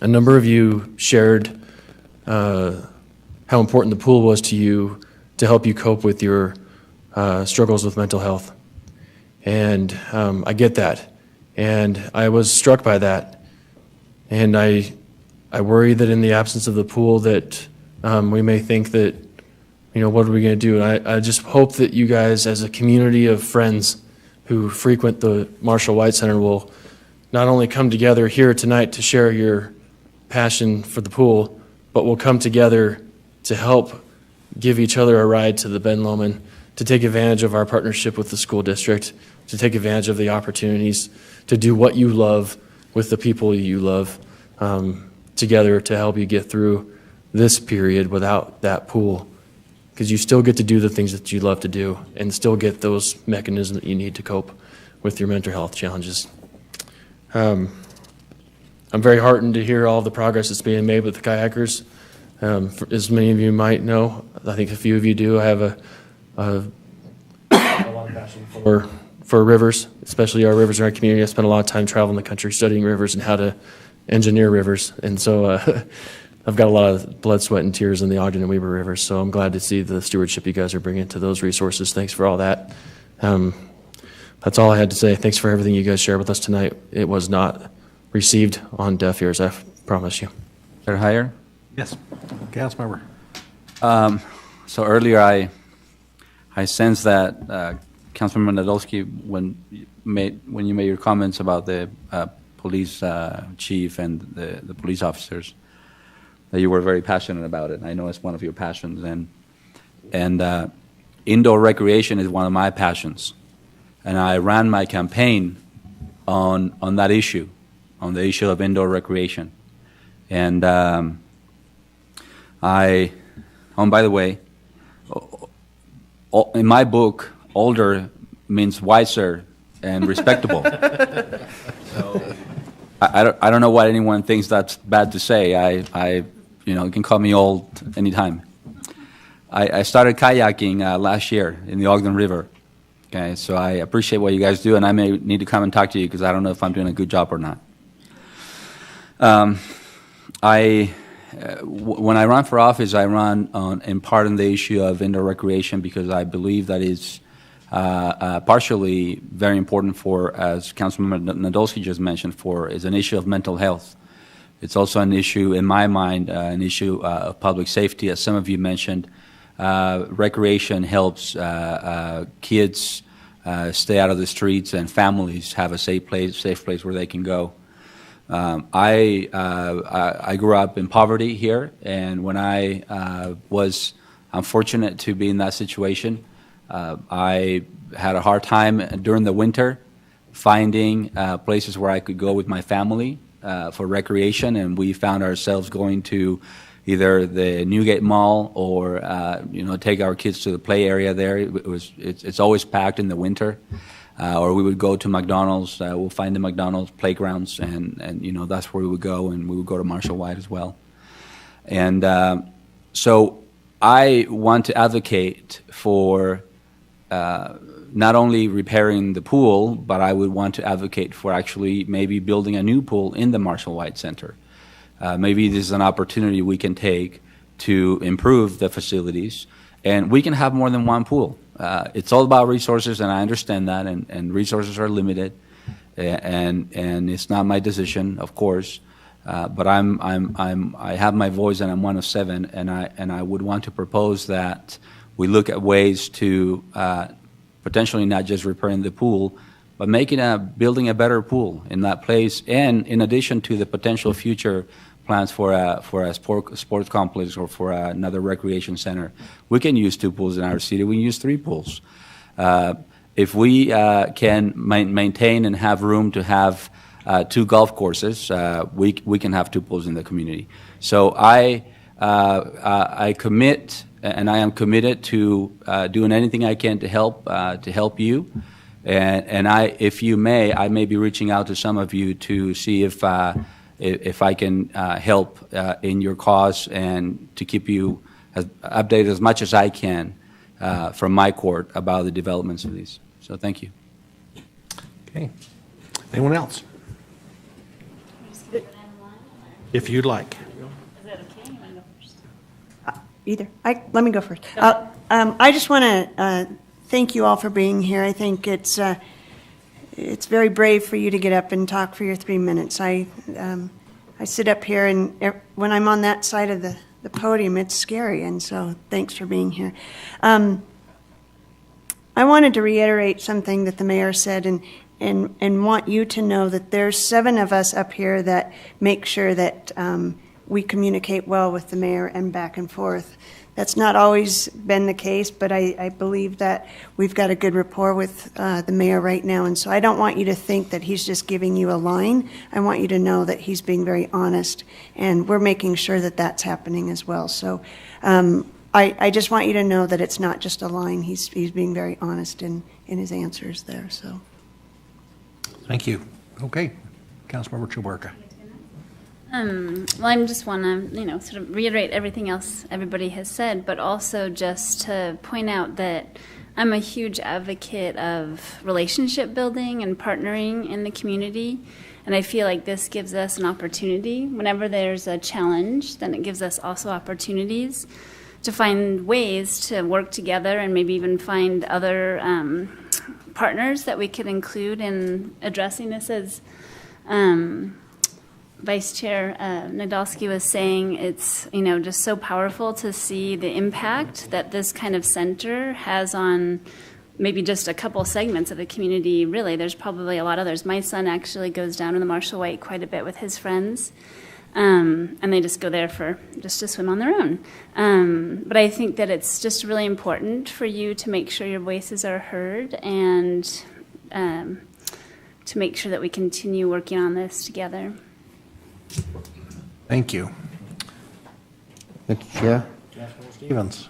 a number of you shared how important the pool was to you to help you cope with your struggles with mental health. And I get that. And I was struck by that. And I worry that in the absence of the pool that we may think that, what are we going to do? And I just hope that you guys, as a community of friends who frequent the Marshall White Center, will not only come together here tonight to share your passion for the pool, but will come together to help give each other a ride to the Ben Lomond, to take advantage of our partnership with the school district, to take advantage of the opportunities to do what you love with the people you love, together to help you get through this period without that pool. Because you still get to do the things that you love to do and still get those mechanisms that you need to cope with your mental health challenges. I'm very heartened to hear all the progress that's being made with the kayakers. As many of you might know, I think a few of you do, I have a lot of passion for rivers, especially our rivers in our community. I spent a lot of time traveling the country studying rivers and how to engineer rivers. And so I've got a lot of blood, sweat, and tears in the Ogden and Weber rivers. So I'm glad to see the stewardship you guys are bringing to those resources. Thanks for all that. That's all I had to say. Thanks for everything you guys shared with us tonight. It was not received on deaf ears, I promise you. Mr. Heyer? Yes, Councilmember. So earlier I sensed that Councilmember Nadolski, when you made your comments about the police chief and the police officers, that you were very passionate about it. I know it's one of your passions, and indoor recreation is one of my passions. And I ran my campaign on that issue, on the issue of indoor recreation. And by the way, in my book, older means wiser and respectable. So I don't know why anyone thinks that's bad to say. You can call me old anytime. I started kayaking last year in the Ogden River. Okay, so I appreciate what you guys do, and I may need to come and talk to you because I don't know if I'm doing a good job or not. When I run for office, I run in part on the issue of indoor recreation because I believe that is partially very important for, as Councilmember Nadolski just mentioned, is an issue of mental health. It's also an issue, in my mind, an issue of public safety. As some of you mentioned, recreation helps kids stay out of the streets, and families have a safe place where they can go. I grew up in poverty here, and when I'm fortunate to be in that situation. I had a hard time during the winter finding places where I could go with my family for recreation, and we found ourselves going to either the Newgate Mall or take our kids to the play area there. It's always packed in the winter. Or we would go to McDonald's. We'll find the McDonald's playgrounds, and that's where we would go, and we would go to Marshall White as well. And so I want to advocate for not only repairing the pool, but I would want to advocate for actually maybe building a new pool in the Marshall White Center. Maybe this is an opportunity we can take to improve the facilities, and we can have more than one pool. It's all about resources, and I understand that, and resources are limited, and it's not my decision, of course. But I have my voice, and I'm one of 7, and I would want to propose that we look at ways to potentially not just repairing the pool, but building a better pool in that place, and in addition to the potential future plans for a sports complex or for another recreation center. We can use 2 pools in our city. We can use 3 pools. If we can maintain and have room to have 2 golf courses, we can have 2 pools in the community. So I commit, and I am committed to doing anything I can to help you. And if you may, I may be reaching out to some of you to see if I can help in your cause and to keep you updated as much as I can from my court about the developments of these. So thank you. Okay. Anyone else? If you'd like. Is that okay? You want to go first? Either. Let me go first. I just want to thank you all for being here. I think it's very brave for you to get up and talk for your 3 minutes. I sit up here, and when I'm on that side of the podium, it's scary, and so thanks for being here. I wanted to reiterate something that the mayor said, and want you to know that there's 7 of us up here that make sure that we communicate well with the mayor and back and forth. That's not always been the case, but I believe that we've got a good rapport with the mayor right now, and so I don't want you to think that he's just giving you a line. I want you to know that he's being very honest, and we're making sure that that's happening as well. So I just want you to know that it's not just a line. He's being very honest in his answers there. So. Thank you. Okay. Councilmember Chiwerka. Well, I just want to, sort of reiterate everything else everybody has said, but also just to point out that I'm a huge advocate of relationship building and partnering in the community, and I feel like this gives us an opportunity. Whenever there's a challenge, then it gives us also opportunities to find ways to work together and maybe even find other partners that we could include in addressing this. As Vice Chair Nadolski was saying, it's just so powerful to see the impact that this kind of center has on maybe just a couple segments of the community. Really, there's probably a lot of others. My son actually goes down to the Marshall White quite a bit with his friends, and they just go there just to swim on their own. But I think that it's just really important for you to make sure your voices are heard and to make sure that we continue working on this together. Thank you. Mr. Chair. Stevens.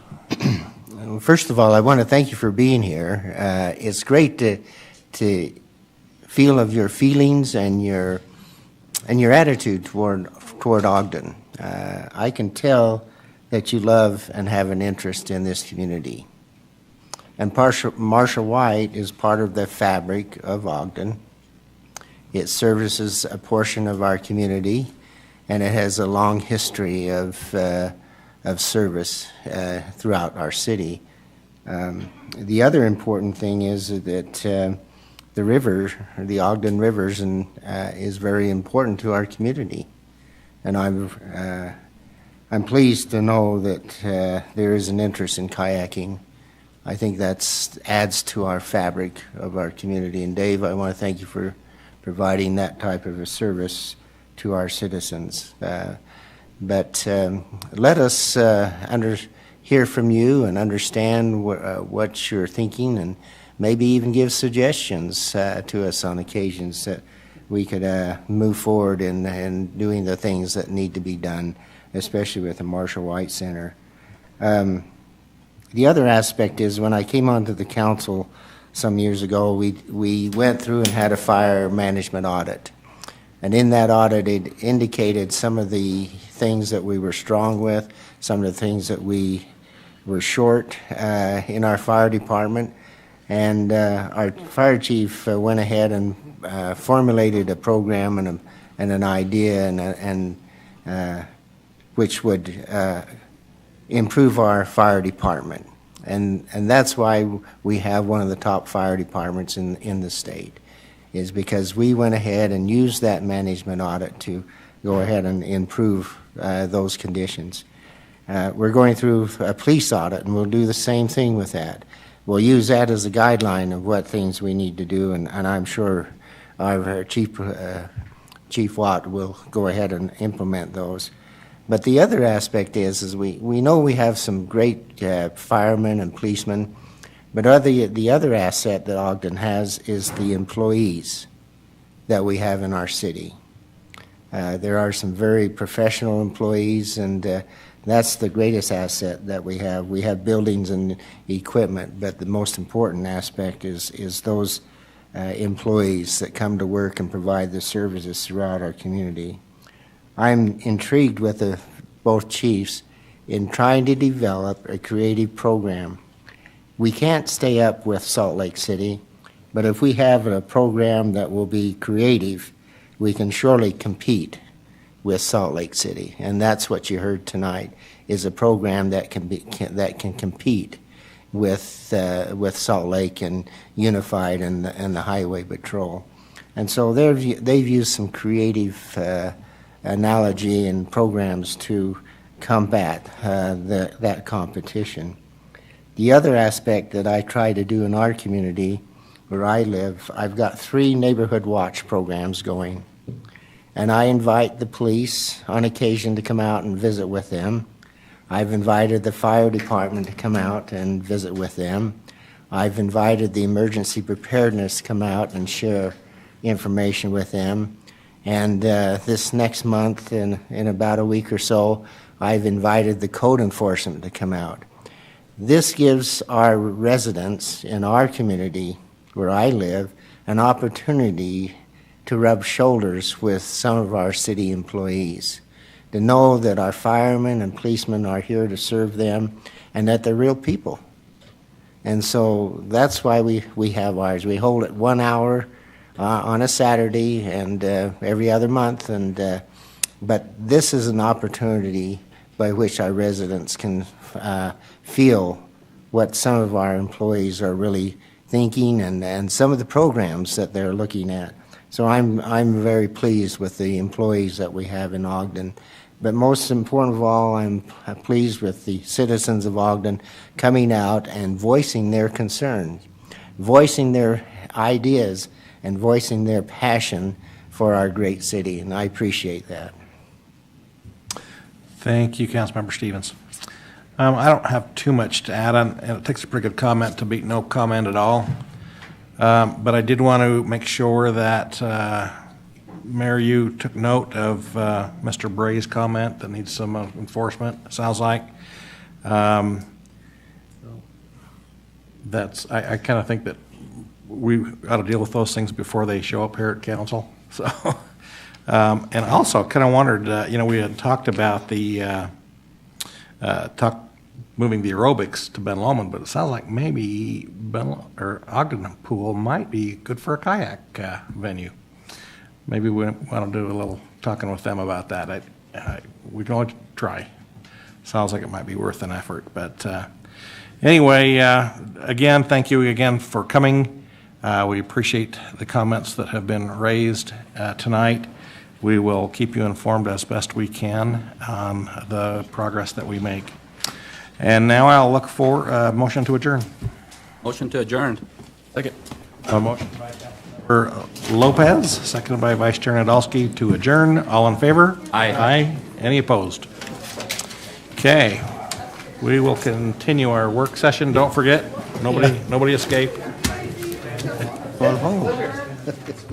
Well, first of all, I want to thank you for being here. It's great to feel of your feelings and your attitude toward Ogden. I can tell that you love and have an interest in this community. And Marshall White is part of the fabric of Ogden. It services a portion of our community, and it has a long history of service throughout our city. The other important thing is that the river, the Ogden Rivers, is very important to our community, and I'm pleased to know that there is an interest in kayaking I think that adds to our fabric of our community. And Dave, I want to thank you for providing that type of a service to our citizens. But let us hear from you and understand what you're thinking, and maybe even give suggestions to us on occasions that we could move forward in doing the things that need to be done, especially with the Marshall White Center. The other aspect is, when I came onto the council some years ago, we went through and had a fire management audit. And in that audit, it indicated some of the things that we were strong with, some of the things that we were short in our fire department. And our fire chief went ahead and formulated a program and an idea which would improve our fire department. And that's why we have one of the top fire departments in the state, is because we went ahead and used that management audit to go ahead and improve those conditions. We're going through a police audit, and we'll do the same thing with that. We'll use that as a guideline of what things we need to do, and I'm sure our Chief Watt will go ahead and implement those. But the other aspect is we know we have some great firemen and policemen, but the other asset that Ogden has is the employees that we have in our city. There are some very professional employees, and that's the greatest asset that we have. We have buildings and equipment, but the most important aspect is those employees that come to work and provide the services throughout our community. I'm intrigued with both chiefs in trying to develop a creative program. We can't stay up with Salt Lake City, but if we have a program that will be creative, we can surely compete with Salt Lake City. And that's what you heard tonight, is a program that can compete with Salt Lake and Unified and the Highway Patrol. And so they've used some creative analogy and programs to combat that competition. The other aspect that I try to do in our community where I live, I've got 3 neighborhood watch programs going. And I invite the police on occasion to come out and visit with them. I've invited the fire department to come out and visit with them. I've invited the emergency preparedness to come out and share information with them. And this next month, in about a week or so, I've invited the code enforcement to come out. This gives our residents in our community, where I live, an opportunity to rub shoulders with some of our city employees, to know that our firemen and policemen are here to serve them and that they're real people. And so that's why we have ours. We hold it 1 hour on a Saturday and every other month, but this is an opportunity by which our residents can feel what some of our employees are really thinking and some of the programs that they're looking at. So I'm very pleased with the employees that we have in Ogden. But most important of all, I'm pleased with the citizens of Ogden coming out and voicing their concerns, voicing their ideas, and voicing their passion for our great city, and I appreciate that. Thank you, Councilmember Stevens. I don't have too much to add on, and it takes a pretty good comment to beat no comment at all. But I did want to make sure that, Mayor, you took note of Mr. Bray's comment that needs some enforcement, sounds like. That's I kind of think that we ought to deal with those things before they show up here at council. So, and I also kind of wondered, we had talked about the moving the aerobics to Ben Lomond, but it sounds like maybe Ogden Pool might be good for a kayak venue. Maybe we want to do a little talking with them about that. We can always try. Sounds like it might be worth an effort. But anyway, again, thank you again for coming. We appreciate the comments that have been raised tonight. We will keep you informed as best we can on the progress that we make. And now I'll look for a motion to adjourn. Motion to adjourn. Second. A motion by Councilmember Lopez, seconded by Vice Chair Nadolski to adjourn. All in favor? Aye. Aye. Any opposed? Okay. We will continue our work session. Don't forget, nobody escape. Going home.